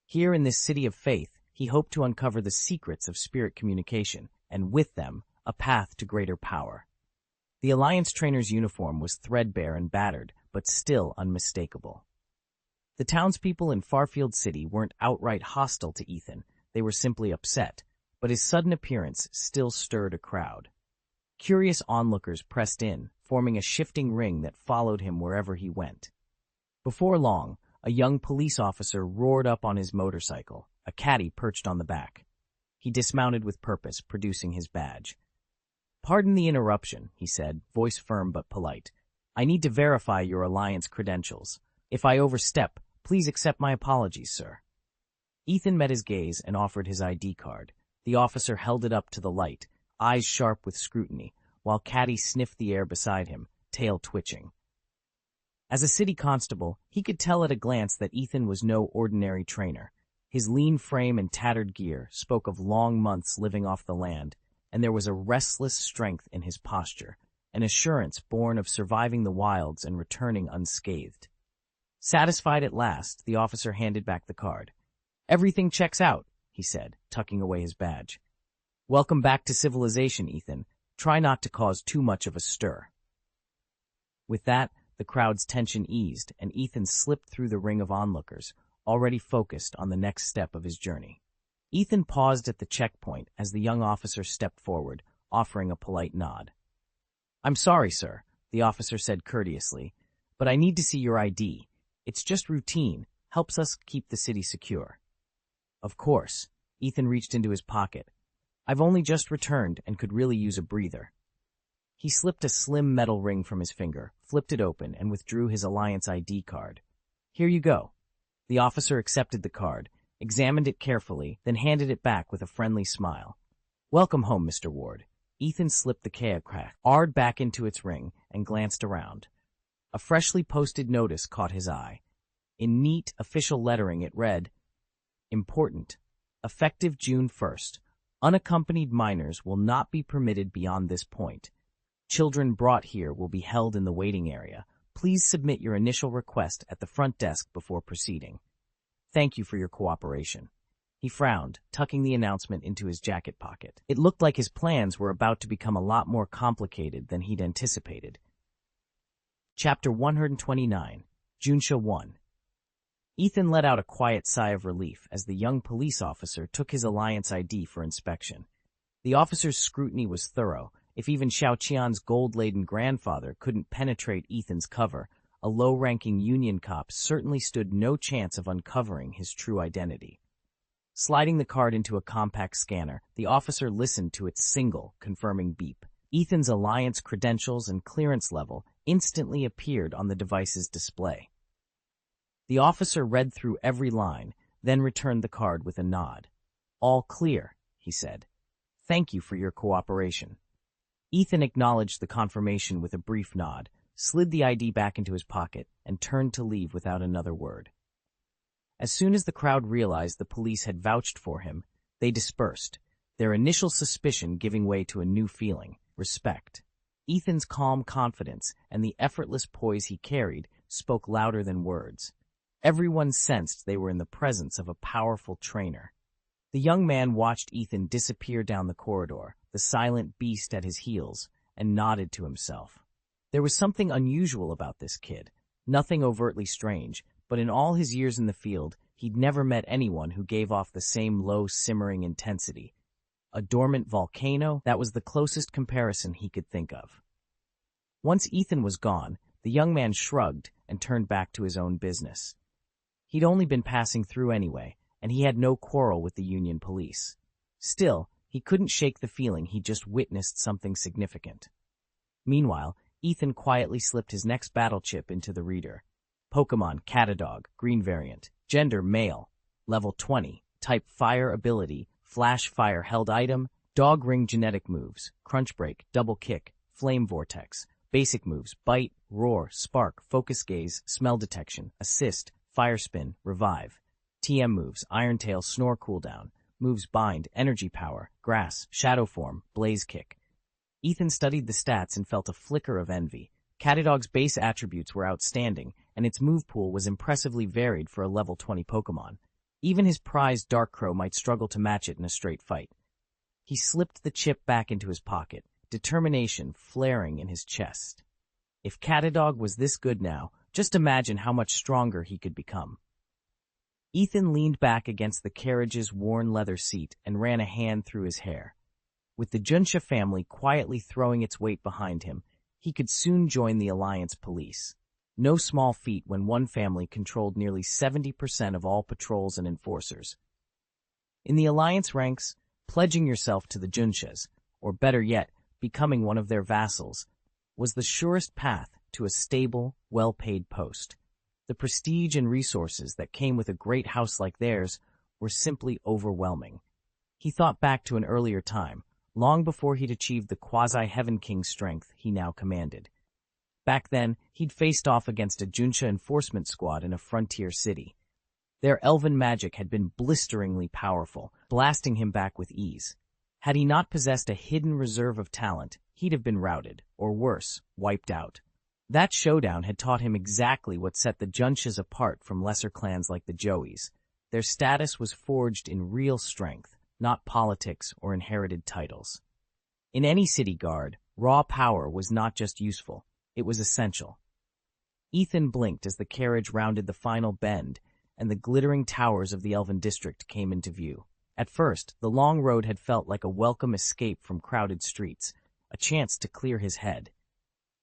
Here in this city of faith, he hoped to uncover the secrets of spirit communication, and with them, a path to greater power. The Alliance trainer's uniform was threadbare and battered, but still unmistakable. The townspeople in Farfield City weren't outright hostile to Ethan, they were simply upset, but his sudden appearance still stirred a crowd. Curious onlookers pressed in, forming a shifting ring that followed him wherever he went. Before long, a young police officer roared up on his motorcycle, a caddy perched on the back. He dismounted with purpose, producing his badge. "Pardon the interruption," he said, voice firm but polite. "I need to verify your Alliance credentials. If I overstep, please accept my apologies, sir." Ethan met his gaze and offered his ID card. The officer held it up to the light, eyes sharp with scrutiny, while Caddy sniffed the air beside him, tail twitching. As a city constable, he could tell at a glance that Ethan was no ordinary trainer. His lean frame and tattered gear spoke of long months living off the land, and there was a restless strength in his posture, an assurance born of surviving the wilds and returning unscathed. Satisfied at last, the officer handed back the card. "Everything checks out," he said, tucking away his badge. "Welcome back to civilization, Ethan. Try not to cause too much of a stir." With that, the crowd's tension eased, and Ethan slipped through the ring of onlookers, already focused on the next step of his journey. Ethan paused at the checkpoint as the young officer stepped forward, offering a polite nod. "I'm sorry, sir," the officer said courteously, "but I need to see your ID. It's just routine, helps us keep the city secure." "Of course." Ethan reached into his pocket. "I've only just returned and could really use a breather." He slipped a slim metal ring from his finger, flipped it open, and withdrew his Alliance ID card. "Here you go." The officer accepted the card, examined it carefully, then handed it back with a friendly smile. "Welcome home, Mr. Ward." Ethan slipped the card back into its ring and glanced around. A freshly posted notice caught his eye. In neat, official lettering it read, "Important. Effective June 1st. Unaccompanied minors will not be permitted beyond this point. Children brought here will be held in the waiting area. Please submit your initial request at the front desk before proceeding. Thank you for your cooperation." He frowned, tucking the announcement into his jacket pocket. It looked like his plans were about to become a lot more complicated than he'd anticipated. Chapter 129, Junsha 1. Ethan let out a quiet sigh of relief as the young police officer took his Alliance ID for inspection. The officer's scrutiny was thorough. If even Xiao Qian's gold-laden grandfather couldn't penetrate Ethan's cover, a low-ranking Union cop certainly stood no chance of uncovering his true identity. Sliding the card into a compact scanner, the officer listened to its single, confirming beep. Ethan's Alliance credentials and clearance level instantly appeared on the device's display. The officer read through every line, then returned the card with a nod. "All clear," he said. "Thank you for your cooperation." Ethan acknowledged the confirmation with a brief nod, slid the ID back into his pocket, and turned to leave without another word. As soon as the crowd realized the police had vouched for him, they dispersed, their initial suspicion giving way to a new feeling, respect. Ethan's calm confidence and the effortless poise he carried spoke louder than words. Everyone sensed they were in the presence of a powerful trainer. The young man watched Ethan disappear down the corridor, the silent beast at his heels, and nodded to himself. There was something unusual about this kid, nothing overtly strange, but in all his years in the field, he'd never met anyone who gave off the same low, simmering intensity. A dormant volcano, that was the closest comparison he could think of. Once Ethan was gone, the young man shrugged and turned back to his own business. He'd only been passing through anyway, and he had no quarrel with the Union police. Still, he couldn't shake the feeling he just witnessed something significant. Meanwhile, Ethan quietly slipped his next battle chip into the reader. Pokémon Catadog, green variant, gender male, level 20, type fire ability, flash fire held item, dog ring genetic moves, crunch break, double kick, flame vortex, basic moves, bite, roar, spark, focus gaze, smell detection, assist, fire spin, revive. TM moves, iron tail, snore cooldown, moves bind, energy power, grass, shadow form, blaze kick. Ethan studied the stats and felt a flicker of envy. Catadog's base attributes were outstanding, and its move pool was impressively varied for a level 20 Pokémon. Even his prized Darkrow might struggle to match it in a straight fight. He slipped the chip back into his pocket, determination flaring in his chest. If Catadog was this good now, just imagine how much stronger he could become. Ethan leaned back against the carriage's worn leather seat and ran a hand through his hair. With the Junsha family quietly throwing its weight behind him, he could soon join the Alliance police. No small feat when one family controlled nearly 70% of all patrols and enforcers. In the Alliance ranks, pledging yourself to the Junshas, or better yet, becoming one of their vassals, was the surest path to a stable, well-paid post. The prestige and resources that came with a great house like theirs were simply overwhelming. He thought back to an earlier time, long before he'd achieved the quasi-Heaven King strength he now commanded. Back then, he'd faced off against a Junsha enforcement squad in a frontier city. Their elven magic had been blisteringly powerful, blasting him back with ease. Had he not possessed a hidden reserve of talent, he'd have been routed, or worse, wiped out. That showdown had taught him exactly what set the Junshas apart from lesser clans like the Joeys. Their status was forged in real strength, not politics or inherited titles. In any city guard, raw power was not just useful, it was essential. Ethan blinked as the carriage rounded the final bend, and the glittering towers of the Elven District came into view. At first, the long road had felt like a welcome escape from crowded streets, a chance to clear his head.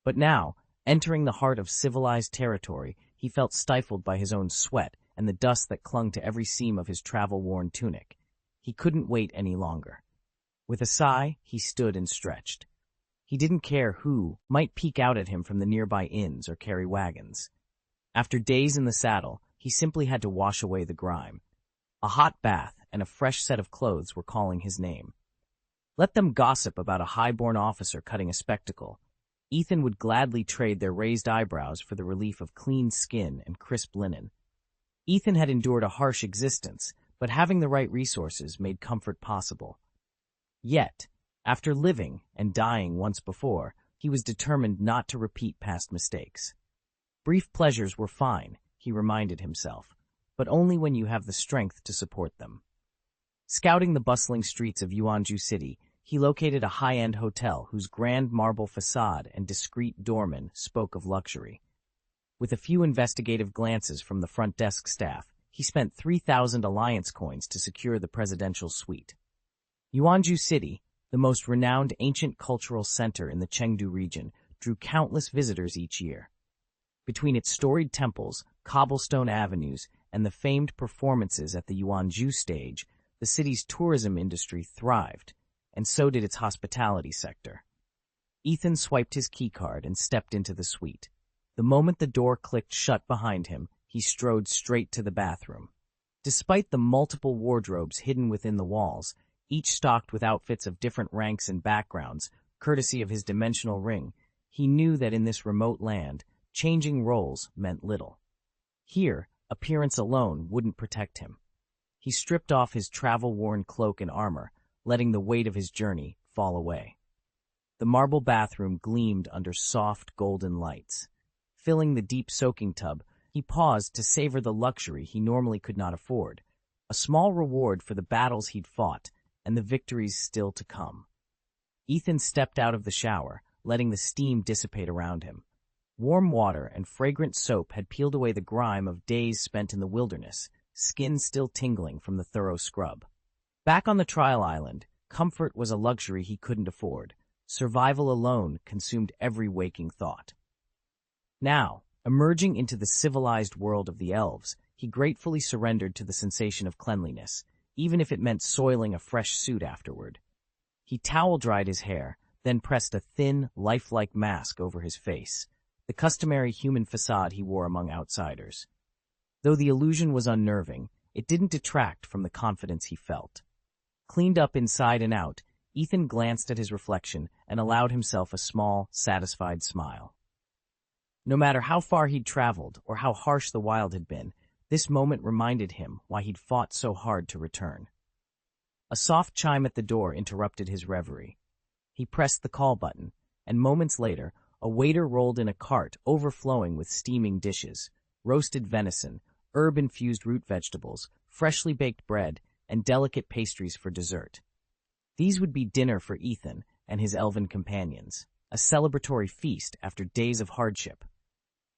But now, entering the heart of civilized territory, he felt stifled by his own sweat and the dust that clung to every seam of his travel-worn tunic. He couldn't wait any longer. With a sigh, he stood and stretched. He didn't care who might peek out at him from the nearby inns or carry wagons. After days in the saddle, he simply had to wash away the grime. A hot bath and a fresh set of clothes were calling his name. Let them gossip about a high-born officer cutting a spectacle. Ethan would gladly trade their raised eyebrows for the relief of clean skin and crisp linen. Ethan had endured a harsh existence, but having the right resources made comfort possible. Yet, after living and dying once before, he was determined not to repeat past mistakes. Brief pleasures were fine, he reminded himself, but only when you have the strength to support them. Scouting the bustling streets of Yuanju City, he located a high-end hotel whose grand marble facade and discreet doorman spoke of luxury. With a few investigative glances from the front desk staff, he spent 3,000 Alliance coins to secure the presidential suite. Yuanju City, the most renowned ancient cultural center in the Chengdu region, drew countless visitors each year. Between its storied temples, cobblestone avenues, and the famed performances at the Yuanju stage, the city's tourism industry thrived, and so did its hospitality sector. Ethan swiped his keycard and stepped into the suite. The moment the door clicked shut behind him, he strode straight to the bathroom. Despite the multiple wardrobes hidden within the walls, each stocked with outfits of different ranks and backgrounds, courtesy of his dimensional ring, he knew that in this remote land, changing roles meant little. Here, appearance alone wouldn't protect him. He stripped off his travel-worn cloak and armor, letting the weight of his journey fall away. The marble bathroom gleamed under soft golden lights. Filling the deep soaking tub, he paused to savor the luxury he normally could not afford, a small reward for the battles he'd fought and the victories still to come. Ethan stepped out of the shower, letting the steam dissipate around him. Warm water and fragrant soap had peeled away the grime of days spent in the wilderness, skin still tingling from the thorough scrub. Back on the trial island, comfort was a luxury he couldn't afford. Survival alone consumed every waking thought. Now, emerging into the civilized world of the elves, he gratefully surrendered to the sensation of cleanliness, even if it meant soiling a fresh suit afterward. He towel-dried his hair, then pressed a thin, lifelike mask over his face, the customary human facade he wore among outsiders. Though the illusion was unnerving, it didn't detract from the confidence he felt. Cleaned up inside and out, Ethan glanced at his reflection and allowed himself a small, satisfied smile. No matter how far he'd traveled or how harsh the wild had been, this moment reminded him why he'd fought so hard to return. A soft chime at the door interrupted his reverie. He pressed the call button, and moments later, a waiter rolled in a cart overflowing with steaming dishes, roasted venison, herb-infused root vegetables, freshly baked bread, and delicate pastries for dessert. These would be dinner for Ethan and his elven companions, a celebratory feast after days of hardship.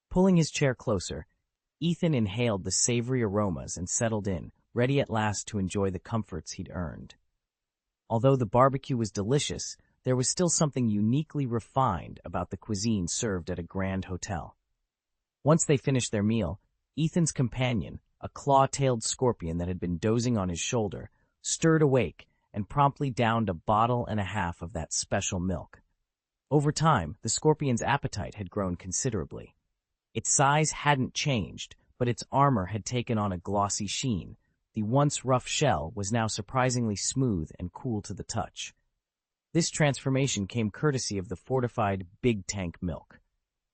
Pulling his chair closer, Ethan inhaled the savory aromas and settled in, ready at last to enjoy the comforts he'd earned. Although the barbecue was delicious, there was still something uniquely refined about the cuisine served at a grand hotel. Once they finished their meal, Ethan's companion, a claw-tailed scorpion that had been dozing on his shoulder, stirred awake and promptly downed a bottle and a half of that special milk. Over time, the scorpion's appetite had grown considerably. Its size hadn't changed, but its armor had taken on a glossy sheen. The once rough shell was now surprisingly smooth and cool to the touch. This transformation came courtesy of the fortified big tank milk.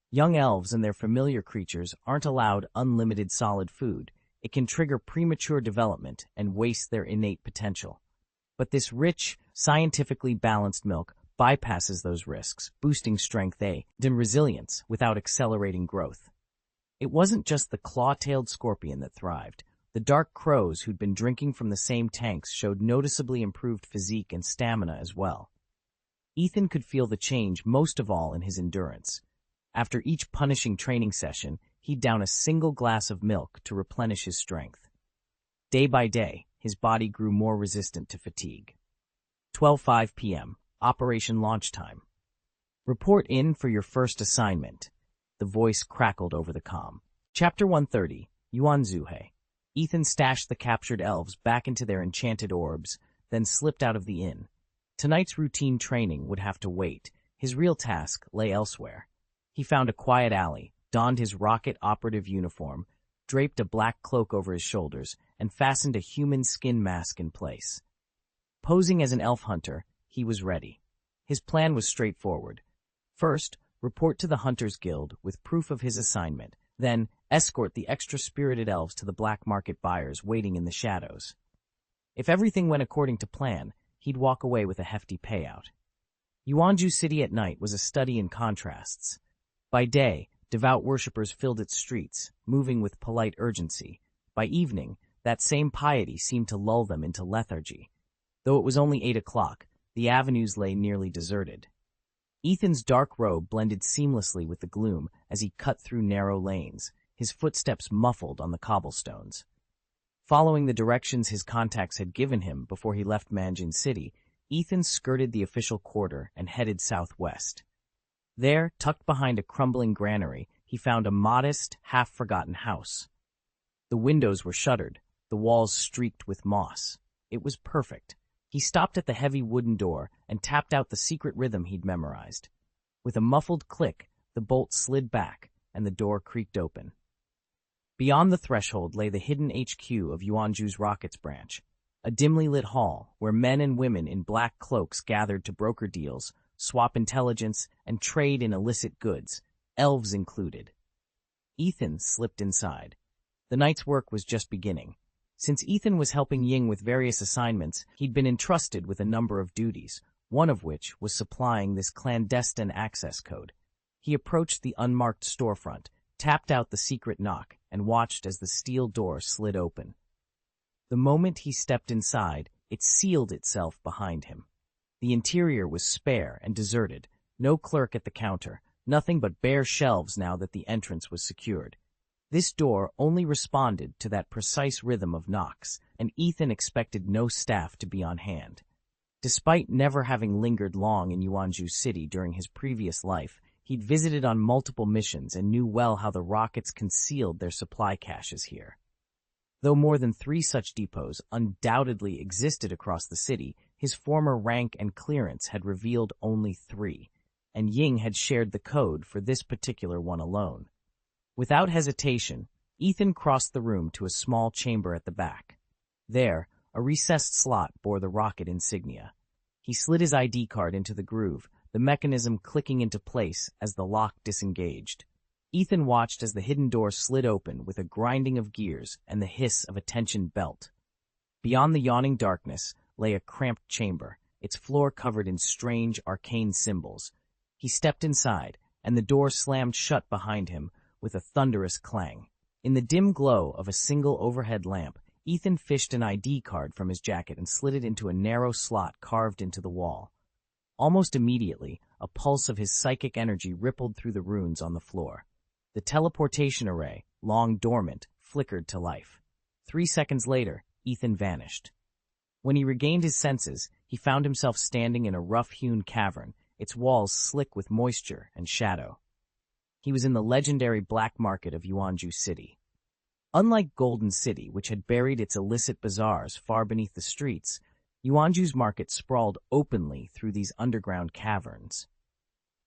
Young elves and their familiar creatures aren't allowed unlimited solid food. It can trigger premature development and waste their innate potential. But this rich, scientifically balanced milk bypasses those risks, boosting strength and resilience without accelerating growth. It wasn't just the claw-tailed scorpion that thrived. The dark crows who'd been drinking from the same tanks showed noticeably improved physique and stamina as well. Ethan could feel the change most of all in his endurance. After each punishing training session, he'd down a single glass of milk to replenish his strength. Day by day, his body grew more resistant to fatigue. 12:05 p.m. Operation launch time. Report in for your first assignment. The voice crackled over the comm. Chapter 130, Yuanzuhe. Ethan stashed the captured elves back into their enchanted orbs, then slipped out of the inn. Tonight's routine training would have to wait. His real task lay elsewhere. He found a quiet alley, donned his rocket operative uniform, draped a black cloak over his shoulders, and fastened a human skin mask in place. Posing as an elf hunter, he was ready. His plan was straightforward. First, report to the Hunters Guild with proof of his assignment, then escort the extra-spirited elves to the black market buyers waiting in the shadows. If everything went according to plan, he'd walk away with a hefty payout. Yuanju City at night was a study in contrasts. By day, devout worshippers filled its streets, moving with polite urgency. By evening, that same piety seemed to lull them into lethargy. Though it was only 8 o'clock, the avenues lay nearly deserted. Ethan's dark robe blended seamlessly with the gloom as he cut through narrow lanes, his footsteps muffled on the cobblestones. Following the directions his contacts had given him before he left Manjin City, Ethan skirted the official quarter and headed southwest. There, tucked behind a crumbling granary, he found a modest, half-forgotten house. The windows were shuttered, the walls streaked with moss. It was perfect. He stopped at the heavy wooden door and tapped out the secret rhythm he'd memorized. With a muffled click, the bolt slid back, and the door creaked open. Beyond the threshold lay the hidden HQ of Yuanju's Rockets branch, a dimly lit hall where men and women in black cloaks gathered to broker deals, swap intelligence, and trade in illicit goods, elves included. Ethan slipped inside. The night's work was just beginning. Since Ethan was helping Ying with various assignments, he'd been entrusted with a number of duties, one of which was supplying this clandestine access code. He approached the unmarked storefront, tapped out the secret knock, and watched as the steel door slid open. The moment he stepped inside, it sealed itself behind him. The interior was spare and deserted, No clerk at the counter, nothing but bare shelves now that the entrance was secured. This door only responded to that precise rhythm of knocks, and Ethan expected no staff to be on hand. Despite never having lingered long in Yuanju City during his previous life, he'd visited on multiple missions and knew well how the rockets concealed their supply caches here. Though more than 3 such depots undoubtedly existed across the city, his former rank and clearance had revealed only 3, and Ying had shared the code for this particular one alone. Without hesitation, Ethan crossed the room to a small chamber at the back. There, a recessed slot bore the rocket insignia. He slid his ID card into the groove, the mechanism clicking into place as the lock disengaged. Ethan watched as the hidden door slid open with a grinding of gears and the hiss of a tensioned belt. Beyond the yawning darkness lay a cramped chamber, its floor covered in strange, arcane symbols. He stepped inside, and the door slammed shut behind him with a thunderous clang. In the dim glow of a single overhead lamp, Ethan fished an ID card from his jacket and slid it into a narrow slot carved into the wall. Almost immediately, a pulse of his psychic energy rippled through the runes on the floor. The teleportation array, long dormant, flickered to life. 3 seconds later, Ethan vanished. When he regained his senses, he found himself standing in a rough-hewn cavern, its walls slick with moisture and shadow. He was in the legendary black market of Yuanju City. Unlike Golden City, which had buried its illicit bazaars far beneath the streets, Yuanju's market sprawled openly through these underground caverns.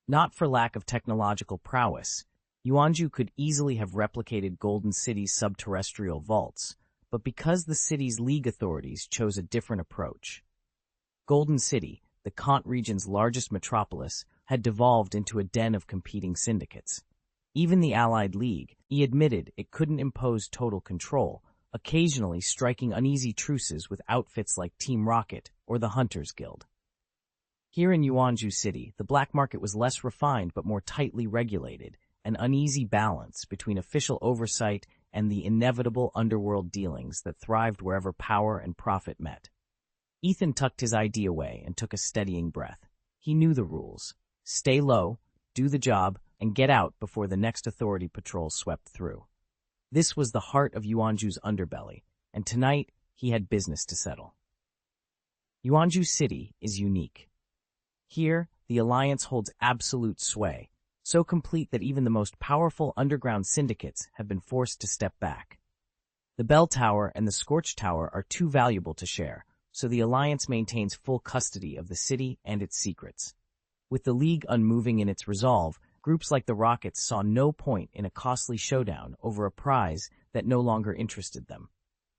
Not for lack of technological prowess, Yuanju could easily have replicated Golden City's subterrestrial vaults, but because the city's league authorities chose a different approach. Golden City, the Kant region's largest metropolis, had devolved into a den of competing syndicates. Even the Allied League, he admitted it couldn't impose total control, occasionally striking uneasy truces with outfits like Team Rocket or the Hunters Guild. Here in Yuanju City, the black market was less refined but more tightly regulated, an uneasy balance between official oversight and the inevitable underworld dealings that thrived wherever power and profit met. Ethan tucked his ID away and took a steadying breath. He knew the rules. Stay low, do the job, and get out before the next authority patrol swept through. This was the heart of Yuanju's underbelly, and tonight he had business to settle. Yuanju City is unique. Here, the Alliance holds absolute sway, so complete that even the most powerful underground syndicates have been forced to step back. The Bell Tower and the Scorch Tower are too valuable to share, so the Alliance maintains full custody of the city and its secrets. With the League unmoving in its resolve, groups like the Rockets saw no point in a costly showdown over a prize that no longer interested them.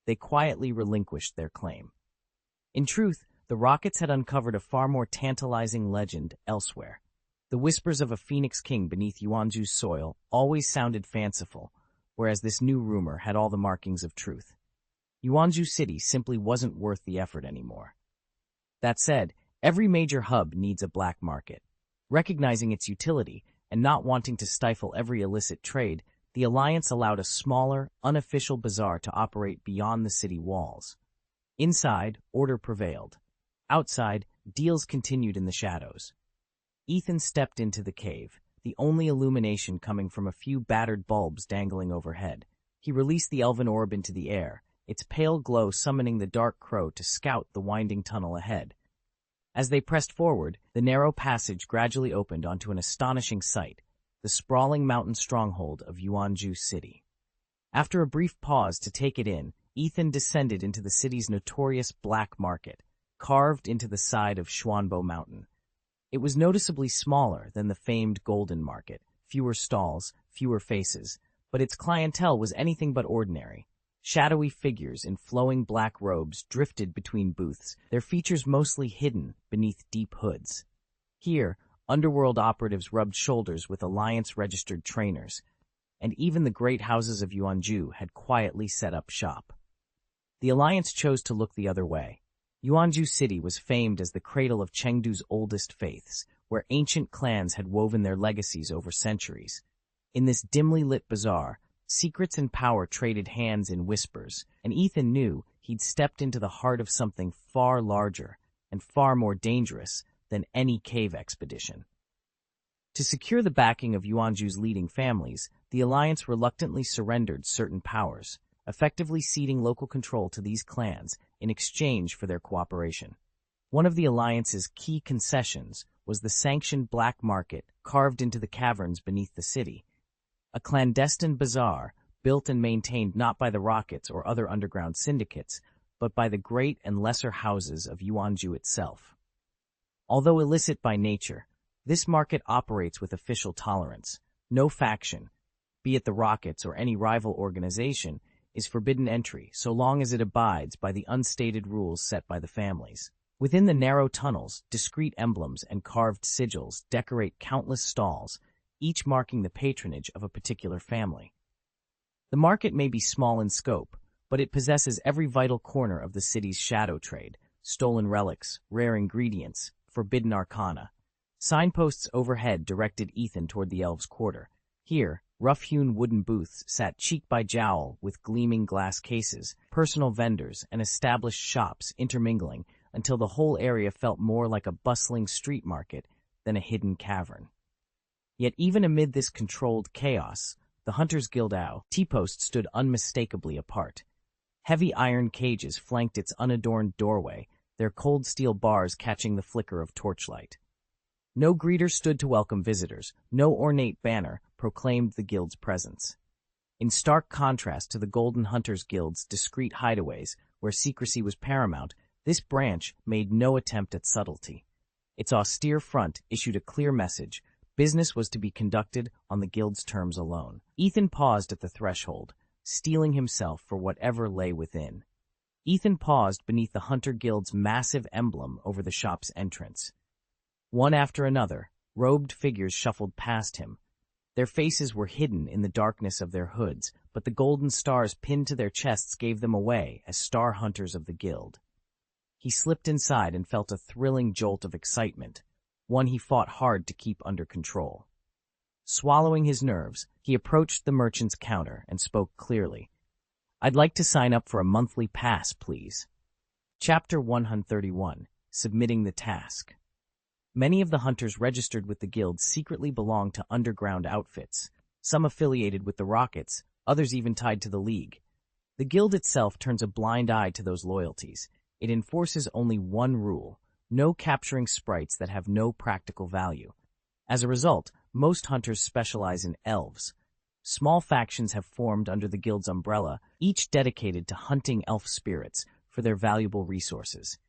They quietly relinquished their claim. In truth, the Rockets had uncovered a far more tantalizing legend elsewhere. The whispers of a Phoenix King beneath Yuanju's soil always sounded fanciful, whereas this new rumor had all the markings of truth. Yuanju City simply wasn't worth the effort anymore. That said, every major hub needs a black market. Recognizing its utility and not wanting to stifle every illicit trade, the Alliance allowed a smaller, unofficial bazaar to operate beyond the city walls. Inside, order prevailed. Outside, deals continued in the shadows. Ethan stepped into the cave, the only illumination coming from a few battered bulbs dangling overhead. He released the elven orb into the air, its pale glow summoning the dark crow to scout the winding tunnel ahead. As they pressed forward, the narrow passage gradually opened onto an astonishing sight, the sprawling mountain stronghold of Yuanju City. After a brief pause to take it in, Ethan descended into the city's notorious black market, carved into the side of Xuanbo Mountain. It was noticeably smaller than the famed Golden Market, fewer stalls, fewer faces, but its clientele was anything but ordinary. Shadowy figures in flowing black robes drifted between booths, their features mostly hidden beneath deep hoods. Here, underworld operatives rubbed shoulders with Alliance-registered trainers, and even the great houses of Yuanju had quietly set up shop. The Alliance chose to look the other way. Yuanju City was famed as the cradle of Chengdu's oldest faiths, where ancient clans had woven their legacies over centuries. In this dimly lit bazaar, secrets and power traded hands in whispers, and Ethan knew he'd stepped into the heart of something far larger and far more dangerous than any cave expedition. To secure the backing of Yuanzhu's leading families, the alliance reluctantly surrendered certain powers, effectively ceding local control to these clans in exchange for their cooperation. One of the alliance's key concessions was the sanctioned black market carved into the caverns beneath the city, a clandestine bazaar built and maintained not by the rockets or other underground syndicates, but by the great and lesser houses of Yuanzhu itself. Although illicit by nature, this market operates with official tolerance. No faction, be it the Rockets or any rival organization, is forbidden entry so long as it abides by the unstated rules set by the families. Within the narrow tunnels, discrete emblems and carved sigils decorate countless stalls, each marking the patronage of a particular family. The market may be small in scope, but it possesses every vital corner of the city's shadow trade: stolen relics, rare ingredients, forbidden arcana. Signposts overhead directed Ethan toward the elves' quarter. Here, rough-hewn wooden booths sat cheek by jowl with gleaming glass cases, personal vendors, and established shops intermingling until the whole area felt more like a bustling street market than a hidden cavern. Yet even amid this controlled chaos, the Hunters Guild T-post stood unmistakably apart. Heavy iron cages flanked its unadorned doorway, their cold steel bars catching the flicker of torchlight. No greeter stood to welcome visitors, no ornate banner proclaimed the guild's presence. In stark contrast to the Golden Hunters Guild's discreet hideaways, where secrecy was paramount, this branch made no attempt at subtlety. Its austere front issued a clear message: business was to be conducted on the guild's terms alone. Ethan paused at the threshold, steeling himself for whatever lay within. Ethan paused beneath the Hunter Guild's massive emblem over the shop's entrance. One after another, robed figures shuffled past him. Their faces were hidden in the darkness of their hoods, but the golden stars pinned to their chests gave them away as star hunters of the guild. He slipped inside and felt a thrilling jolt of excitement, one he fought hard to keep under control. Swallowing his nerves, he approached the merchant's counter and spoke clearly. "I'd like to sign up for a monthly pass, please." Chapter 131. Submitting the Task. Many of the hunters registered with the guild secretly belonged to underground outfits, some affiliated with the Rockets, others even tied to the League. The guild itself turns a blind eye to those loyalties. It enforces only one rule: no capturing sprites that have no practical value. As a result, most hunters specialize in elves. Small factions have formed under the guild's umbrella, each dedicated to hunting elf spirits for their valuable resources.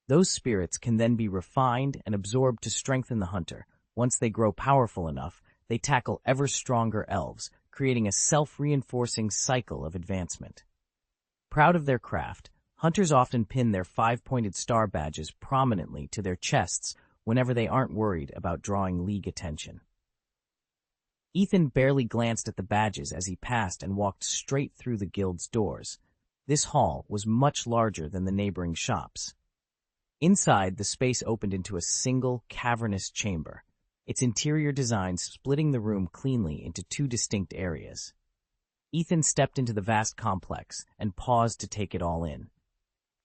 Those spirits can then be refined and absorbed to strengthen the hunter. Once they grow powerful enough, they tackle ever stronger elves, creating a self-reinforcing cycle of advancement. Proud of their craft, hunters often pin their 5-pointed star badges prominently to their chests whenever they aren't worried about drawing League attention. Ethan barely glanced at the badges as he passed and walked straight through the guild's doors. This hall was much larger than the neighboring shops. Inside, the space opened into a single, cavernous chamber, its interior design splitting the room cleanly into two distinct areas. Ethan stepped into the vast complex and paused to take it all in.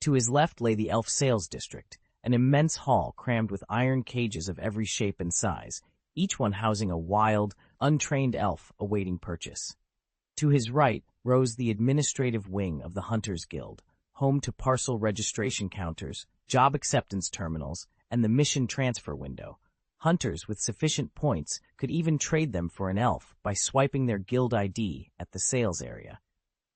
To his left lay the elf sales district, an immense hall crammed with iron cages of every shape and size, each one housing a wild, untrained elf awaiting purchase. To his right rose the administrative wing of the Hunters Guild, home to parcel registration counters, job acceptance terminals, and the mission transfer window. Hunters with sufficient points could even trade them for an elf by swiping their guild ID at the sales area.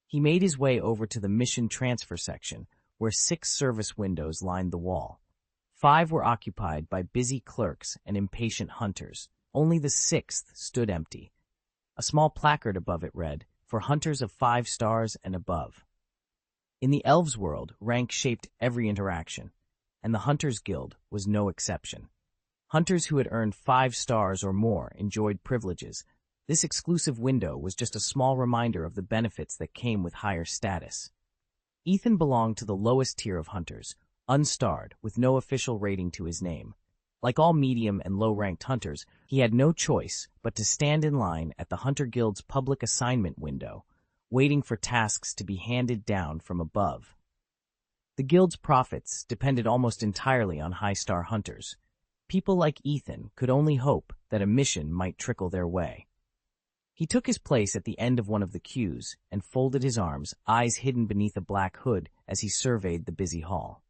He made his way over to the mission transfer section, where 6 service windows lined the wall. 5 were occupied by busy clerks and impatient hunters. Only the 6th stood empty. A small placard above it read, "For hunters of 5 stars and above." In the elves' world, rank shaped every interaction, and the Hunters Guild was no exception. Hunters who had earned 5 stars or more enjoyed privileges. This exclusive window was just a small reminder of the benefits that came with higher status. Ethan belonged to the lowest tier of hunters, unstarred, with no official rating to his name. Like all medium and low-ranked hunters, he had no choice but to stand in line at the Hunter Guild's public assignment window, waiting for tasks to be handed down from above. The guild's profits depended almost entirely on high-star hunters. People like Ethan could only hope that a mission might trickle their way. He took his place at the end of one of the queues and folded his arms, eyes hidden beneath a black hood as he surveyed the busy hall.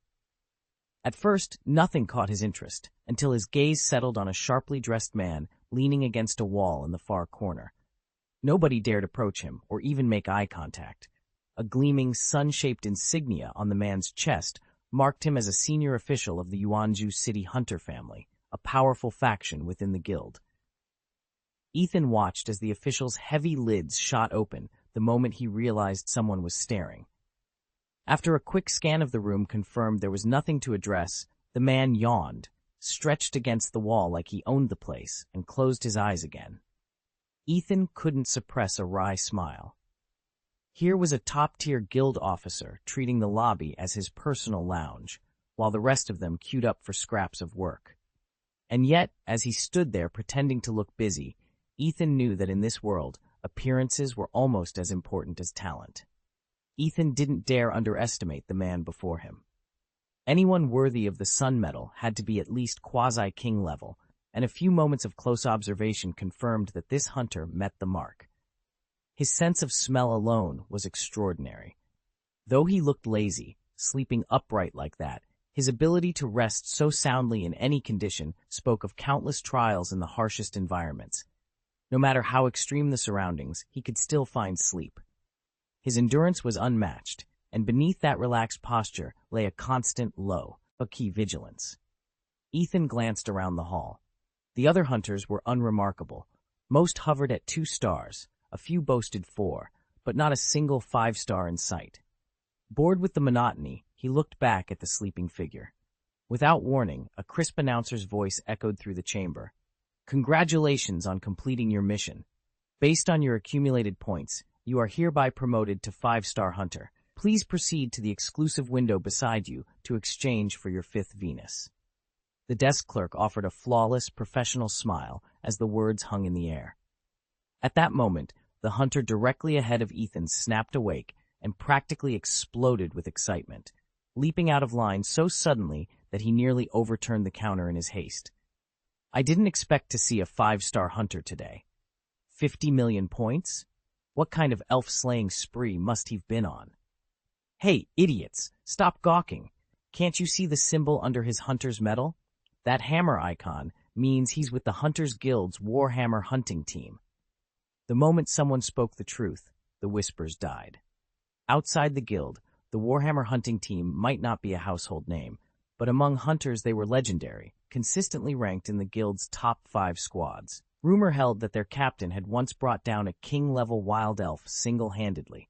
At first, nothing caught his interest, until his gaze settled on a sharply dressed man leaning against a wall in the far corner. Nobody dared approach him or even make eye contact. A gleaming, sun-shaped insignia on the man's chest marked him as a senior official of the Yuanzhou City Hunter family, a powerful faction within the guild. Ethan watched as the official's heavy lids shot open the moment he realized someone was staring. After a quick scan of the room confirmed there was nothing to address, the man yawned, stretched against the wall like he owned the place, and closed his eyes again. Ethan couldn't suppress a wry smile. Here was a top-tier guild officer treating the lobby as his personal lounge, while the rest of them queued up for scraps of work. And yet, as he stood there pretending to look busy, Ethan knew that in this world, appearances were almost as important as talent. Ethan didn't dare underestimate the man before him. Anyone worthy of the Sun Medal had to be at least quasi-king level, and a few moments of close observation confirmed that this hunter met the mark. His sense of smell alone was extraordinary. Though he looked lazy, sleeping upright like that, his ability to rest so soundly in any condition spoke of countless trials in the harshest environments. No matter how extreme the surroundings, he could still find sleep. His endurance was unmatched, and beneath that relaxed posture lay a constant, low-key vigilance. Ethan glanced around the hall. The other hunters were unremarkable. Most hovered at 2 stars, a few boasted 4, but not a single 5-star in sight. Bored with the monotony, he looked back at the sleeping figure. Without warning, a crisp announcer's voice echoed through the chamber. "Congratulations on completing your mission. Based on your accumulated points, you are hereby promoted to 5-star hunter. Please proceed to the exclusive window beside you to exchange for your 5th Venus." The desk clerk offered a flawless, professional smile as the words hung in the air. At that moment, the hunter directly ahead of Ethan snapped awake and practically exploded with excitement, leaping out of line so suddenly that he nearly overturned the counter in his haste. "I didn't expect to see a 5-star hunter today. 50 million points? What kind of elf-slaying spree must he've been on? Hey, idiots, stop gawking. Can't you see the symbol under his hunter's medal? That hammer icon means he's with the Hunters Guild's Warhammer hunting team." The moment someone spoke the truth, the whispers died. Outside the guild, the Warhammer hunting team might not be a household name, but among hunters they were legendary, consistently ranked in the guild's top 5 squads. Rumor held that their captain had once brought down a king-level wild elf single-handedly.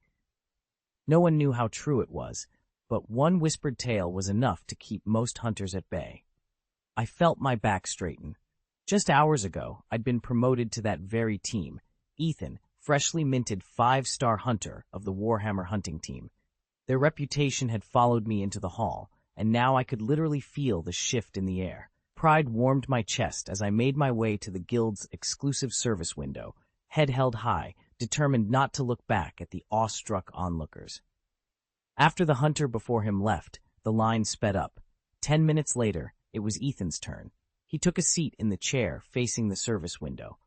No one knew how true it was, but one whispered tale was enough to keep most hunters at bay. I felt my back straighten. Just hours ago, I'd been promoted to that very team, Ethan, freshly minted 5-star hunter of the Warhammer hunting team. Their reputation had followed me into the hall, and now I could literally feel the shift in the air. Pride warmed my chest as I made my way to the guild's exclusive service window, head held high, determined not to look back at the awestruck onlookers. After the hunter before him left, the line sped up. 10 minutes later, it was Ethan's turn. He took a seat in the chair facing the service window.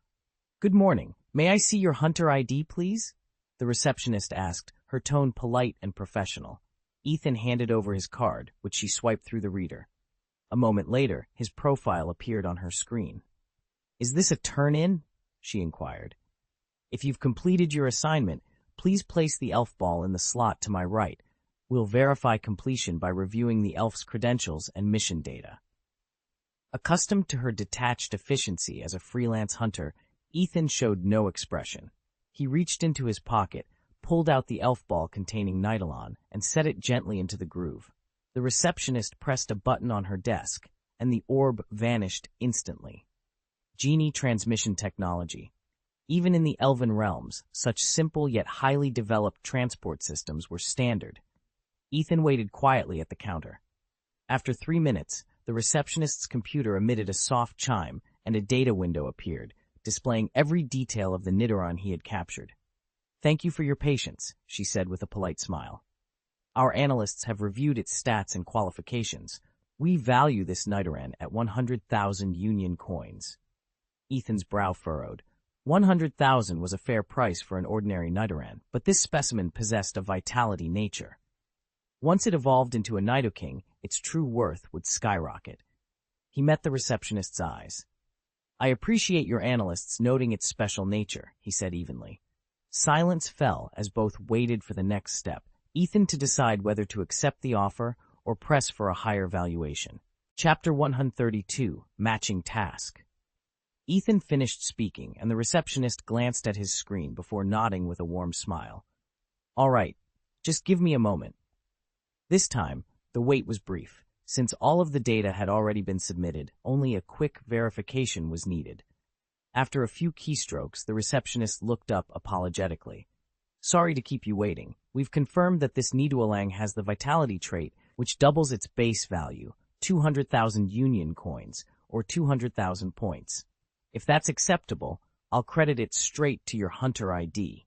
"Good morning. May I see your hunter ID, please?" the receptionist asked, her tone polite and professional. Ethan handed over his card, which she swiped through the reader. A moment later, his profile appeared on her screen. "Is this a turn-in?" she inquired. "If you've completed your assignment, please place the elf ball in the slot to my right. We'll verify completion by reviewing the elf's credentials and mission data." Accustomed to her detached efficiency as a freelance hunter, Ethan showed no expression. He reached into his pocket, pulled out the elf ball containing Nidalon, and set it gently into the groove. The receptionist pressed a button on her desk, and the orb vanished instantly. Genie transmission technology. Even in the elven realms, such simple yet highly developed transport systems were standard. Ethan waited quietly at the counter. After 3 minutes, the receptionist's computer emitted a soft chime, and a data window appeared, displaying every detail of the Nidoran he had captured. "Thank you for your patience," she said with a polite smile. "Our analysts have reviewed its stats and qualifications. We value this Nidoran at 100,000 Union coins. Ethan's brow furrowed. 100,000 was a fair price for an ordinary Nidoran, but this specimen possessed a vitality nature. Once it evolved into a Nidoking, its true worth would skyrocket. He met the receptionist's eyes. I appreciate your analysts noting its special nature, he said evenly. Silence fell as both waited for the next step, Ethan to decide whether to accept the offer or press for a higher valuation. Chapter 132, Matching Task. Ethan finished speaking, and the receptionist glanced at his screen before nodding with a warm smile. All right, just give me a moment. This time, the wait was brief. Since all of the data had already been submitted, only a quick verification was needed. After a few keystrokes, the receptionist looked up apologetically. Sorry to keep you waiting. We've confirmed that this Nidolang has the vitality trait, which doubles its base value, 200,000 Union coins, or 200,000 points. If that's acceptable, I'll credit it straight to your Hunter ID.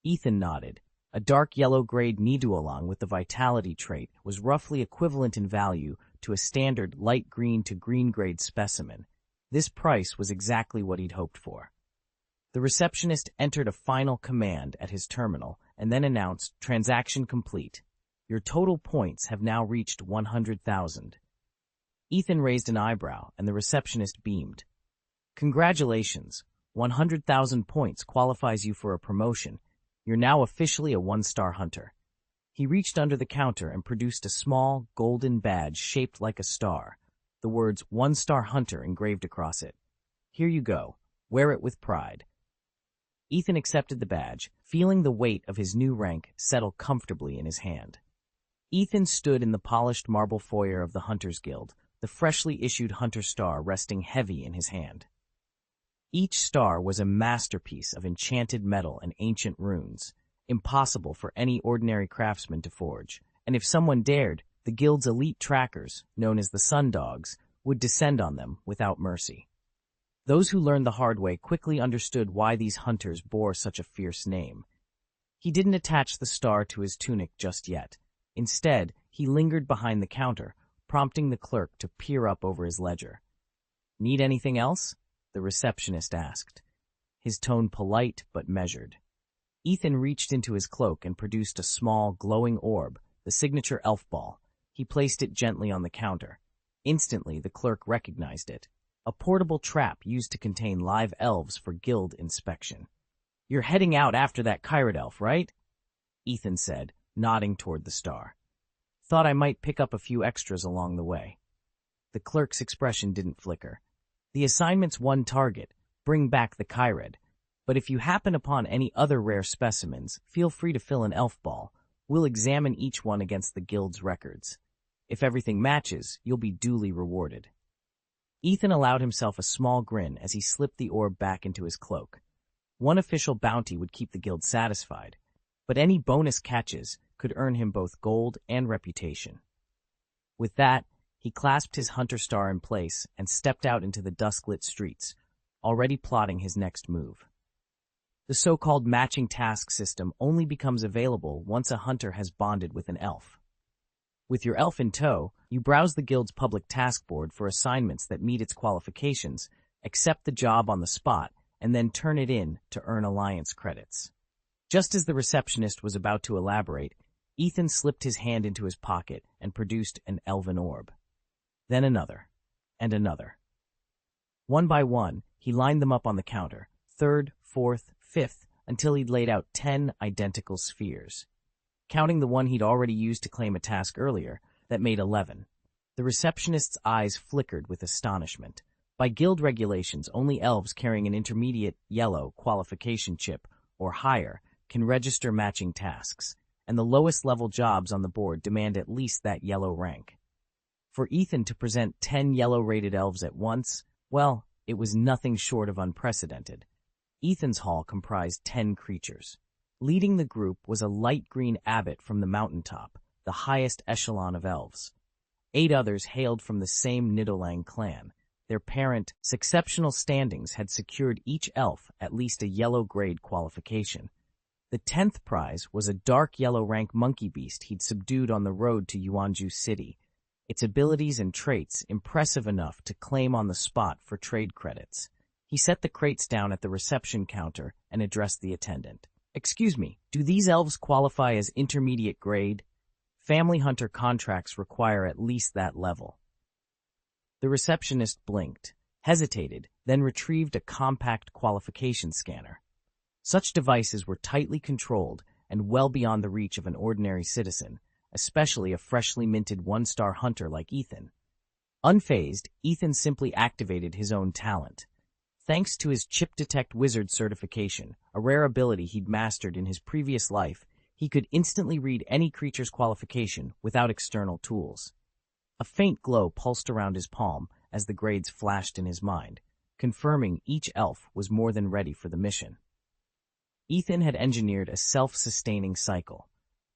Ethan nodded. A dark yellow-grade Nidolang with the vitality trait was roughly equivalent in value to a standard light green to green-grade specimen. This price was exactly what he'd hoped for. The receptionist entered a final command at his terminal and then announced, "Transaction complete. Your total points have now reached 100,000. Ethan raised an eyebrow, and the receptionist beamed. Congratulations. 100,000 points qualifies you for a promotion. You're now officially a one-star hunter. He reached under the counter and produced a small, golden badge shaped like a star, the words one-star hunter engraved across it. Here you go. Wear it with pride. Ethan accepted the badge, feeling the weight of his new rank settle comfortably in his hand. Ethan stood in the polished marble foyer of the Hunters Guild, the freshly issued Hunter Star resting heavy in his hand. Each star was a masterpiece of enchanted metal and ancient runes, impossible for any ordinary craftsman to forge, and if someone dared, the Guild's elite trackers, known as the Sun Dogs, would descend on them without mercy. Those who learned the hard way quickly understood why these hunters bore such a fierce name. He didn't attach the star to his tunic just yet. Instead, he lingered behind the counter, prompting the clerk to peer up over his ledger. Need anything else? The receptionist asked, his tone polite but measured. Ethan reached into his cloak and produced a small, glowing orb, the signature elf ball. He placed it gently on the counter. Instantly, the clerk recognized it, a portable trap used to contain live elves for guild inspection. You're heading out after that Kyrat elf, right? Ethan said, nodding toward the star. Thought I might pick up a few extras along the way. The clerk's expression didn't flicker. The assignment's one target, bring back the Kyrat, but if you happen upon any other rare specimens, feel free to fill an elf ball. We'll examine each one against the guild's records. If everything matches, you'll be duly rewarded. Ethan allowed himself a small grin as he slipped the orb back into his cloak. One official bounty would keep the guild satisfied, but any bonus catches could earn him both gold and reputation. With that, he clasped his Hunter Star in place and stepped out into the dusk-lit streets, already plotting his next move. The so-called matching task system only becomes available once a hunter has bonded with an elf. With your elf in tow, you browse the guild's public task board for assignments that meet its qualifications, accept the job on the spot, and then turn it in to earn alliance credits. Just as the receptionist was about to elaborate, Ethan slipped his hand into his pocket and produced an elven orb. Then another, and another. One by one, he lined them up on the counter, third, fourth, fifth, until he'd laid out 10 identical spheres. Counting the one he'd already used to claim a task earlier, that made 11. The receptionist's eyes flickered with astonishment. By guild regulations, only elves carrying an intermediate yellow qualification chip or higher can register matching tasks, and the lowest level jobs on the board demand at least that yellow rank. For Ethan to present 10 yellow-rated elves at once, well, it was nothing short of unprecedented. Ethan's haul comprised 10 creatures. Leading the group was a light green abbot from the mountaintop, the highest echelon of elves. 8 others hailed from the same Nidolang clan. Their parent's exceptional standings had secured each elf at least a yellow-grade qualification. The 10th prize was a dark yellow rank monkey beast he'd subdued on the road to Yuanju City. its abilities and traits impressive enough to claim on the spot for trade credits. He set the crates down at the reception counter and addressed the attendant. "Excuse me, do these elves qualify as intermediate grade? Family hunter contracts require at least that level." The receptionist blinked, hesitated, then retrieved a compact qualification scanner. Such devices were tightly controlled and well beyond the reach of an ordinary citizen, especially a freshly minted one-star hunter like Ethan. Unfazed, Ethan simply activated his own talent. Thanks to his Chip Detect Wizard certification, a rare ability he'd mastered in his previous life, he could instantly read any creature's qualification without external tools. A faint glow pulsed around his palm as the grades flashed in his mind, confirming each elf was more than ready for the mission. Ethan had engineered a self-sustaining cycle.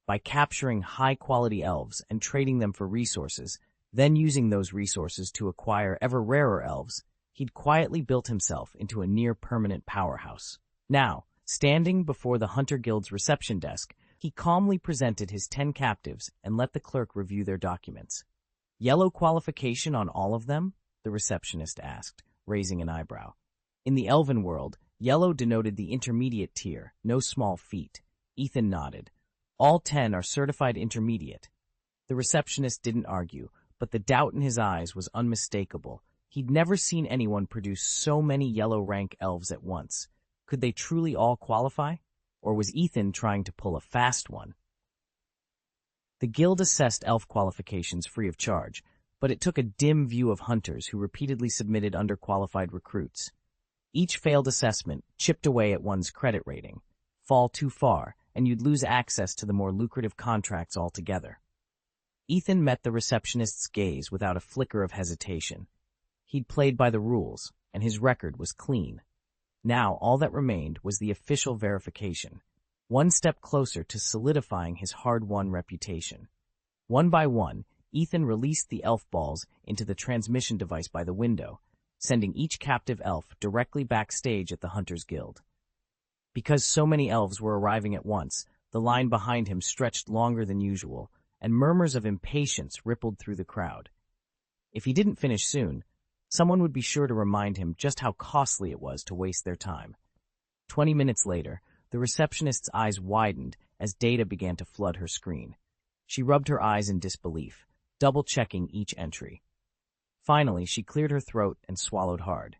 By capturing high-quality elves and trading them for resources, then using those resources to acquire ever rarer elves, he'd quietly built himself into a near-permanent powerhouse. Now, standing before the Hunter Guild's reception desk, he calmly presented his 10 captives and let the clerk review their documents. "Yellow qualification on all of them?" the receptionist asked, raising an eyebrow. In the elven world, yellow denoted the intermediate tier, no small feat. Ethan nodded. "All 10 are certified intermediate." The receptionist didn't argue, but the doubt in his eyes was unmistakable. He'd never seen anyone produce so many yellow rank elves at once. Could they truly all qualify? Or was Ethan trying to pull a fast one? The guild assessed elf qualifications free of charge, but it took a dim view of hunters who repeatedly submitted underqualified recruits. Each failed assessment chipped away at one's credit rating. Fall too far, and you'd lose access to the more lucrative contracts altogether. Ethan met the receptionist's gaze without a flicker of hesitation. He'd played by the rules, and his record was clean. Now all that remained was the official verification, one step closer to solidifying his hard-won reputation. One by one, Ethan released the elf balls into the transmission device by the window, sending each captive elf directly backstage at the Hunters Guild. Because so many elves were arriving at once, the line behind him stretched longer than usual, and murmurs of impatience rippled through the crowd. If he didn't finish soon, someone would be sure to remind him just how costly it was to waste their time. 20 minutes later, the receptionist's eyes widened as data began to flood her screen. She rubbed her eyes in disbelief, double-checking each entry. Finally, she cleared her throat and swallowed hard.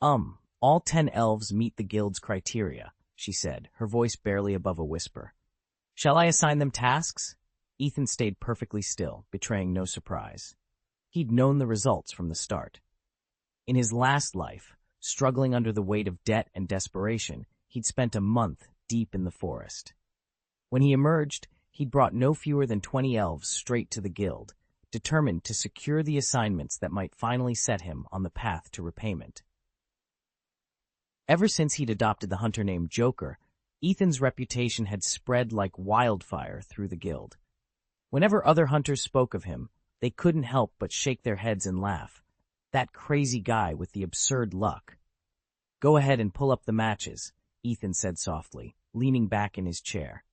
All 10 elves meet the guild's criteria," she said, her voice barely above a whisper. "Shall I assign them tasks?" Ethan stayed perfectly still, betraying no surprise. He'd known the results from the start. In his last life, struggling under the weight of debt and desperation, he'd spent a month deep in the forest. When he emerged, he'd brought no fewer than 20 elves straight to the guild, determined to secure the assignments that might finally set him on the path to repayment. Ever since he'd adopted the hunter named Joker, Ethan's reputation had spread like wildfire through the guild. Whenever other hunters spoke of him, they couldn't help but shake their heads and laugh. That crazy guy with the absurd luck. "Go ahead and pull up the matches," Ethan said softly, leaning back in his chair.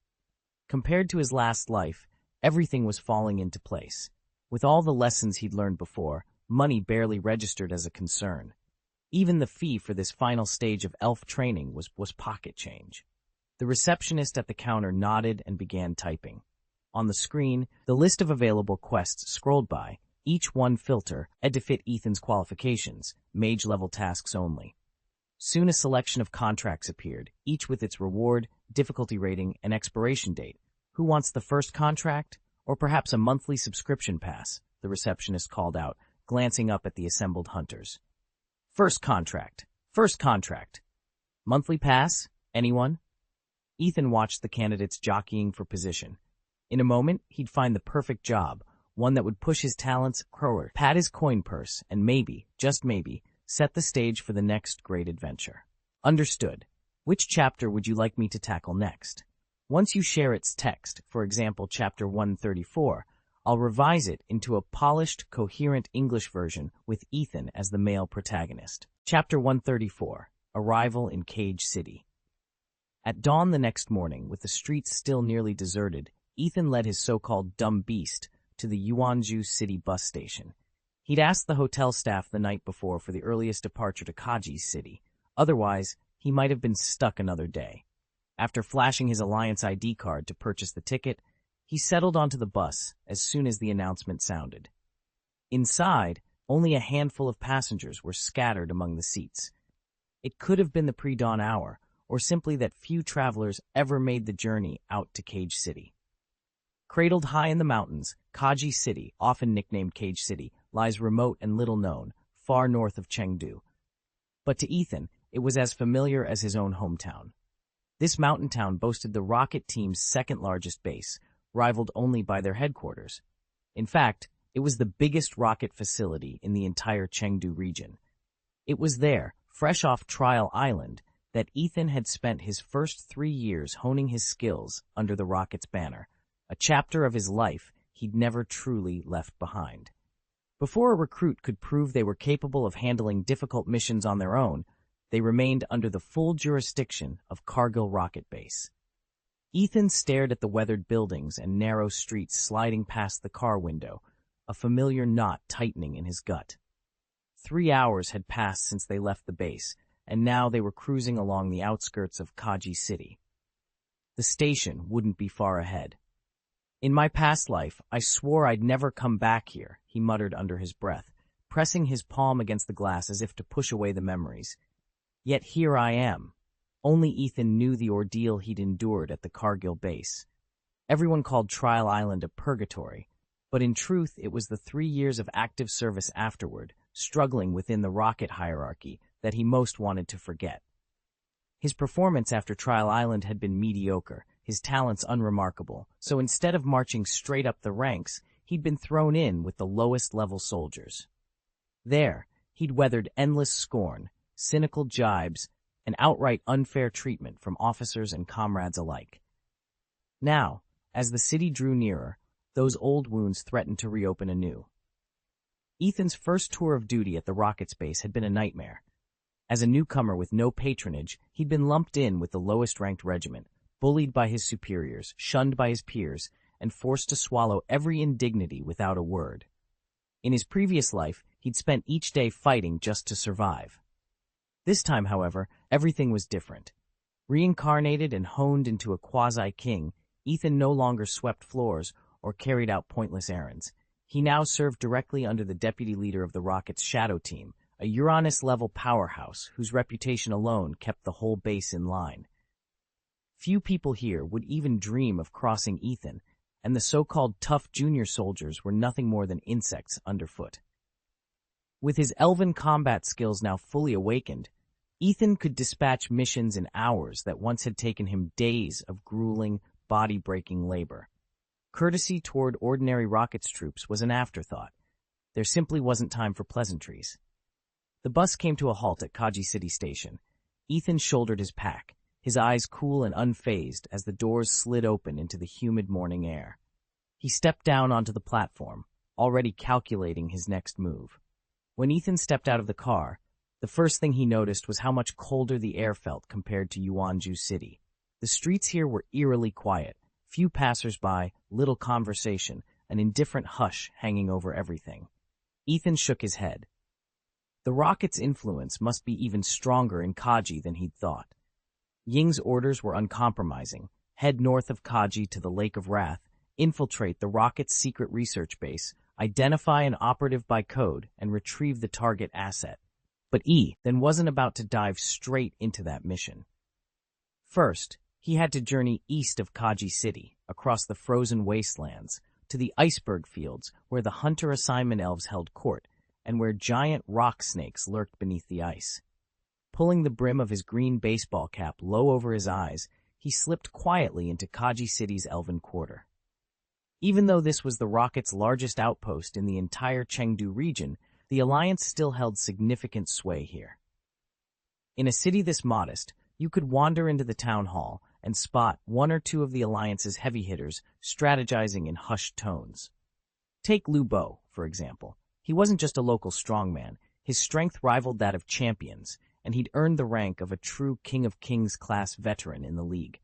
Compared to his last life, everything was falling into place. With all the lessons he'd learned before, money barely registered as a concern. Even the fee for this final stage of elf training was pocket change. The receptionist at the counter nodded and began typing. On the screen, the list of available quests scrolled by, each one filter had to fit Ethan's qualifications, mage-level tasks only. Soon a selection of contracts appeared, each with its reward, difficulty rating, and expiration date. "Who wants the first contract? Or perhaps a monthly subscription pass?" the receptionist called out, glancing up at the assembled hunters. First contract. First contract. Monthly pass? Anyone?" Ethan watched the candidates jockeying for position. In a moment, he'd find the perfect job, one that would push his talents forward, pad his coin purse, and maybe, just maybe, set the stage for the next great adventure. "Understood. Which chapter would you like me to tackle next? Once you share its text, for example chapter 134, I'll revise it into a polished, coherent English version with Ethan as the male protagonist." Chapter 134, Arrival in Cage City. At dawn the next morning, with the streets still nearly deserted, Ethan led his so-called dumb beast to the Yuanzhou City bus station. He'd asked the hotel staff the night before for the earliest departure to Kaji's city. Otherwise, he might have been stuck another day. After flashing his Alliance ID card to purchase the ticket, he settled onto the bus as soon as the announcement sounded. Inside, only a handful of passengers were scattered among the seats. It could have been the pre-dawn hour, or simply that few travelers ever made the journey out to Cage City. Cradled high in the mountains, Kaji City, often nicknamed Cage City, lies remote and little known, far north of Chengdu. But to Ethan, it was as familiar as his own hometown. This mountain town boasted the rocket team's second-largest base, rivaled only by their headquarters. In fact, it was the biggest rocket facility in the entire Chengdu region. It was there, fresh off Trial Island, that Ethan had spent his first 3 years honing his skills under the rocket's banner, a chapter of his life he'd never truly left behind. Before a recruit could prove they were capable of handling difficult missions on their own, they remained under the full jurisdiction of Cargill Rocket Base. Ethan stared at the weathered buildings and narrow streets sliding past the car window, a familiar knot tightening in his gut. 3 hours had passed since they left the base, and now they were cruising along the outskirts of Kaji City. The station wouldn't be far ahead. "In my past life, I swore I'd never come back here," he muttered under his breath, pressing his palm against the glass as if to push away the memories. Yet here I am. Only Ethan knew the ordeal he'd endured at the Cargill base. Everyone called Trial Island a purgatory, but in truth it was the 3 years of active service afterward, struggling within the rocket hierarchy, that he most wanted to forget. His performance after Trial Island had been mediocre, his talents unremarkable, so instead of marching straight up the ranks, he'd been thrown in with the lowest-level soldiers. There, he'd weathered endless scorn, cynical jibes, and outright unfair treatment from officers and comrades alike. Now, as the city drew nearer, those old wounds threatened to reopen anew. Ethan's first tour of duty at the rocket space had been a nightmare. As a newcomer with no patronage, he'd been lumped in with the lowest-ranked regiment, bullied by his superiors, shunned by his peers, and forced to swallow every indignity without a word. In his previous life, he'd spent each day fighting just to survive. This time, however, everything was different. Reincarnated and honed into a quasi-king, Ethan no longer swept floors or carried out pointless errands. He now served directly under the deputy leader of the rocket's shadow team, a Uranus-level powerhouse whose reputation alone kept the whole base in line. Few people here would even dream of crossing Ethan, and the so-called tough junior soldiers were nothing more than insects underfoot. With his elven combat skills now fully awakened, Ethan could dispatch missions in hours that once had taken him days of grueling, body-breaking labor. Courtesy toward ordinary rockets troops was an afterthought. There simply wasn't time for pleasantries. The bus came to a halt at Kaji City Station. Ethan shouldered his pack, his eyes cool and unfazed as the doors slid open into the humid morning air. He stepped down onto the platform, already calculating his next move. When Ethan stepped out of the car, the first thing he noticed was how much colder the air felt compared to Yuanzhou City. The streets here were eerily quiet, few passers-by, little conversation, an indifferent hush hanging over everything. Ethan shook his head. The rocket's influence must be even stronger in Kaji than he'd thought. Ying's orders were uncompromising: head north of Kaji to the Lake of Wrath, infiltrate the rocket's secret research base, identify an operative by code, and retrieve the target asset. But then wasn't about to dive straight into that mission. First, he had to journey east of Kaji City, across the frozen wastelands, to the iceberg fields where the hunter assignment elves held court, and where giant rock snakes lurked beneath the ice. Pulling the brim of his green baseball cap low over his eyes, he slipped quietly into Kaji City's elven quarter. Even though this was the rocket's largest outpost in the entire Chengdu region, the Alliance still held significant sway here. In a city this modest, you could wander into the town hall and spot one or two of the Alliance's heavy hitters strategizing in hushed tones. Take Lu Bo, for example. He wasn't just a local strongman. His strength rivaled that of champions, and he'd earned the rank of a true King of Kings class veteran in the league.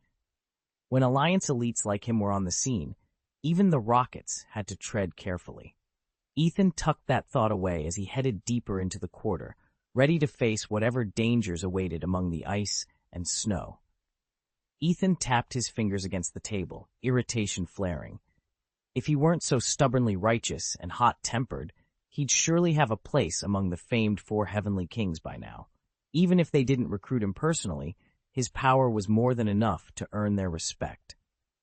When Alliance elites like him were on the scene, Even the rockets had to tread carefully. Ethan tucked that thought away as he headed deeper into the quarter, ready to face whatever dangers awaited among the ice and snow. Ethan tapped his fingers against the table, irritation flaring. If he weren't so stubbornly righteous and hot-tempered, he'd surely have a place among the famed 4 heavenly kings by now. Even if they didn't recruit him personally, his power was more than enough to earn their respect.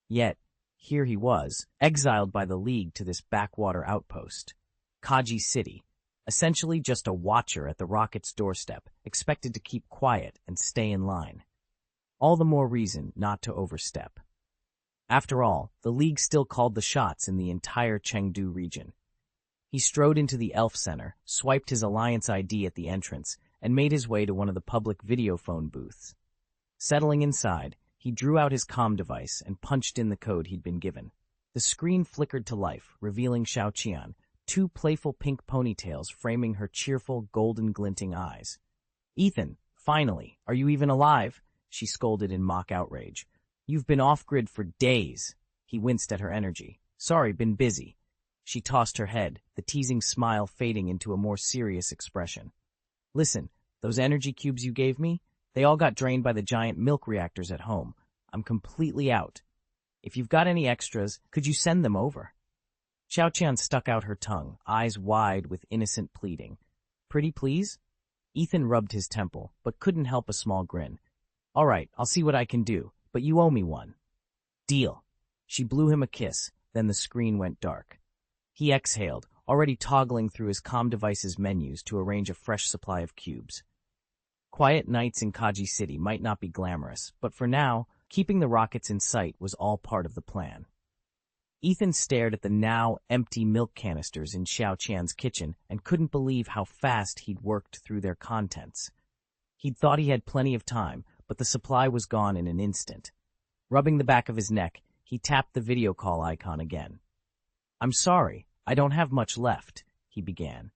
Yet, here he was, exiled by the League to this backwater outpost. Kaji City, essentially just a watcher at the rocket's doorstep, expected to keep quiet and stay in line. All the more reason not to overstep. After all, the League still called the shots in the entire Chengdu region. He strode into the Elf Center, swiped his Alliance ID at the entrance, and made his way to one of the public videophone booths. Settling inside, he drew out his comm device and punched in the code he'd been given. The screen flickered to life, revealing Xiaoqian, 2 playful pink ponytails framing her cheerful, golden glinting eyes. "Ethan, finally, are you even alive?" she scolded in mock outrage. "You've been off-grid for days." He winced at her energy. "Sorry, been busy." She tossed her head, the teasing smile fading into a more serious expression. "Listen, those energy cubes you gave me, they all got drained by the giant milk reactors at home. I'm completely out. If you've got any extras, could you send them over?" Xiaoqian stuck out her tongue, eyes wide with innocent pleading. "Pretty please?" Ethan rubbed his temple, but couldn't help a small grin. "All right, I'll see what I can do, but you owe me one." "Deal." She blew him a kiss, then the screen went dark. He exhaled, already toggling through his comm device's menus to arrange a fresh supply of cubes. Quiet nights in Kaji City might not be glamorous, but for now, keeping the rockets in sight was all part of the plan. Ethan stared at the now empty milk canisters in Xiaoqian's kitchen and couldn't believe how fast he'd worked through their contents. He'd thought he had plenty of time, but the supply was gone in an instant. Rubbing the back of his neck, he tapped the video call icon again. "I'm sorry, I don't have much left," he began.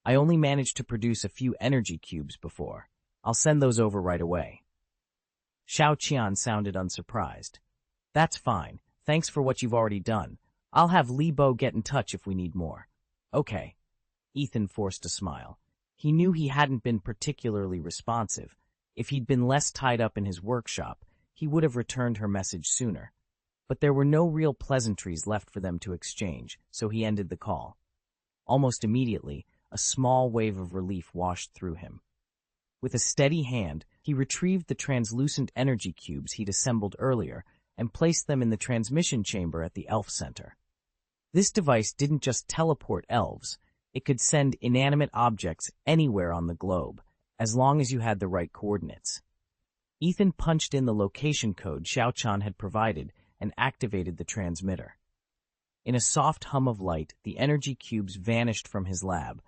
"I only managed to produce a few energy cubes before. I'll send those over right away." Xiaoqian sounded unsurprised. "That's fine. Thanks for what you've already done. I'll have Li Bo get in touch if we need more." "Okay." Ethan forced a smile. He knew he hadn't been particularly responsive. If he'd been less tied up in his workshop, he would have returned her message sooner. But there were no real pleasantries left for them to exchange, so he ended the call. Almost immediately, a small wave of relief washed through him. With a steady hand, he retrieved the translucent energy cubes he'd assembled earlier and placed them in the transmission chamber at the Elf Center. This device didn't just teleport elves, it could send inanimate objects anywhere on the globe, as long as you had the right coordinates. Ethan punched in the location code Xiaoqian had provided and activated the transmitter. In a soft hum of light, the energy cubes vanished from his lab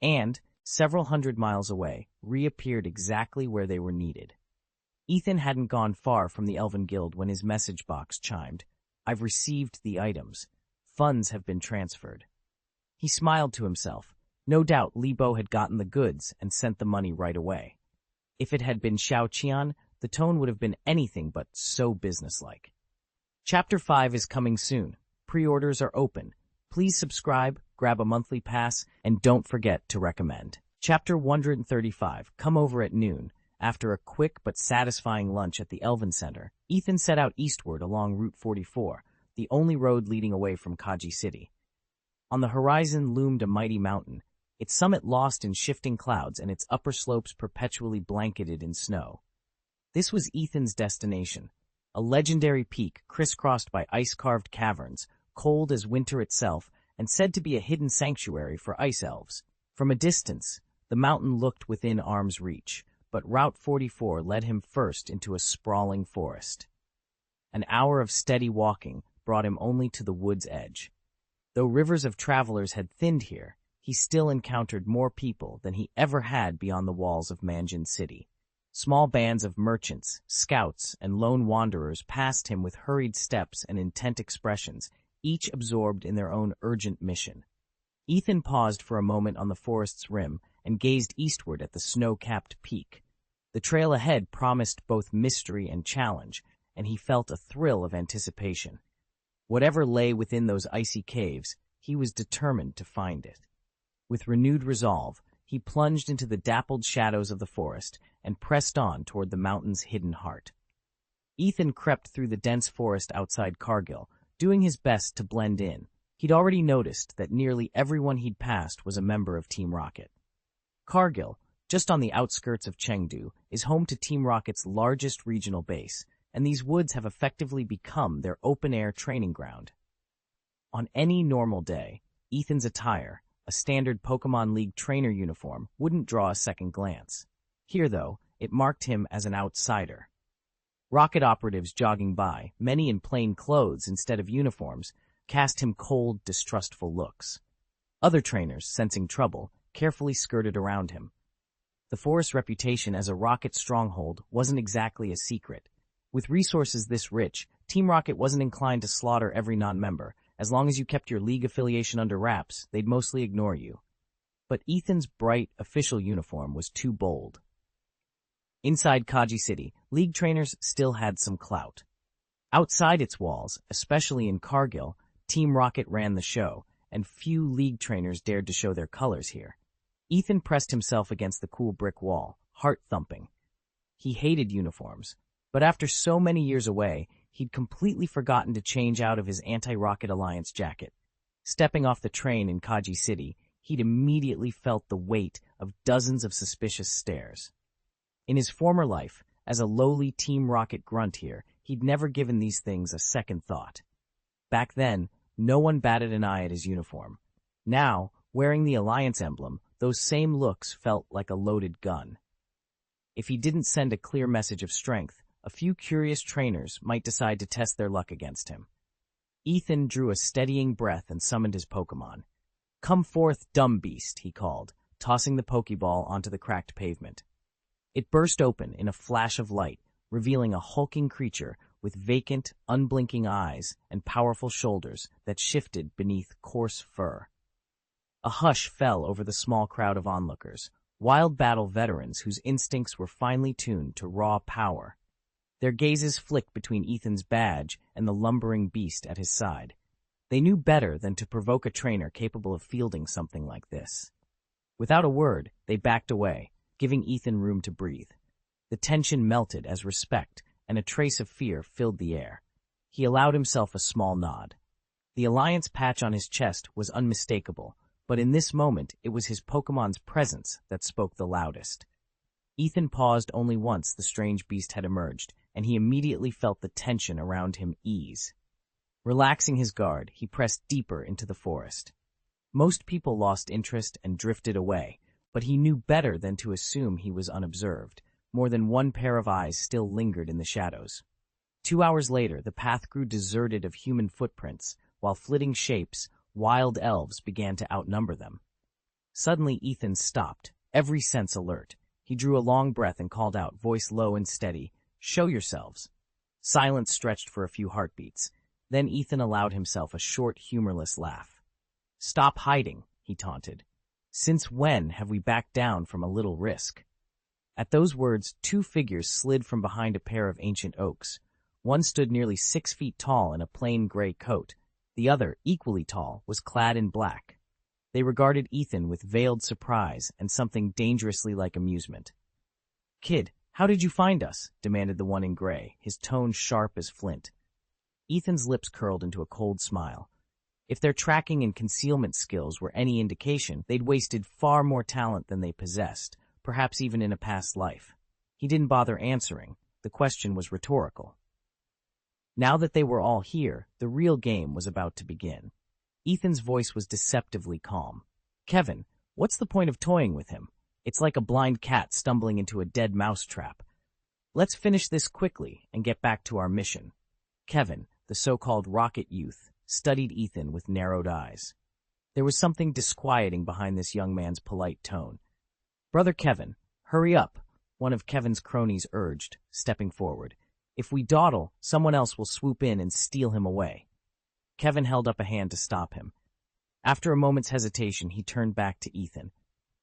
and, several hundred miles away, reappeared exactly where they were needed. Ethan hadn't gone far from the Elven Guild when his message box chimed. "I've received the items. Funds have been transferred." He smiled to himself. No doubt Li Bo had gotten the goods and sent the money right away. If it had been Xiaoqian, the tone would have been anything but so businesslike. Chapter 5 is coming soon. Pre-orders are open. Please subscribe, grab a monthly pass, and don't forget to recommend. Chapter 135, Come Over at Noon. After a quick but satisfying lunch at the Elven Center, Ethan set out eastward along Route 44, the only road leading away from Kaji City. On the horizon loomed a mighty mountain, its summit lost in shifting clouds and its upper slopes perpetually blanketed in snow. This was Ethan's destination, a legendary peak crisscrossed by ice-carved caverns, cold as winter itself, and said to be a hidden sanctuary for ice elves. From a distance, the mountain looked within arm's reach, but Route 44 led him first into a sprawling forest. An hour of steady walking brought him only to the wood's edge. Though rivers of travelers had thinned here, he still encountered more people than he ever had beyond the walls of Manjin City. Small bands of merchants, scouts, and lone wanderers passed him with hurried steps and intent expressions, each absorbed in their own urgent mission. Ethan paused for a moment on the forest's rim and gazed eastward at the snow-capped peak. The trail ahead promised both mystery and challenge, and he felt a thrill of anticipation. Whatever lay within those icy caves, he was determined to find it. With renewed resolve, he plunged into the dappled shadows of the forest and pressed on toward the mountain's hidden heart. Ethan crept through the dense forest outside Cargill, doing his best to blend in. He'd already noticed that nearly everyone he'd passed was a member of Team Rocket. Cargill, just on the outskirts of Chengdu, is home to Team Rocket's largest regional base, and these woods have effectively become their open-air training ground. On any normal day, Ethan's attire, a standard Pokémon League trainer uniform, wouldn't draw a second glance. Here, though, it marked him as an outsider. Rocket operatives jogging by, many in plain clothes instead of uniforms, cast him cold, distrustful looks. Other trainers, sensing trouble, carefully skirted around him. The forest's reputation as a rocket stronghold wasn't exactly a secret. With resources this rich, Team Rocket wasn't inclined to slaughter every non-member. As long as you kept your league affiliation under wraps, they'd mostly ignore you. But Ethan's bright, official uniform was too bold. Inside Kaji City, league trainers still had some clout. Outside its walls, especially in Cargill, Team Rocket ran the show, and few league trainers dared to show their colors here. Ethan pressed himself against the cool brick wall, heart thumping. He hated uniforms, but after so many years away, he'd completely forgotten to change out of his anti-Rocket Alliance jacket. Stepping off the train in Kaji City, he'd immediately felt the weight of dozens of suspicious stares. In his former life, as a lowly Team Rocket grunt here, he'd never given these things a second thought. Back then, no one batted an eye at his uniform. Now, wearing the Alliance emblem, those same looks felt like a loaded gun. If he didn't send a clear message of strength, a few curious trainers might decide to test their luck against him. Ethan drew a steadying breath and summoned his Pokémon. "Come forth, dumb beast," he called, tossing the Pokéball onto the cracked pavement. It burst open in a flash of light, revealing a hulking creature with vacant, unblinking eyes and powerful shoulders that shifted beneath coarse fur. A hush fell over the small crowd of onlookers, wild battle veterans whose instincts were finely tuned to raw power. Their gazes flicked between Ethan's badge and the lumbering beast at his side. They knew better than to provoke a trainer capable of fielding something like this. Without a word, they backed away, giving Ethan room to breathe. The tension melted as respect and a trace of fear filled the air. He allowed himself a small nod. The Alliance patch on his chest was unmistakable, but in this moment it was his Pokemon's presence that spoke the loudest. Ethan paused only once the strange beast had emerged, and he immediately felt the tension around him ease. Relaxing his guard, he pressed deeper into the forest. Most people lost interest and drifted away, but he knew better than to assume he was unobserved. More than one pair of eyes still lingered in the shadows. 2 hours later, the path grew deserted of human footprints, while flitting shapes, wild elves, began to outnumber them. Suddenly Ethan stopped, every sense alert. He drew a long breath and called out, voice low and steady, "Show yourselves." Silence stretched for a few heartbeats. Then Ethan allowed himself a short, humorless laugh. "Stop hiding," he taunted. "Since when have we backed down from a little risk?" At those words, 2 figures slid from behind a pair of ancient oaks. One stood nearly 6 feet tall in a plain gray coat. The other, equally tall, was clad in black. They regarded Ethan with veiled surprise and something dangerously like amusement. "Kid, how did you find us?" demanded the one in gray, his tone sharp as flint. Ethan's lips curled into a cold smile. If their tracking and concealment skills were any indication, they'd wasted far more talent than they possessed, perhaps even in a past life. He didn't bother answering. The question was rhetorical. Now that they were all here, the real game was about to begin. Ethan's voice was deceptively calm. "Kevin, what's the point of toying with him? It's like a blind cat stumbling into a dead mouse trap. Let's finish this quickly and get back to our mission." Kevin, the so-called rocket youth, studied Ethan with narrowed eyes. There was something disquieting behind this young man's polite tone. "Brother Kevin, hurry up," one of Kevin's cronies urged, stepping forward. "If we dawdle, someone else will swoop in and steal him away." Kevin held up a hand to stop him. After a moment's hesitation, he turned back to Ethan.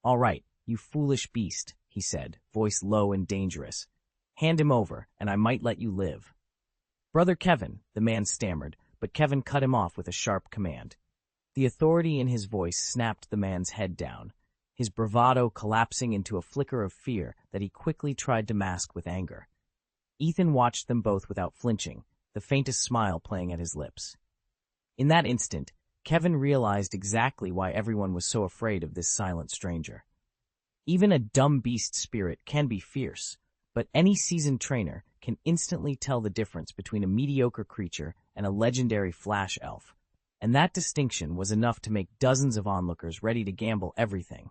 "All right, you foolish beast," he said, voice low and dangerous. "Hand him over, and I might let you live." "Brother Kevin," the man stammered, but Kevin cut him off with a sharp command. The authority in his voice snapped the man's head down, his bravado collapsing into a flicker of fear that he quickly tried to mask with anger. Ethan watched them both without flinching, the faintest smile playing at his lips. In that instant, Kevin realized exactly why everyone was so afraid of this silent stranger. Even a dumb beast spirit can be fierce, but any seasoned trainer can instantly tell the difference between a mediocre creature and a legendary flash elf, and that distinction was enough to make dozens of onlookers ready to gamble everything.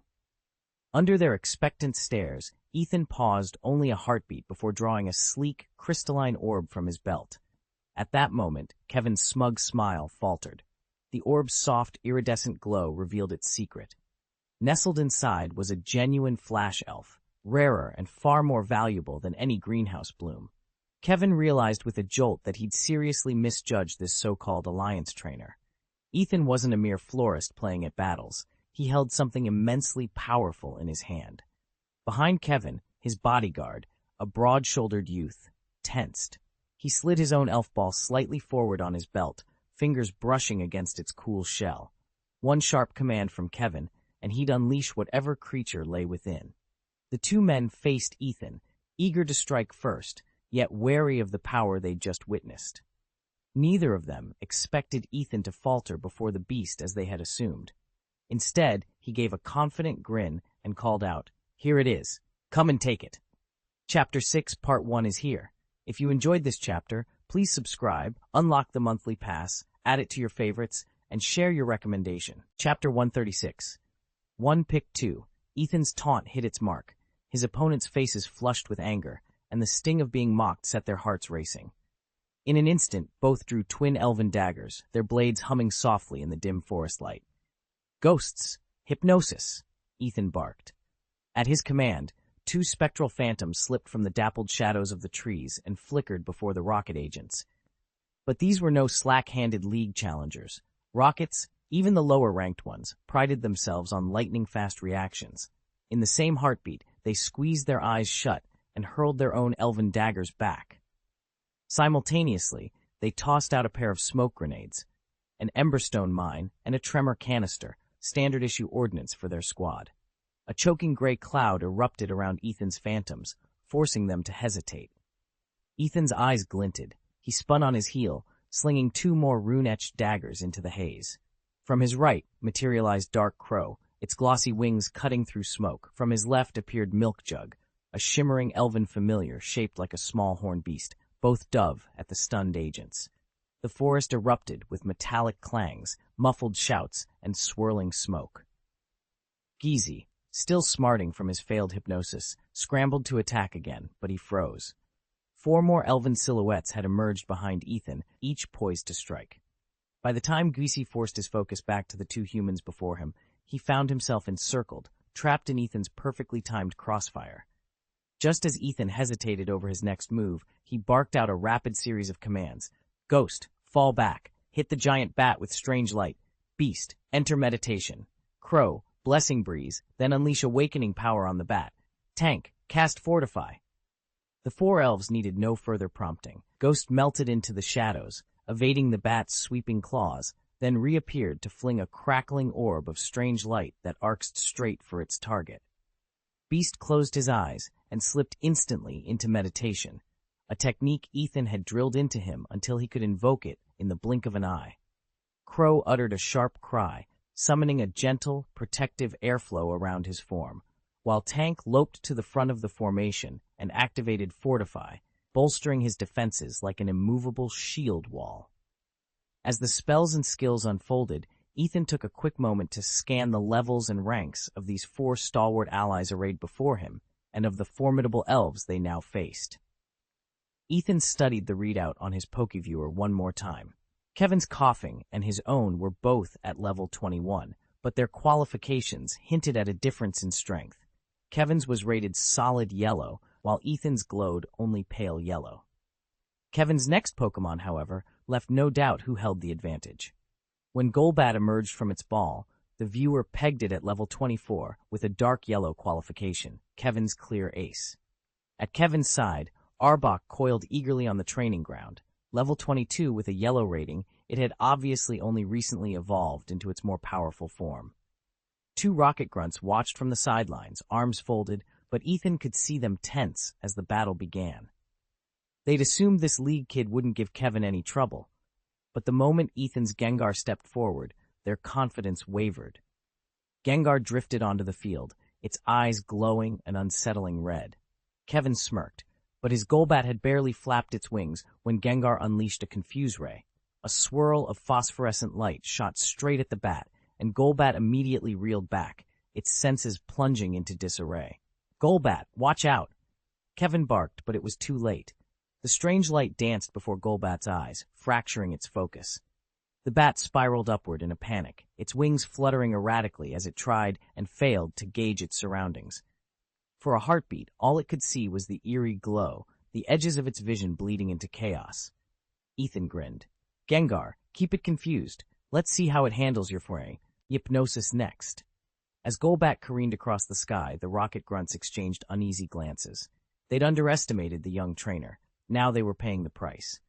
Under their expectant stares, Ethan paused only a heartbeat before drawing a sleek, crystalline orb from his belt. At that moment, Kevin's smug smile faltered. The orb's soft, iridescent glow revealed its secret. Nestled inside was a genuine flash elf, rarer and far more valuable than any greenhouse bloom. Kevin realized with a jolt that he'd seriously misjudged this so-called alliance trainer. Ethan wasn't a mere florist playing at battles. He held something immensely powerful in his hand. Behind Kevin, his bodyguard, a broad-shouldered youth, tensed. He slid his own elf ball slightly forward on his belt, fingers brushing against its cool shell. One sharp command from Kevin, and he'd unleash whatever creature lay within. The two men faced Ethan, eager to strike first, yet wary of the power they'd just witnessed. Neither of them expected Ethan to falter before the beast as they had assumed. Instead, he gave a confident grin and called out, "Here it is. Come and take it." Chapter 6, Part 1 is here. If you enjoyed this chapter, please subscribe, unlock the monthly pass, add it to your favorites, and share your recommendation. Chapter 136. 1 Pick 2. Ethan's taunt hit its mark. His opponents' faces flushed with anger, and the sting of being mocked set their hearts racing. In an instant, both drew twin elven daggers, their blades humming softly in the dim forest light. "Ghosts! Hypnosis!" Ethan barked. At his command, two spectral phantoms slipped from the dappled shadows of the trees and flickered before the rocket agents. But these were no slack-handed league challengers. Rockets, even the lower-ranked ones, prided themselves on lightning-fast reactions. In the same heartbeat, they squeezed their eyes shut and hurled their own elven daggers back. Simultaneously, they tossed out a pair of smoke grenades, an emberstone mine, and a tremor canister, standard-issue ordnance for their squad. A choking gray cloud erupted around Ethan's phantoms, forcing them to hesitate. Ethan's eyes glinted. He spun on his heel, slinging two more rune-etched daggers into the haze. From his right materialized Dark Crow, its glossy wings cutting through smoke. From his left appeared Milk Jug, a shimmering elven familiar shaped like a small horned beast, both dove at the stunned agents. The forest erupted with metallic clangs, muffled shouts, and swirling smoke. Gizi, still smarting from his failed hypnosis, scrambled to attack again, but he froze. Four more elven silhouettes had emerged behind Ethan, each poised to strike. By the time Gizi forced his focus back to the two humans before him, he found himself encircled, trapped in Ethan's perfectly timed crossfire. Just as Ethan hesitated over his next move, he barked out a rapid series of commands. "Ghost, fall back. Hit the giant bat with strange light. Beast, enter meditation. Crow, blessing breeze, then unleash awakening power on the bat. Tank, cast fortify." The four elves needed no further prompting. Ghost melted into the shadows, evading the bat's sweeping claws, then reappeared to fling a crackling orb of strange light that arced straight for its target. Beast closed his eyes and slipped instantly into meditation, a technique Ethan had drilled into him until he could invoke it in the blink of an eye. Crow uttered a sharp cry, summoning a gentle, protective airflow around his form, while Tank loped to the front of the formation and activated Fortify, bolstering his defenses like an immovable shield wall. As the spells and skills unfolded, Ethan took a quick moment to scan the levels and ranks of these four stalwart allies arrayed before him, and of the formidable elves they now faced. Ethan studied the readout on his Pokeviewer one more time. Kevin's coughing and his own were both at level 21, but their qualifications hinted at a difference in strength. Kevin's was rated solid yellow, while Ethan's glowed only pale yellow. Kevin's next Pokemon, however, left no doubt who held the advantage. When Golbat emerged from its ball, the viewer pegged it at level 24 with a dark yellow qualification, Kevin's clear ace. At Kevin's side, Arbok coiled eagerly on the training ground. Level 22 with a yellow rating, It had obviously only recently evolved into its more powerful form. Two rocket grunts watched from the sidelines, arms folded, but Ethan could see them tense as the battle began. They'd assumed this league kid wouldn't give Kevin any trouble, but the moment Ethan's Gengar stepped forward, their confidence wavered. Gengar drifted onto the field, its eyes glowing an unsettling red. Kevin smirked, but his Golbat had barely flapped its wings when Gengar unleashed a Confuse Ray. A swirl of phosphorescent light shot straight at the bat, and Golbat immediately reeled back, its senses plunging into disarray. "Golbat, watch out!" Kevin barked, but it was too late. The strange light danced before Golbat's eyes, fracturing its focus. The bat spiraled upward in a panic, its wings fluttering erratically as it tried and failed to gauge its surroundings. For a heartbeat, all it could see was the eerie glow, the edges of its vision bleeding into chaos. Ethan grinned. "Gengar, keep it confused. Let's see how it handles your foray. Hypnosis next." As Golbat careened across the sky, the rocket grunts exchanged uneasy glances. They'd underestimated the young trainer. Now they were paying the price.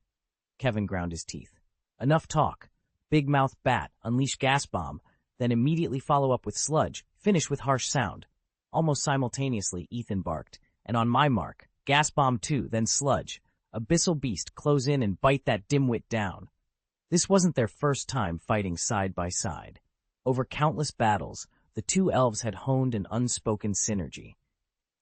Kevin ground his teeth. "Enough talk. Big mouth bat, unleash gas bomb, then immediately follow up with sludge, finish with harsh sound." Almost simultaneously, Ethan barked, "And on my mark, gas bomb 2, then sludge. Abyssal beast, close in and bite that dimwit down." This wasn't their first time fighting side by side. Over countless battles, the two elves had honed an unspoken synergy.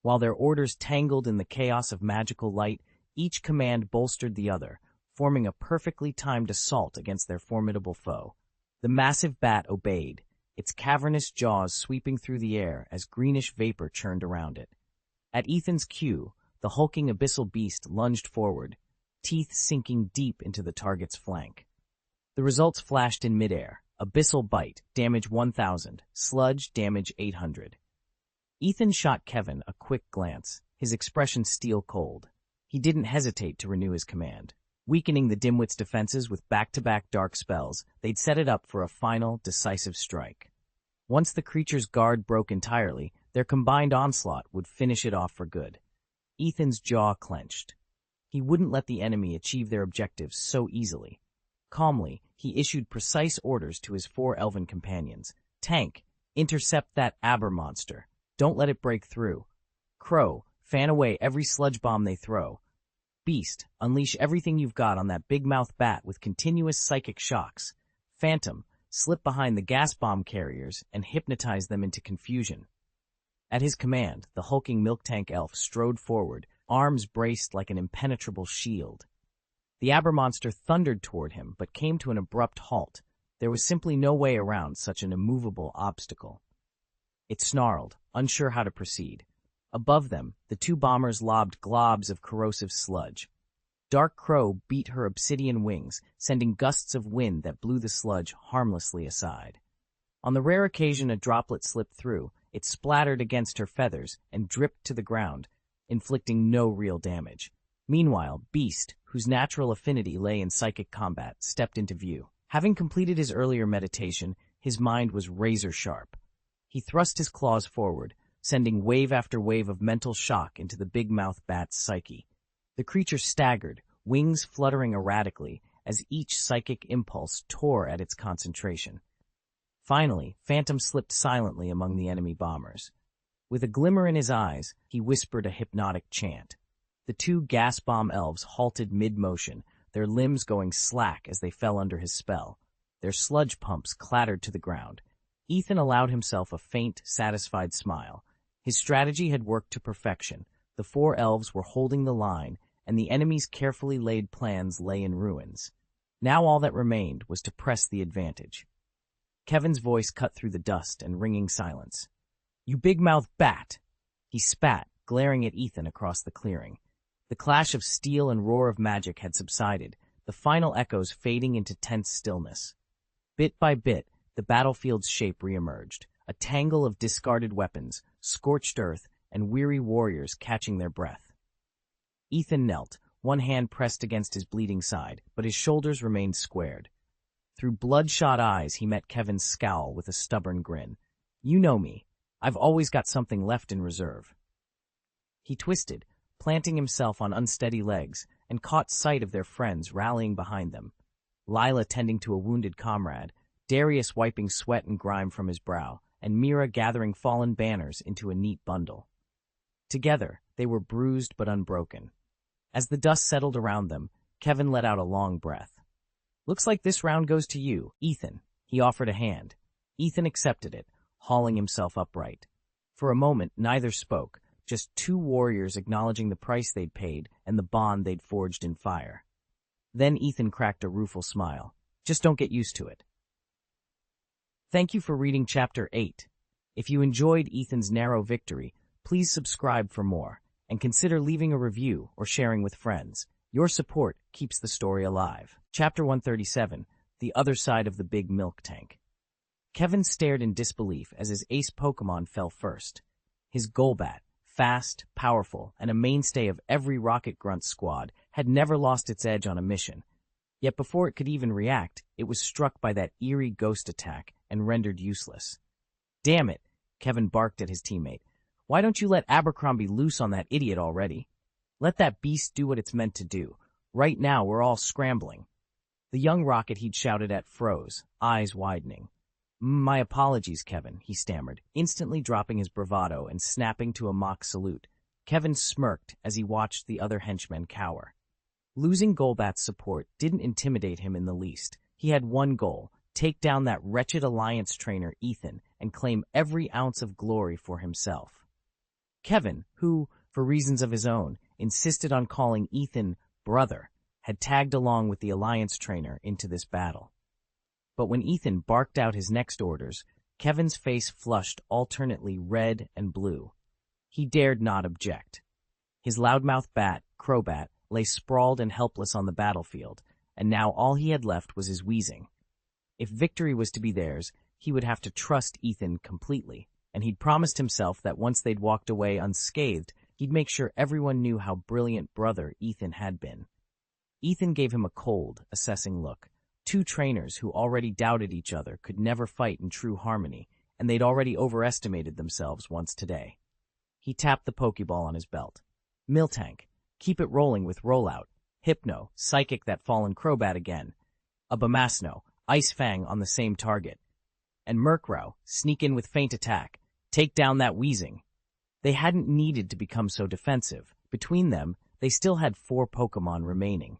While their orders tangled in the chaos of magical light, each command bolstered the other, forming a perfectly timed assault against their formidable foe. The massive bat obeyed, its cavernous jaws sweeping through the air as greenish vapor churned around it. At Ethan's cue, the hulking abyssal beast lunged forward, teeth sinking deep into the target's flank. The results flashed in midair. Abyssal bite, damage 1,000, sludge, damage 800. Ethan shot Kevin a quick glance, his expression steel cold. He didn't hesitate to renew his command. Weakening the dimwit's defenses with back-to-back dark spells, they'd set it up for a final, decisive strike. Once the creature's guard broke entirely, their combined onslaught would finish it off for good. Ethan's jaw clenched. He wouldn't let the enemy achieve their objectives so easily. Calmly, he issued precise orders to his 4 elven companions. "Tank, intercept that Aber monster. Don't let it break through. Crow, fan away every sludge bomb they throw. Beast, unleash everything you've got on that big mouth bat with continuous psychic shocks. Phantom, slip behind the gas bomb carriers and hypnotize them into confusion." At his command, the hulking milk tank elf strode forward, arms braced like an impenetrable shield. The Aber monster thundered toward him, but came to an abrupt halt. There was simply no way around such an immovable obstacle. It snarled, unsure how to proceed. Above them, the two bombers lobbed globs of corrosive sludge. Dark Crow beat her obsidian wings, sending gusts of wind that blew the sludge harmlessly aside. On the rare occasion a droplet slipped through, it splattered against her feathers and dripped to the ground, inflicting no real damage. Meanwhile, Beast, whose natural affinity lay in psychic combat, stepped into view. Having completed his earlier meditation, his mind was razor-sharp. He thrust his claws forward, sending wave after wave of mental shock into the big-mouth bat's psyche. The creature staggered, wings fluttering erratically, as each psychic impulse tore at its concentration. Finally, Phantom slipped silently among the enemy bombers. With a glimmer in his eyes, he whispered a hypnotic chant. The two gas bomb elves halted mid-motion, their limbs going slack as they fell under his spell. Their sludge pumps clattered to the ground. Ethan allowed himself a faint, satisfied smile. His strategy had worked to perfection. The 4 elves were holding the line, and the enemy's carefully laid plans lay in ruins. Now all that remained was to press the advantage. Kevin's voice cut through the dust and ringing silence. "You big-mouth bat!" He spat, glaring at Ethan across the clearing. The clash of steel and roar of magic had subsided, the final echoes fading into tense stillness. Bit by bit, the battlefield's shape reemerged, a tangle of discarded weapons, scorched earth, and weary warriors catching their breath. Ethan knelt, one hand pressed against his bleeding side, but his shoulders remained squared. Through bloodshot eyes, he met Kevin's scowl with a stubborn grin. "You know me. I've always got something left in reserve." He twisted, planting himself on unsteady legs, and caught sight of their friends rallying behind them. Lila tending to a wounded comrade, Darius wiping sweat and grime from his brow, and Mira gathering fallen banners into a neat bundle. Together, they were bruised but unbroken. As the dust settled around them, Kevin let out a long breath. "Looks like this round goes to you, Ethan." He offered a hand. Ethan accepted it, hauling himself upright. For a moment, neither spoke, just two warriors acknowledging the price they'd paid and the bond they'd forged in fire. Then Ethan cracked a rueful smile. "Just don't get used to it." Thank you for reading Chapter 8. If you enjoyed Ethan's narrow victory, please subscribe for more, and consider leaving a review or sharing with friends. Your support keeps the story alive. Chapter 137, The Other Side of the Big Milk Tank. Kevin stared in disbelief as his ace Pokémon fell first. His Golbat, fast, powerful, and a mainstay of every Rocket Grunt squad, had never lost its edge on a mission. Yet before it could even react, it was struck by that eerie ghost attack and rendered useless. "Damn it," Kevin barked at his teammate. "Why don't you let Abercrombie loose on that idiot already? Let that beast do what it's meant to do. Right now we're all scrambling." The young rocket he'd shouted at froze, eyes widening. "My apologies, Kevin," he stammered, instantly dropping his bravado and snapping to a mock salute. Kevin smirked as he watched the other henchmen cower. Losing Golbat's support didn't intimidate him in the least. He had one goal: take down that wretched Alliance trainer Ethan and claim every ounce of glory for himself. Kevin, who, for reasons of his own, insisted on calling Ethan brother, had tagged along with the Alliance trainer into this battle. But when Ethan barked out his next orders, Kevin's face flushed alternately red and blue. He dared not object. His loudmouth bat, Crobat, lay sprawled and helpless on the battlefield, and now all he had left was his wheezing. If victory was to be theirs, he would have to trust Ethan completely, and he'd promised himself that once they'd walked away unscathed, he'd make sure everyone knew how brilliant brother Ethan had been. Ethan gave him a cold, assessing look. Two trainers who already doubted each other could never fight in true harmony, and they'd already overestimated themselves once today. He tapped the Pokeball on his belt. "Miltank, keep it rolling with rollout. Hypno, psychic that fallen Crobat again. Abamasno, Ice Fang on the same target. And Murkrow, sneak in with feint attack. Take down that wheezing." They hadn't needed to become so defensive. Between them, they still had 4 Pokemon remaining.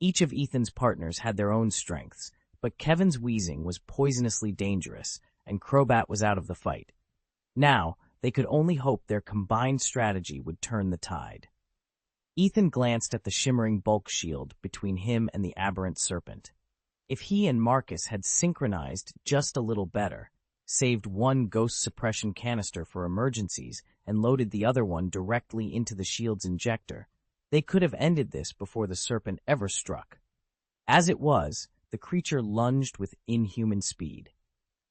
Each of Ethan's partners had their own strengths, but Kevin's wheezing was poisonously dangerous, and Crobat was out of the fight. Now, they could only hope their combined strategy would turn the tide. Ethan glanced at the shimmering bulk shield between him and the aberrant serpent. If he and Marcus had synchronized just a little better, saved one ghost suppression canister for emergencies, and loaded the other one directly into the shield's injector, they could have ended this before the serpent ever struck. As it was, the creature lunged with inhuman speed.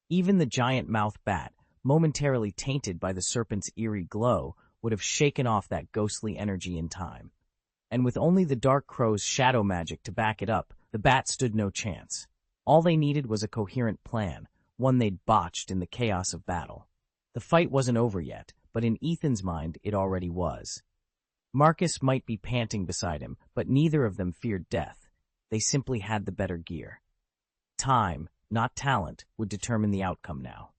Even the giant mouth bat, momentarily tainted by the serpent's eerie glow, would have shaken off that ghostly energy in time. And with only the Dark Crow's shadow magic to back it up, the bat stood no chance. All they needed was a coherent plan, one they'd botched in the chaos of battle. The fight wasn't over yet, but in Ethan's mind it already was. Marcus might be panting beside him, but neither of them feared death. They simply had the better gear. Time, not talent, would determine the outcome now.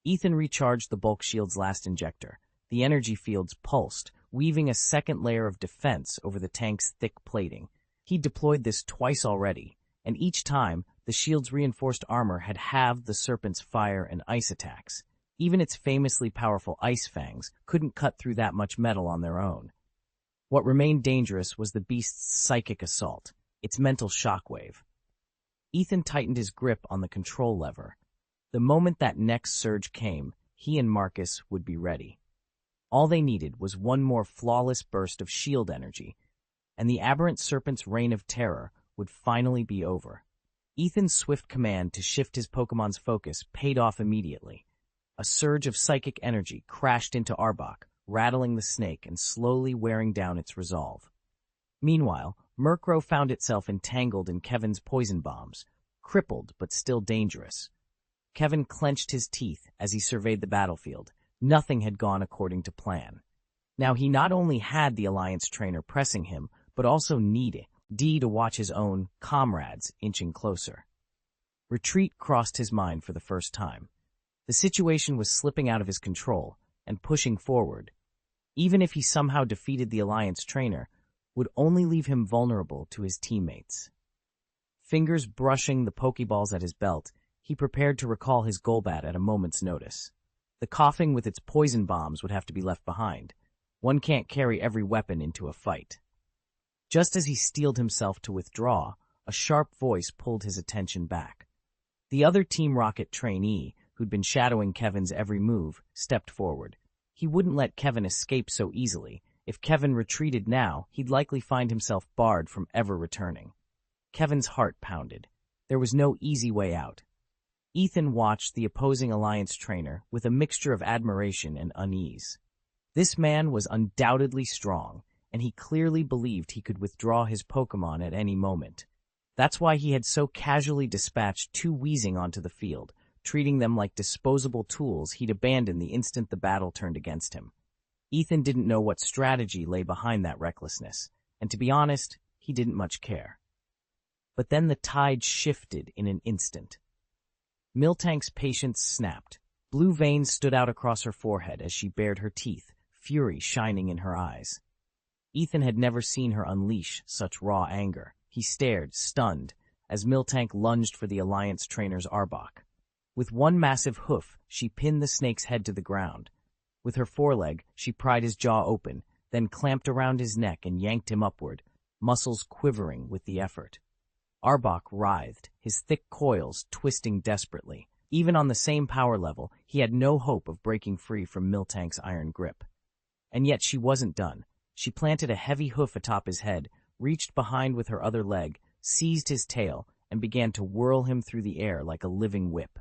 Ethan recharged the bulk shield's last injector. The energy fields pulsed, weaving a second layer of defense over the tank's thick plating. He'd deployed this twice already, and each time, the shield's reinforced armor had halved the serpent's fire and ice attacks. Even its famously powerful ice fangs couldn't cut through that much metal on their own. What remained dangerous was the beast's psychic assault, its mental shockwave. Ethan tightened his grip on the control lever. The moment that next surge came, he and Marcus would be ready. All they needed was one more flawless burst of shield energy, and the aberrant serpent's reign of terror would finally be over. Ethan's swift command to shift his Pokemon's focus paid off immediately. A surge of psychic energy crashed into Arbok, rattling the snake and slowly wearing down its resolve. Meanwhile, Murkrow found itself entangled in Kevin's poison bombs, crippled but still dangerous. Kevin clenched his teeth as he surveyed the battlefield. Nothing had gone according to plan. Now he not only had the Alliance trainer pressing him, but also needed D to watch his own comrades inching closer. Retreat crossed his mind for the first time. The situation was slipping out of his control and pushing forward. Even if he somehow defeated the Alliance trainer, would only leave him vulnerable to his teammates. Fingers brushing the Pokeballs at his belt, he prepared to recall his Golbat at a moment's notice. The coughing with its poison bombs would have to be left behind. One can't carry every weapon into a fight. Just as he steeled himself to withdraw, a sharp voice pulled his attention back. The other Team Rocket trainee, who'd been shadowing Kevin's every move, stepped forward. He wouldn't let Kevin escape so easily. If Kevin retreated now, he'd likely find himself barred from ever returning. Kevin's heart pounded. There was no easy way out. Ethan watched the opposing Alliance trainer with a mixture of admiration and unease. This man was undoubtedly strong, and he clearly believed he could withdraw his Pokémon at any moment. That's why he had so casually dispatched 2 Weezing onto the field, treating them like disposable tools he'd abandon the instant the battle turned against him. Ethan didn't know what strategy lay behind that recklessness, and to be honest, he didn't much care. But then the tide shifted in an instant. Miltank's patience snapped. Blue veins stood out across her forehead as she bared her teeth, fury shining in her eyes. Ethan had never seen her unleash such raw anger. He stared, stunned, as Miltank lunged for the Alliance trainer's Arbok. With one massive hoof, she pinned the snake's head to the ground. With her foreleg, she pried his jaw open, then clamped around his neck and yanked him upward, muscles quivering with the effort. Arbok writhed, his thick coils twisting desperately. Even on the same power level, he had no hope of breaking free from Miltank's iron grip. And yet she wasn't done. She planted a heavy hoof atop his head, reached behind with her other leg, seized his tail, and began to whirl him through the air like a living whip.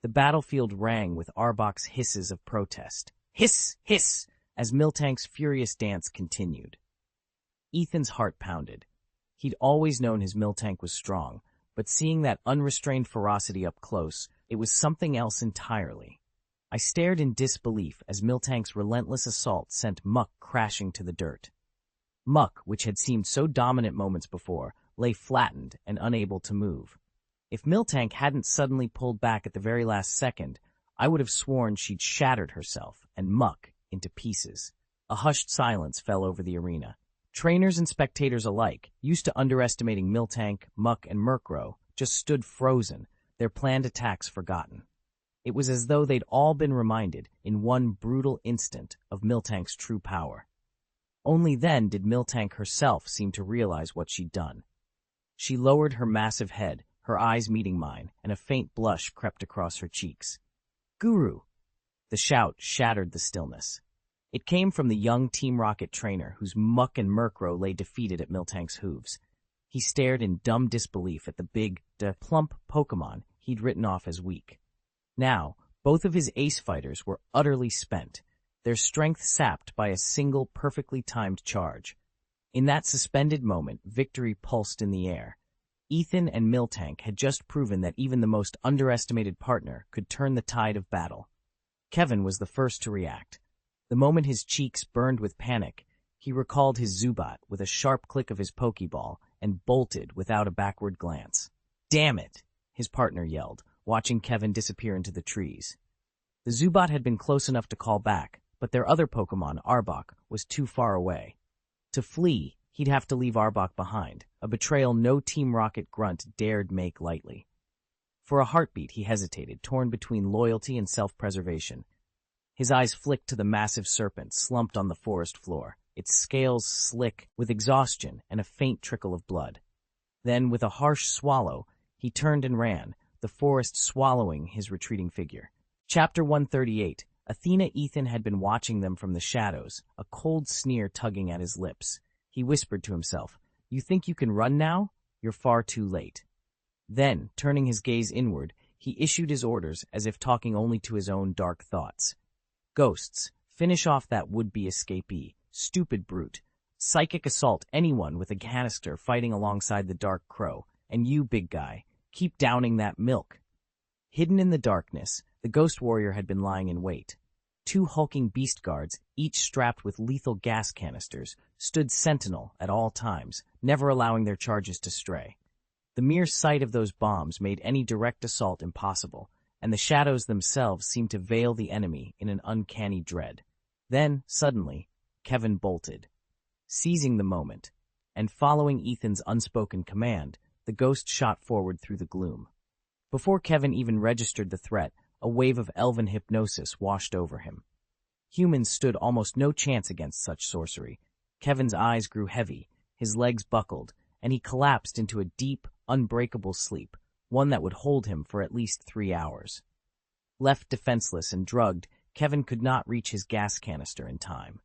The battlefield rang with Arbok's hisses of protest. Hiss! Hiss! As Miltank's furious dance continued. Ethan's heart pounded. He'd always known his Miltank was strong, but seeing that unrestrained ferocity up close, it was something else entirely. I stared in disbelief as Miltank's relentless assault sent Muck crashing to the dirt. Muck, which had seemed so dominant moments before, lay flattened and unable to move. If Miltank hadn't suddenly pulled back at the very last second, I would have sworn she'd shattered herself and Muck into pieces. A hushed silence fell over the arena. Trainers and spectators alike, used to underestimating Miltank, Muck, and Murkrow, just stood frozen, their planned attacks forgotten. It was as though they'd all been reminded, in one brutal instant, of Miltank's true power. Only then did Miltank herself seem to realize what she'd done. She lowered her massive head, her eyes meeting mine, and a faint blush crept across her cheeks. "Guru!" The shout shattered the stillness. It came from the young Team Rocket trainer whose Muck and Murkrow lay defeated at Miltank's hooves. He stared in dumb disbelief at the big, plump Pokémon he'd written off as weak. Now, both of his ace fighters were utterly spent, their strength sapped by a single perfectly timed charge. In that suspended moment, victory pulsed in the air. Ethan and Miltank had just proven that even the most underestimated partner could turn the tide of battle. Kevin was the first to react. The moment his cheeks burned with panic, he recalled his Zubat with a sharp click of his Pokeball and bolted without a backward glance. "Damn it!" his partner yelled, watching Kevin disappear into the trees. The Zubat had been close enough to call back, but their other Pokemon, Arbok, was too far away. To flee, he'd have to leave Arbok behind, a betrayal no Team Rocket grunt dared make lightly. For a heartbeat he hesitated, torn between loyalty and self-preservation. His eyes flicked to the massive serpent slumped on the forest floor, its scales slick with exhaustion and a faint trickle of blood. Then, with a harsh swallow, he turned and ran, the forest swallowing his retreating figure. Chapter 138. Athena Ethan had been watching them from the shadows, a cold sneer tugging at his lips. He whispered to himself, "You think you can run now? You're far too late." Then, turning his gaze inward, he issued his orders as if talking only to his own dark thoughts. "Ghosts, finish off that would-be escapee. Stupid brute. Psychic assault anyone with a canister fighting alongside the Dark Crow. And you, big guy, keep downing that milk." Hidden in the darkness, the Ghost Warrior had been lying in wait. 2 hulking beast guards, each strapped with lethal gas canisters, stood sentinel at all times, never allowing their charges to stray. The mere sight of those bombs made any direct assault impossible, and the shadows themselves seemed to veil the enemy in an uncanny dread. Then, suddenly, Kevin bolted. Seizing the moment, and following Ethan's unspoken command, the ghost shot forward through the gloom. Before Kevin even registered the threat, a wave of elven hypnosis washed over him. Humans stood almost no chance against such sorcery. Kevin's eyes grew heavy, his legs buckled, and he collapsed into a deep, unbreakable sleep, one that would hold him for at least 3 hours. Left defenseless and drugged, Kevin could not reach his gas canister in time.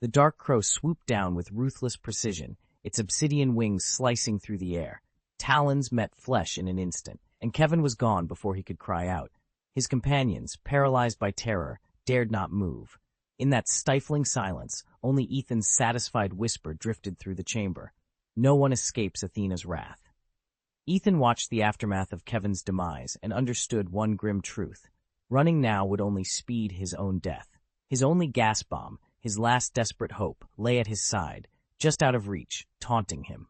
The dark crow swooped down with ruthless precision, its obsidian wings slicing through the air. Talons met flesh in an instant, and Kevin was gone before he could cry out. His companions, paralyzed by terror, dared not move. In that stifling silence, only Ethan's satisfied whisper drifted through the chamber. No one escapes Athena's wrath. Ethan watched the aftermath of Kevin's demise and understood one grim truth. Running now would only speed his own death. His only gas bomb, his last desperate hope, lay at his side, just out of reach, taunting him.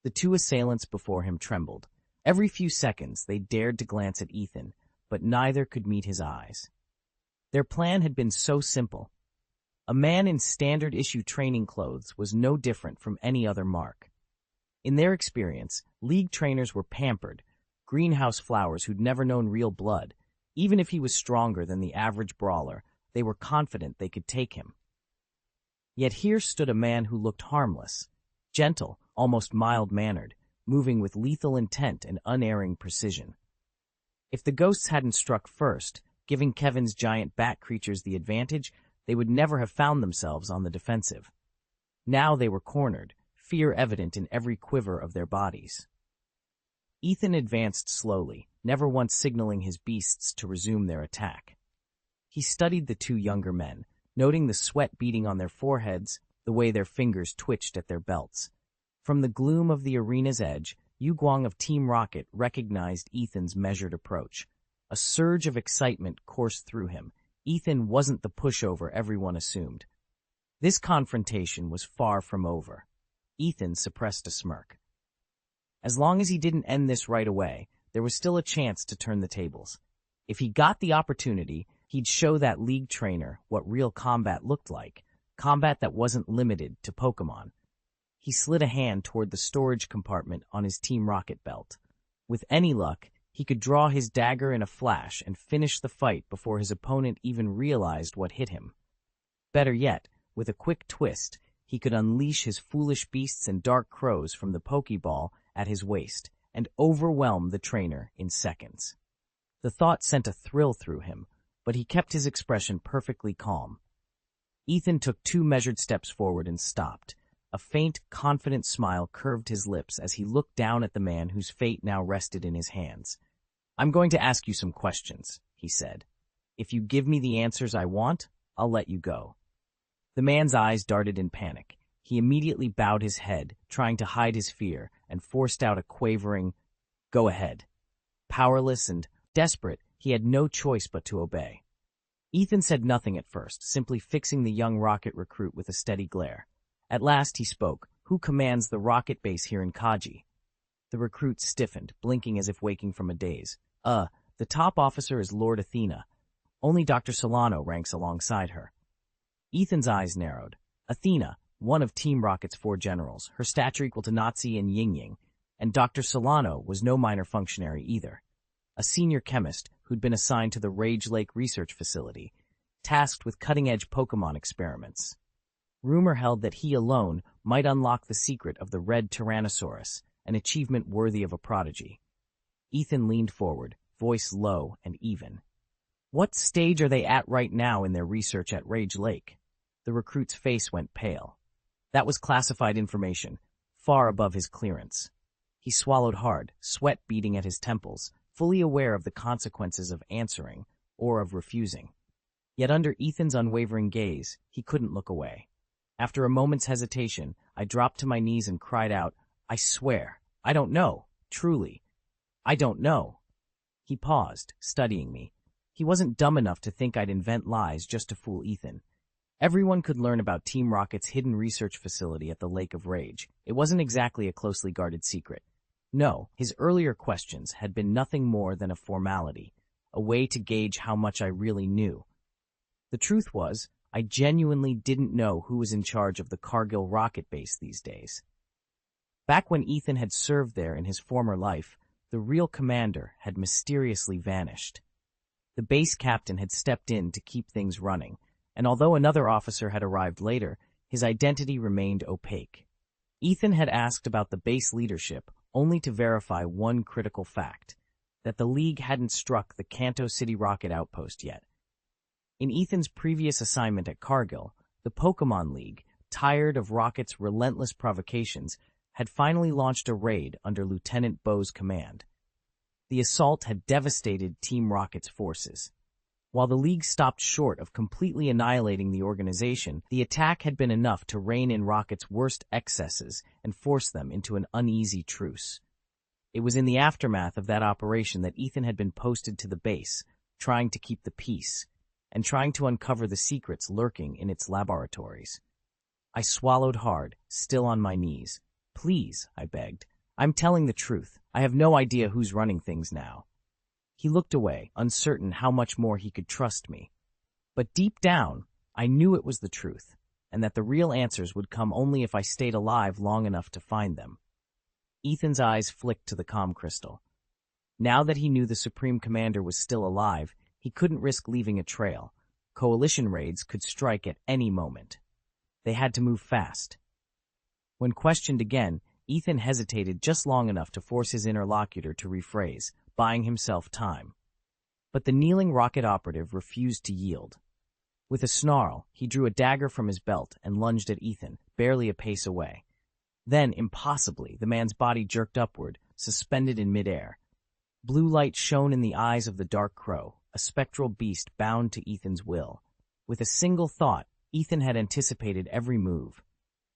The 2 assailants before him trembled. Every few seconds they dared to glance at Ethan, but neither could meet his eyes. Their plan had been so simple. A man in standard-issue training clothes was no different from any other mark. In their experience, League trainers were pampered, greenhouse flowers who'd never known real blood. Even if he was stronger than the average brawler, they were confident they could take him. Yet here stood a man who looked harmless, gentle, almost mild-mannered, moving with lethal intent and unerring precision. If the ghosts hadn't struck first, giving Kevin's giant bat creatures the advantage, they would never have found themselves on the defensive. Now they were cornered, fear evident in every quiver of their bodies. Ethan advanced slowly, never once signaling his beasts to resume their attack. He studied the 2 younger men, noting the sweat beading on their foreheads, the way their fingers twitched at their belts. From the gloom of the arena's edge, Yu Guang of Team Rocket recognized Ethan's measured approach. A surge of excitement coursed through him. Ethan wasn't the pushover everyone assumed. This confrontation was far from over. Ethan suppressed a smirk. As long as he didn't end this right away, there was still a chance to turn the tables. If he got the opportunity, he'd show that League trainer what real combat looked like, combat that wasn't limited to Pokémon. He slid a hand toward the storage compartment on his Team Rocket belt. With any luck, he could draw his dagger in a flash and finish the fight before his opponent even realized what hit him. Better yet, with a quick twist, he could unleash his foolish beasts and dark crows from the Pokeball at his waist and overwhelm the trainer in seconds. The thought sent a thrill through him, but he kept his expression perfectly calm. Ethan took 2 measured steps forward and stopped. A faint, confident smile curved his lips as he looked down at the man whose fate now rested in his hands. "I'm going to ask you some questions," he said. "If you give me the answers I want, I'll let you go." The man's eyes darted in panic. He immediately bowed his head, trying to hide his fear, and forced out a quavering, "Go ahead." Powerless and desperate, he had no choice but to obey. Ethan said nothing at first, simply fixing the young rocket recruit with a steady glare. At last he spoke. "Who commands the rocket base here in Kaji?" The recruit stiffened, blinking as if waking from a daze. The top officer is Lord Athena. Only Dr. Solano ranks alongside her." Ethan's eyes narrowed. Athena, one of Team Rocket's 4 generals, her stature equal to Nazi and Ying-Ying, and Dr. Solano was no minor functionary either. A senior chemist who'd been assigned to the Rage Lake Research Facility, tasked with cutting-edge Pokémon experiments. Rumor held that he alone might unlock the secret of the Red Tyrannosaurus, an achievement worthy of a prodigy. Ethan leaned forward, voice low and even. "What stage are they at right now in their research at Rage Lake?" The recruit's face went pale. That was classified information, far above his clearance. He swallowed hard, sweat beading at his temples, fully aware of the consequences of answering or of refusing. Yet under Ethan's unwavering gaze, he couldn't look away. After a moment's hesitation, I dropped to my knees and cried out, "I swear, I don't know, truly. I don't know." He paused, studying me. He wasn't dumb enough to think I'd invent lies just to fool Ethan. Everyone could learn about Team Rocket's hidden research facility at the Lake of Rage. It wasn't exactly a closely guarded secret. No, his earlier questions had been nothing more than a formality, a way to gauge how much I really knew. The truth was, I genuinely didn't know who was in charge of the Cargill rocket base these days. Back when Ethan had served there in his former life, the real commander had mysteriously vanished. The base captain had stepped in to keep things running, and although another officer had arrived later, his identity remained opaque. Ethan had asked about the base leadership only to verify one critical fact, that the League hadn't struck the Kanto City rocket outpost yet. In Ethan's previous assignment at Cargill, the Pokémon League, tired of Rocket's relentless provocations, had finally launched a raid under Lieutenant Bo's command. The assault had devastated Team Rocket's forces. While the League stopped short of completely annihilating the organization, the attack had been enough to rein in Rocket's worst excesses and force them into an uneasy truce. It was in the aftermath of that operation that Ethan had been posted to the base, trying to keep the peace, and trying to uncover the secrets lurking in its laboratories. I swallowed hard, still on my knees. "Please," I begged. "I'm telling the truth. I have no idea who's running things now." He looked away, uncertain how much more he could trust me. But deep down, I knew it was the truth, and that the real answers would come only if I stayed alive long enough to find them. Ethan's eyes flicked to the comm crystal. Now that he knew the Supreme Commander was still alive, he couldn't risk leaving a trail. Coalition raids could strike at any moment. They had to move fast. When questioned again, Ethan hesitated just long enough to force his interlocutor to rephrase, buying himself time. But the kneeling rocket operative refused to yield. With a snarl, he drew a dagger from his belt and lunged at Ethan, barely a pace away. Then, impossibly, the man's body jerked upward, suspended in midair. Blue light shone in the eyes of the Dark Crow, a spectral beast bound to Ethan's will. With a single thought, Ethan had anticipated every move.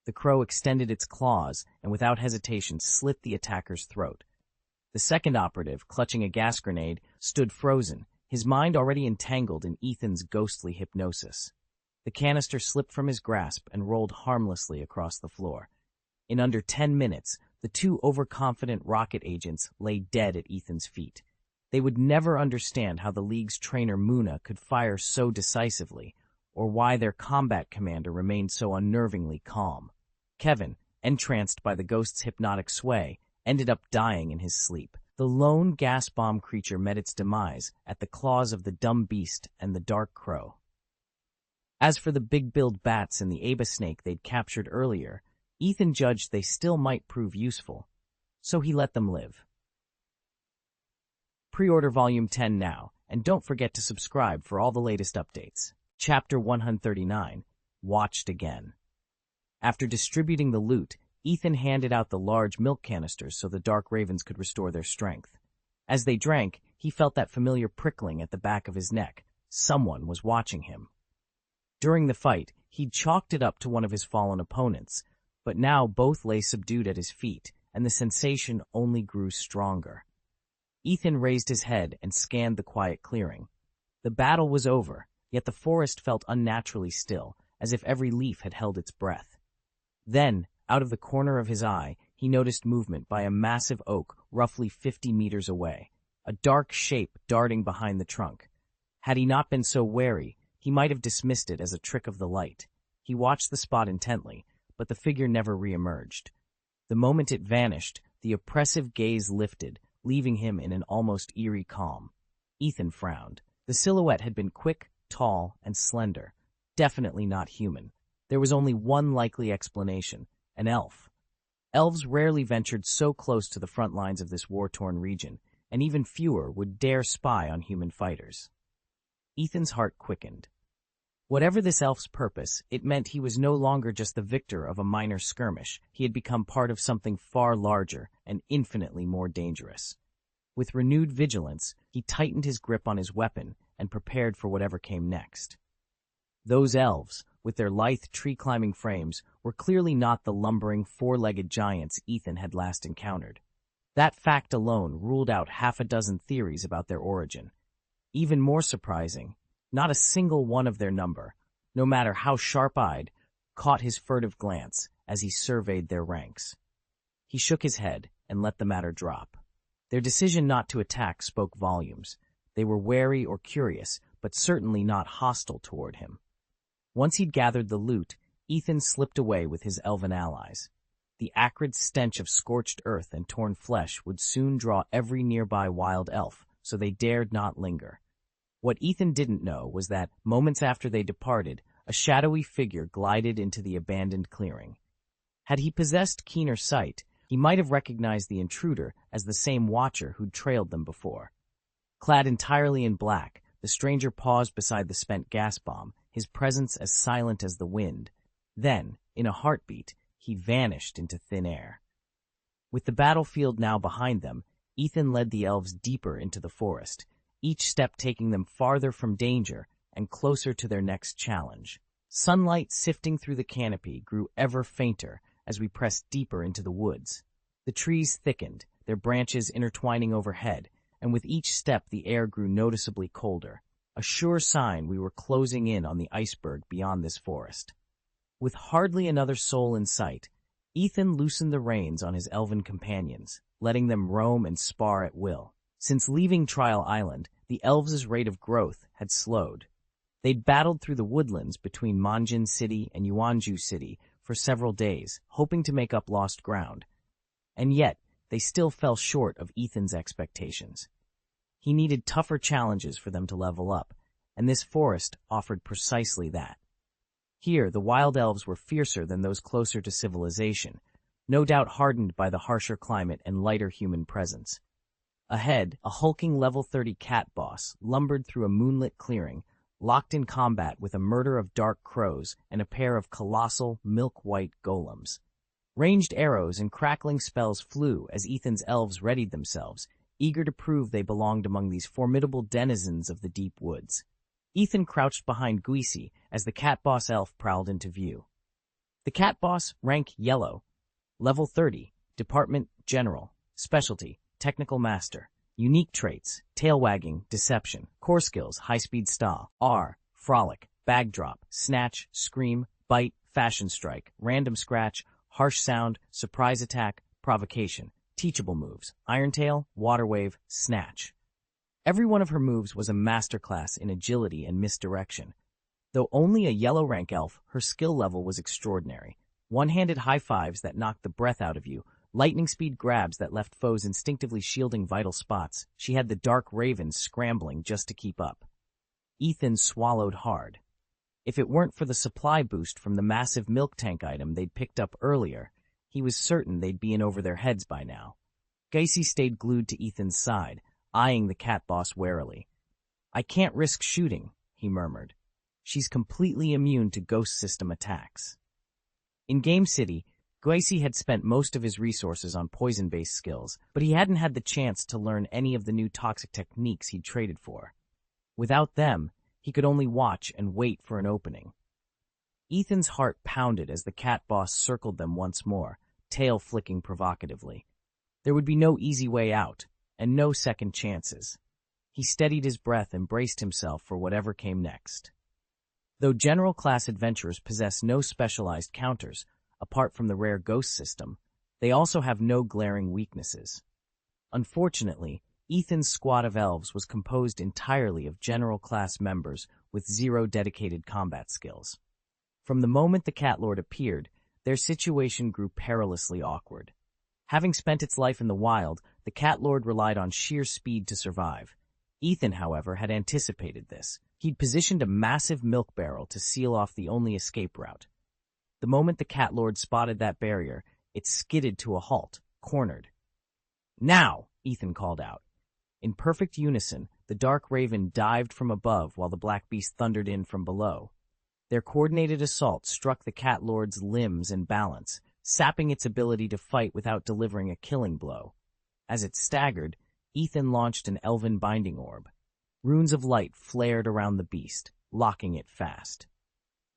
The crow extended its claws and without hesitation slit the attacker's throat. The second operative, clutching a gas grenade, stood frozen, his mind already entangled in Ethan's ghostly hypnosis. The canister slipped from his grasp and rolled harmlessly across the floor. In under 10 minutes, the two overconfident rocket agents lay dead at Ethan's feet. They would never understand how the League's trainer Muna could fire so decisively, or why their combat commander remained so unnervingly calm. Kevin, entranced by the ghost's hypnotic sway, ended up dying in his sleep. The lone gas bomb creature met its demise at the claws of the dumb beast and the Dark Crow. As for the big-billed bats and the Aba snake they'd captured earlier, Ethan judged they still might prove useful, so he let them live. Pre-order Volume 10 now, and don't forget to subscribe for all the latest updates. Chapter 139, Watched Again. After distributing the loot, Ethan handed out the large milk canisters so the Dark Ravens could restore their strength. As they drank, he felt that familiar prickling at the back of his neck. Someone was watching him. During the fight, he'd chalked it up to one of his fallen opponents, but now both lay subdued at his feet, and the sensation only grew stronger. Ethan raised his head and scanned the quiet clearing. The battle was over, yet the forest felt unnaturally still, as if every leaf had held its breath. Then, out of the corner of his eye, he noticed movement by a massive oak roughly 50 meters away, a dark shape darting behind the trunk. Had he not been so wary, he might have dismissed it as a trick of the light. He watched the spot intently, but the figure never re-emerged. The moment it vanished, the oppressive gaze lifted, leaving him in an almost eerie calm. Ethan frowned. The silhouette had been quick, tall, and slender. Definitely not human. There was only one likely explanation: an elf. Elves rarely ventured so close to the front lines of this war-torn region, and even fewer would dare spy on human fighters. Ethan's heart quickened. Whatever this elf's purpose, it meant he was no longer just the victor of a minor skirmish. He had become part of something far larger and infinitely more dangerous. With renewed vigilance, he tightened his grip on his weapon and prepared for whatever came next. Those elves, with their lithe tree-climbing frames, were clearly not the lumbering four-legged giants Ethan had last encountered. That fact alone ruled out half a dozen theories about their origin. Even more surprising, not a single one of their number, no matter how sharp-eyed, caught his furtive glance as he surveyed their ranks. He shook his head and let the matter drop. Their decision not to attack spoke volumes. They were wary or curious, but certainly not hostile toward him. Once he'd gathered the loot, Ethan slipped away with his elven allies. The acrid stench of scorched earth and torn flesh would soon draw every nearby wild elf, so they dared not linger. What Ethan didn't know was that, moments after they departed, a shadowy figure glided into the abandoned clearing. Had he possessed keener sight, he might have recognized the intruder as the same watcher who'd trailed them before. Clad entirely in black, the stranger paused beside the spent gas bomb, his presence as silent as the wind. Then, in a heartbeat, he vanished into thin air. With the battlefield now behind them, Ethan led the elves deeper into the forest, each step taking them farther from danger and closer to their next challenge. Sunlight sifting through the canopy grew ever fainter as we pressed deeper into the woods. The trees thickened, their branches intertwining overhead, and with each step the air grew noticeably colder, a sure sign we were closing in on the iceberg beyond this forest. With hardly another soul in sight, Ethan loosened the reins on his elven companions, letting them roam and spar at will. Since leaving Trial Island, the elves' rate of growth had slowed. They'd battled through the woodlands between Manjin City and Yuanju City for several days, hoping to make up lost ground. And yet, they still fell short of Ethan's expectations. He needed tougher challenges for them to level up, and this forest offered precisely that. Here, the wild elves were fiercer than those closer to civilization, no doubt hardened by the harsher climate and lighter human presence. Ahead, a hulking level 30 cat boss lumbered through a moonlit clearing, locked in combat with a murder of dark crows and a pair of colossal, milk-white golems. Ranged arrows and crackling spells flew as Ethan's elves readied themselves, eager to prove they belonged among these formidable denizens of the deep woods. Ethan crouched behind Guisi as the cat boss elf prowled into view. The cat boss, rank yellow, level 30, department general, specialty, technical master, unique traits, tail wagging, deception, core skills, high-speed style, R, frolic, bag drop, snatch, scream, bite, fashion strike, random scratch, harsh sound, surprise attack, provocation, teachable moves, iron tail, water wave, snatch. Every one of her moves was a masterclass in agility and misdirection. Though only a yellow rank elf, her skill level was extraordinary. One-handed high fives that knocked the breath out of you, lightning speed grabs that left foes instinctively shielding vital spots. She had the dark ravens scrambling just to keep up. Ethan swallowed hard. If it weren't for the supply boost from the massive milk tank item they'd picked up earlier, he was certain they'd be in over their heads by now. Gacy stayed glued to Ethan's side, eyeing the cat boss warily. "I can't risk shooting," he murmured. "She's completely immune to ghost system attacks." In Game City, Gacy had spent most of his resources on poison-based skills, but he hadn't had the chance to learn any of the new toxic techniques he'd traded for. Without them, he could only watch and wait for an opening. Ethan's heart pounded as the cat boss circled them once more, tail flicking provocatively. There would be no easy way out, and no second chances. He steadied his breath and braced himself for whatever came next. Though general-class adventurers possess no specialized counters, apart from the rare ghost system, they also have no glaring weaknesses. Unfortunately, Ethan's squad of elves was composed entirely of general-class members with zero dedicated combat skills. From the moment the Cat Lord appeared, their situation grew perilously awkward. Having spent its life in the wild, the Cat Lord relied on sheer speed to survive. Ethan, however, had anticipated this. He'd positioned a massive milk barrel to seal off the only escape route. The moment the Cat Lord spotted that barrier, it skidded to a halt, cornered. "Now!" Ethan called out. In perfect unison, the dark raven dived from above while the black beast thundered in from below. Their coordinated assault struck the Cat Lord's limbs and balance, sapping its ability to fight without delivering a killing blow. As it staggered, Ethan launched an elven binding orb. Runes of light flared around the beast, locking it fast.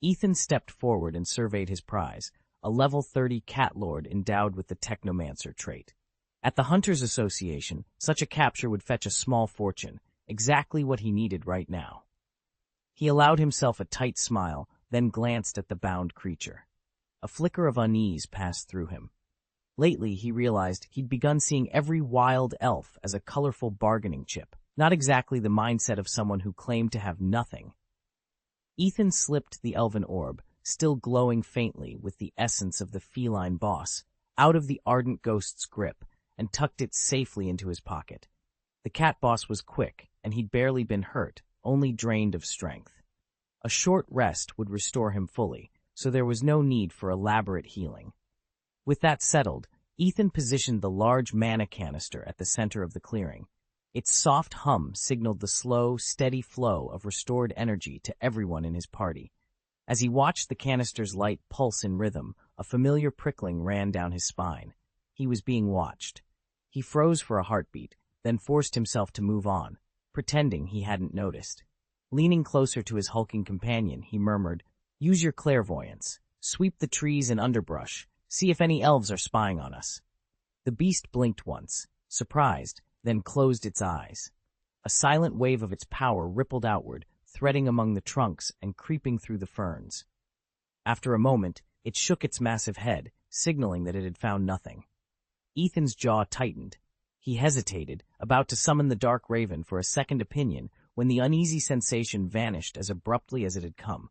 Ethan stepped forward and surveyed his prize, a level 30 Cat Lord endowed with the Technomancer trait. At the Hunters Association, such a capture would fetch a small fortune, exactly what he needed right now. He allowed himself a tight smile, then glanced at the bound creature. A flicker of unease passed through him. Lately, he realized he'd begun seeing every wild elf as a colorful bargaining chip, not exactly the mindset of someone who claimed to have nothing. Ethan slipped the elven orb, still glowing faintly with the essence of the feline boss, out of the ardent ghost's grip and tucked it safely into his pocket. The cat boss was quick, and he'd barely been hurt, only drained of strength. A short rest would restore him fully, so there was no need for elaborate healing. With that settled, Ethan positioned the large mana canister at the center of the clearing. Its soft hum signaled the slow, steady flow of restored energy to everyone in his party. As he watched the canister's light pulse in rhythm, a familiar prickling ran down his spine. He was being watched. He froze for a heartbeat, then forced himself to move on, pretending he hadn't noticed. Leaning closer to his hulking companion, he murmured, "Use your clairvoyance. Sweep the trees and underbrush. See if any elves are spying on us." The beast blinked once, surprised, then closed its eyes. A silent wave of its power rippled outward, threading among the trunks and creeping through the ferns. After a moment, it shook its massive head, signaling that it had found nothing. Ethan's jaw tightened. He hesitated, about to summon the dark raven for a second opinion, when the uneasy sensation vanished as abruptly as it had come.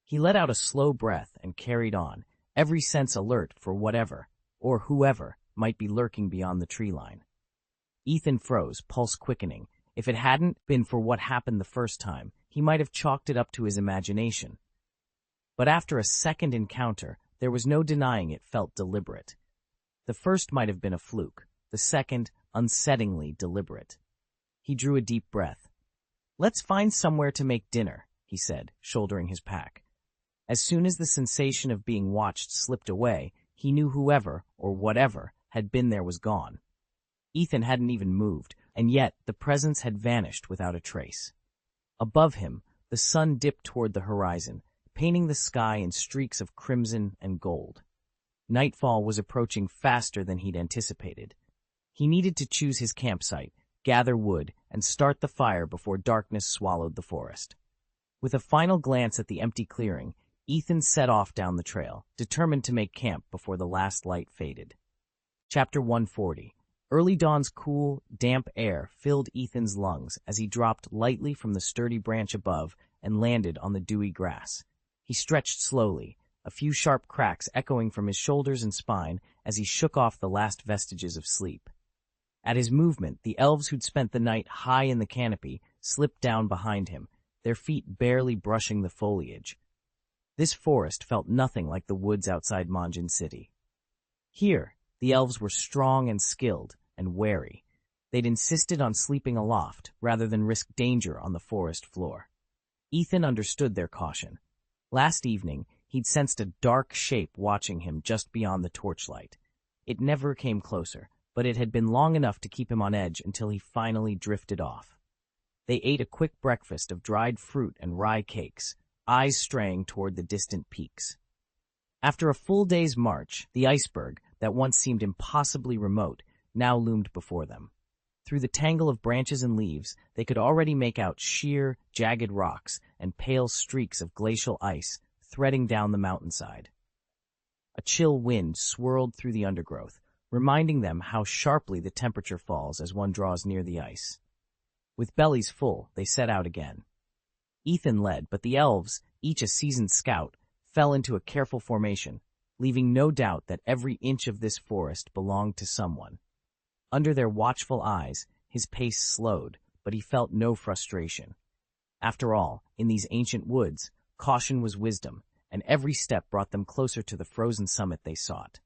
He let out a slow breath and carried on, every sense alert for whatever, or whoever, might be lurking beyond the tree line. Ethan froze, pulse quickening. If it hadn't been for what happened the first time, he might have chalked it up to his imagination. But after a second encounter, there was no denying it felt deliberate. The first might have been a fluke, the second, unsettlingly deliberate. He drew a deep breath. "Let's find somewhere to make dinner," he said, shouldering his pack. As soon as the sensation of being watched slipped away, he knew whoever, or whatever, had been there was gone. Ethan hadn't even moved, and yet the presence had vanished without a trace. Above him, the sun dipped toward the horizon, painting the sky in streaks of crimson and gold. Nightfall was approaching faster than he'd anticipated. He needed to choose his campsite, gather wood, and start the fire before darkness swallowed the forest. With a final glance at the empty clearing, Ethan set off down the trail, determined to make camp before the last light faded. Chapter 140. Early dawn's cool, damp air filled Ethan's lungs as he dropped lightly from the sturdy branch above and landed on the dewy grass. He stretched slowly, a few sharp cracks echoing from his shoulders and spine as he shook off the last vestiges of sleep. At his movement, the elves who'd spent the night high in the canopy slipped down behind him, their feet barely brushing the foliage. This forest felt nothing like the woods outside Manjin City. Here, the elves were strong and skilled, and wary. They'd insisted on sleeping aloft rather than risk danger on the forest floor. Ethan understood their caution. Last evening, he'd sensed a dark shape watching him just beyond the torchlight. It never came closer, but it had been long enough to keep him on edge until he finally drifted off. They ate a quick breakfast of dried fruit and rye cakes, eyes straying toward the distant peaks. After a full day's march, the iceberg, that once seemed impossibly remote, now loomed before them. Through the tangle of branches and leaves, they could already make out sheer, jagged rocks and pale streaks of glacial ice threading down the mountainside. A chill wind swirled through the undergrowth, reminding them how sharply the temperature falls as one draws near the ice. With bellies full, they set out again. Ethan led, but the elves, each a seasoned scout, fell into a careful formation, leaving no doubt that every inch of this forest belonged to someone. Under their watchful eyes, his pace slowed, but he felt no frustration. After all, in these ancient woods, caution was wisdom, and every step brought them closer to the frozen summit they sought.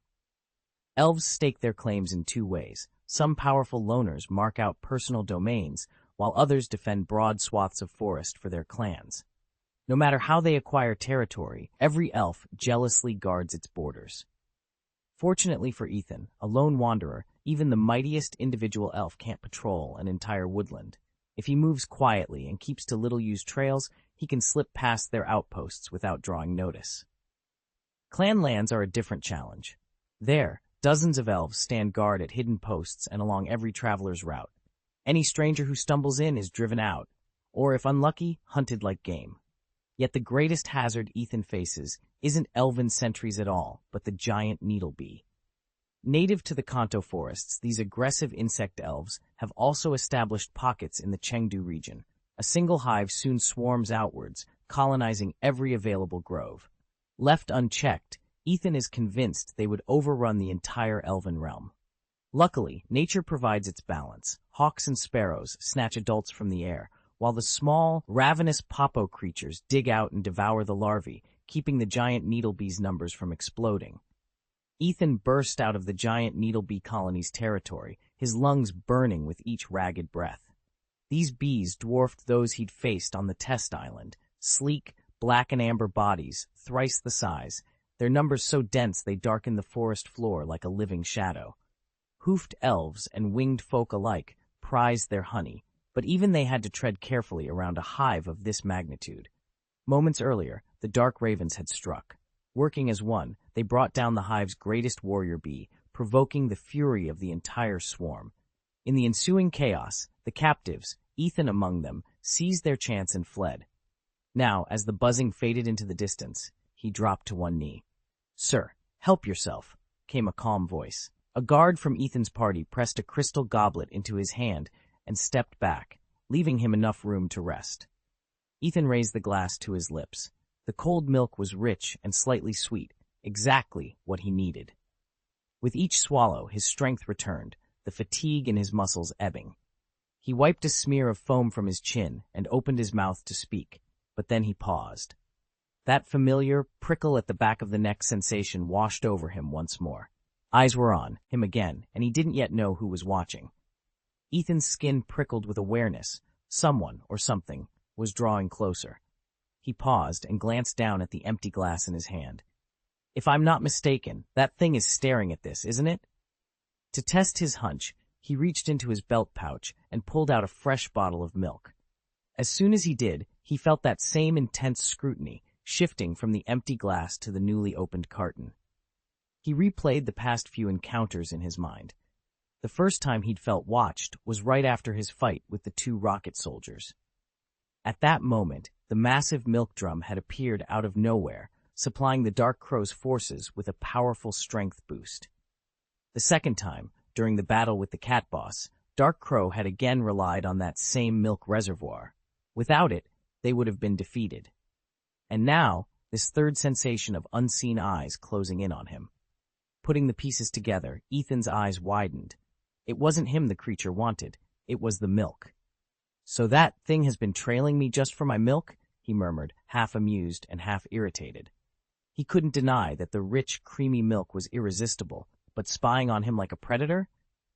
Elves stake their claims in two ways. Some powerful loners mark out personal domains, while others defend broad swaths of forest for their clans. No matter how they acquire territory, every elf jealously guards its borders. Fortunately for Ethan, a lone wanderer, even the mightiest individual elf can't patrol an entire woodland. If he moves quietly and keeps to little-used trails, he can slip past their outposts without drawing notice. Clan lands are a different challenge. There, dozens of elves stand guard at hidden posts and along every traveler's route. Any stranger who stumbles in is driven out, or if unlucky, hunted like game. Yet the greatest hazard Ethan faces isn't elven sentries at all, but the giant needle bee. Native to the Kanto forests, these aggressive insect elves have also established pockets in the Chengdu region. A single hive soon swarms outwards, colonizing every available grove. Left unchecked, Ethan is convinced they would overrun the entire elven realm. Luckily, nature provides its balance. Hawks and sparrows snatch adults from the air, while the small, ravenous popo creatures dig out and devour the larvae, keeping the giant needlebee's numbers from exploding. Ethan burst out of the giant needlebee colony's territory, his lungs burning with each ragged breath. These bees dwarfed those he'd faced on the test island, sleek, black and amber bodies, thrice the size, their numbers so dense they darkened the forest floor like a living shadow. Hoofed elves and winged folk alike prized their honey, but even they had to tread carefully around a hive of this magnitude. Moments earlier, the dark ravens had struck. Working as one, they brought down the hive's greatest warrior bee, provoking the fury of the entire swarm. In the ensuing chaos, the captives, Ethan among them, seized their chance and fled. Now, as the buzzing faded into the distance, he dropped to one knee. "Sir, help yourself," came a calm voice. A guard from Ethan's party pressed a crystal goblet into his hand and stepped back, leaving him enough room to rest. Ethan raised the glass to his lips. The cold milk was rich and slightly sweet, exactly what he needed. With each swallow, his strength returned, the fatigue in his muscles ebbing. He wiped a smear of foam from his chin and opened his mouth to speak, but then he paused. That familiar, prickle at the back of the neck sensation washed over him once more. Eyes were on him again, and he didn't yet know who was watching. Ethan's skin prickled with awareness. Someone, or something, was drawing closer. He paused and glanced down at the empty glass in his hand. "If I'm not mistaken, that thing is staring at this, isn't it?" To test his hunch, he reached into his belt pouch and pulled out a fresh bottle of milk. As soon as he did, he felt that same intense scrutiny, shifting from the empty glass to the newly opened carton. He replayed the past few encounters in his mind. The first time he'd felt watched was right after his fight with the two rocket soldiers. At that moment, the massive milk drum had appeared out of nowhere, supplying the Dark Crow's forces with a powerful strength boost. The second time, during the battle with the cat boss, Dark Crow had again relied on that same milk reservoir. Without it, they would have been defeated. And now, this third sensation of unseen eyes closing in on him. Putting the pieces together, Ethan's eyes widened. It wasn't him the creature wanted, it was the milk. "So that thing has been trailing me just for my milk?" he murmured, half amused and half irritated. He couldn't deny that the rich, creamy milk was irresistible, but spying on him like a predator?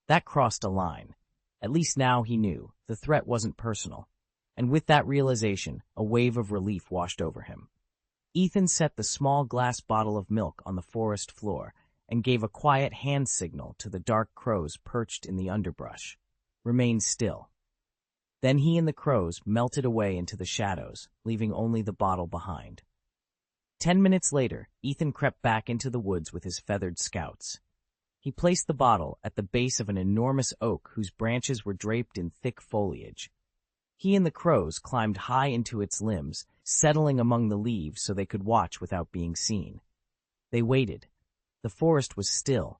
That crossed a line. At least now he knew, the threat wasn't personal. And with that realization, a wave of relief washed over him. Ethan set the small glass bottle of milk on the forest floor and gave a quiet hand signal to the dark crows perched in the underbrush. "Remain still." Then he and the crows melted away into the shadows, leaving only the bottle behind. 10 minutes later, Ethan crept back into the woods with his feathered scouts. He placed the bottle at the base of an enormous oak whose branches were draped in thick foliage. He and the crows climbed high into its limbs, settling among the leaves so they could watch without being seen. They waited. The forest was still.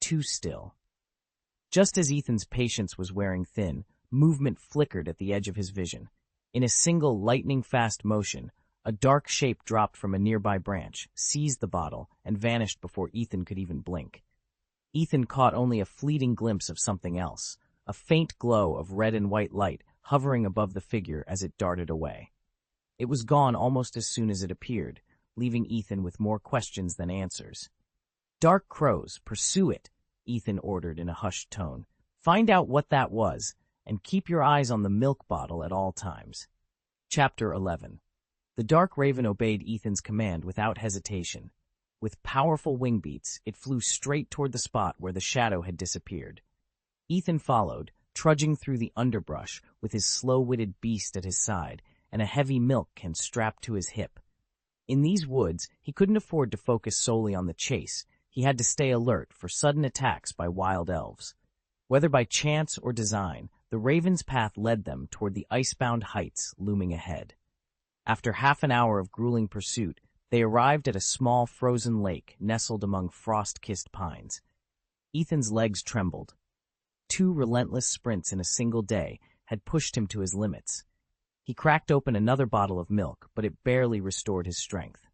Too still. Just as Ethan's patience was wearing thin, movement flickered at the edge of his vision. In a single lightning-fast motion, a dark shape dropped from a nearby branch, seized the bottle, and vanished before Ethan could even blink. Ethan caught only a fleeting glimpse of something else, a faint glow of red and white light hovering above the figure as it darted away. It was gone almost as soon as it appeared, leaving Ethan with more questions than answers. "Dark crows, pursue it," Ethan ordered in a hushed tone. "Find out what that was, and keep your eyes on the milk bottle at all times." Chapter 11. The dark raven obeyed Ethan's command without hesitation. With powerful wing beats, it flew straight toward the spot where the shadow had disappeared. Ethan followed, trudging through the underbrush with his slow-witted beast at his side and a heavy milk can strapped to his hip. In these woods, he couldn't afford to focus solely on the chase. He had to stay alert for sudden attacks by wild elves. Whether by chance or design, The raven's path led them toward the icebound heights looming ahead. After half an hour of grueling pursuit, they arrived at a small frozen lake nestled among frost-kissed pines. Ethan's legs trembled. 2 relentless sprints in a single day had pushed him to his limits. He cracked open another bottle of milk, but it barely restored his strength.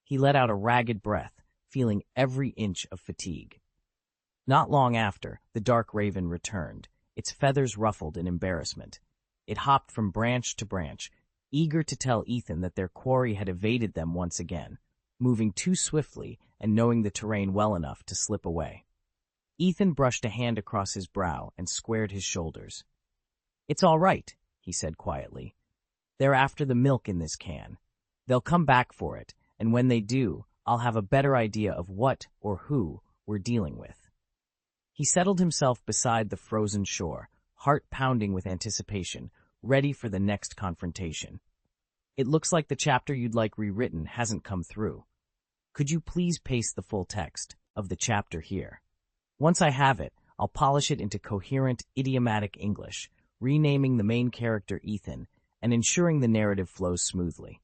He let out a ragged breath, feeling every inch of fatigue. Not long after, the dark raven returned, its feathers ruffled in embarrassment. It hopped from branch to branch, eager to tell Ethan that their quarry had evaded them once again, moving too swiftly and knowing the terrain well enough to slip away. Ethan brushed a hand across his brow and squared his shoulders. "It's all right," he said quietly. "They're after the milk in this can. They'll come back for it, and when they do, I'll have a better idea of what or who we're dealing with." He settled himself beside the frozen shore, heart pounding with anticipation, ready for the next confrontation. "It looks like the chapter you'd like rewritten hasn't come through. Could you please paste the full text of the chapter here? Once I have it, I'll polish it into coherent, idiomatic English, renaming the main character Ethan and ensuring the narrative flows smoothly."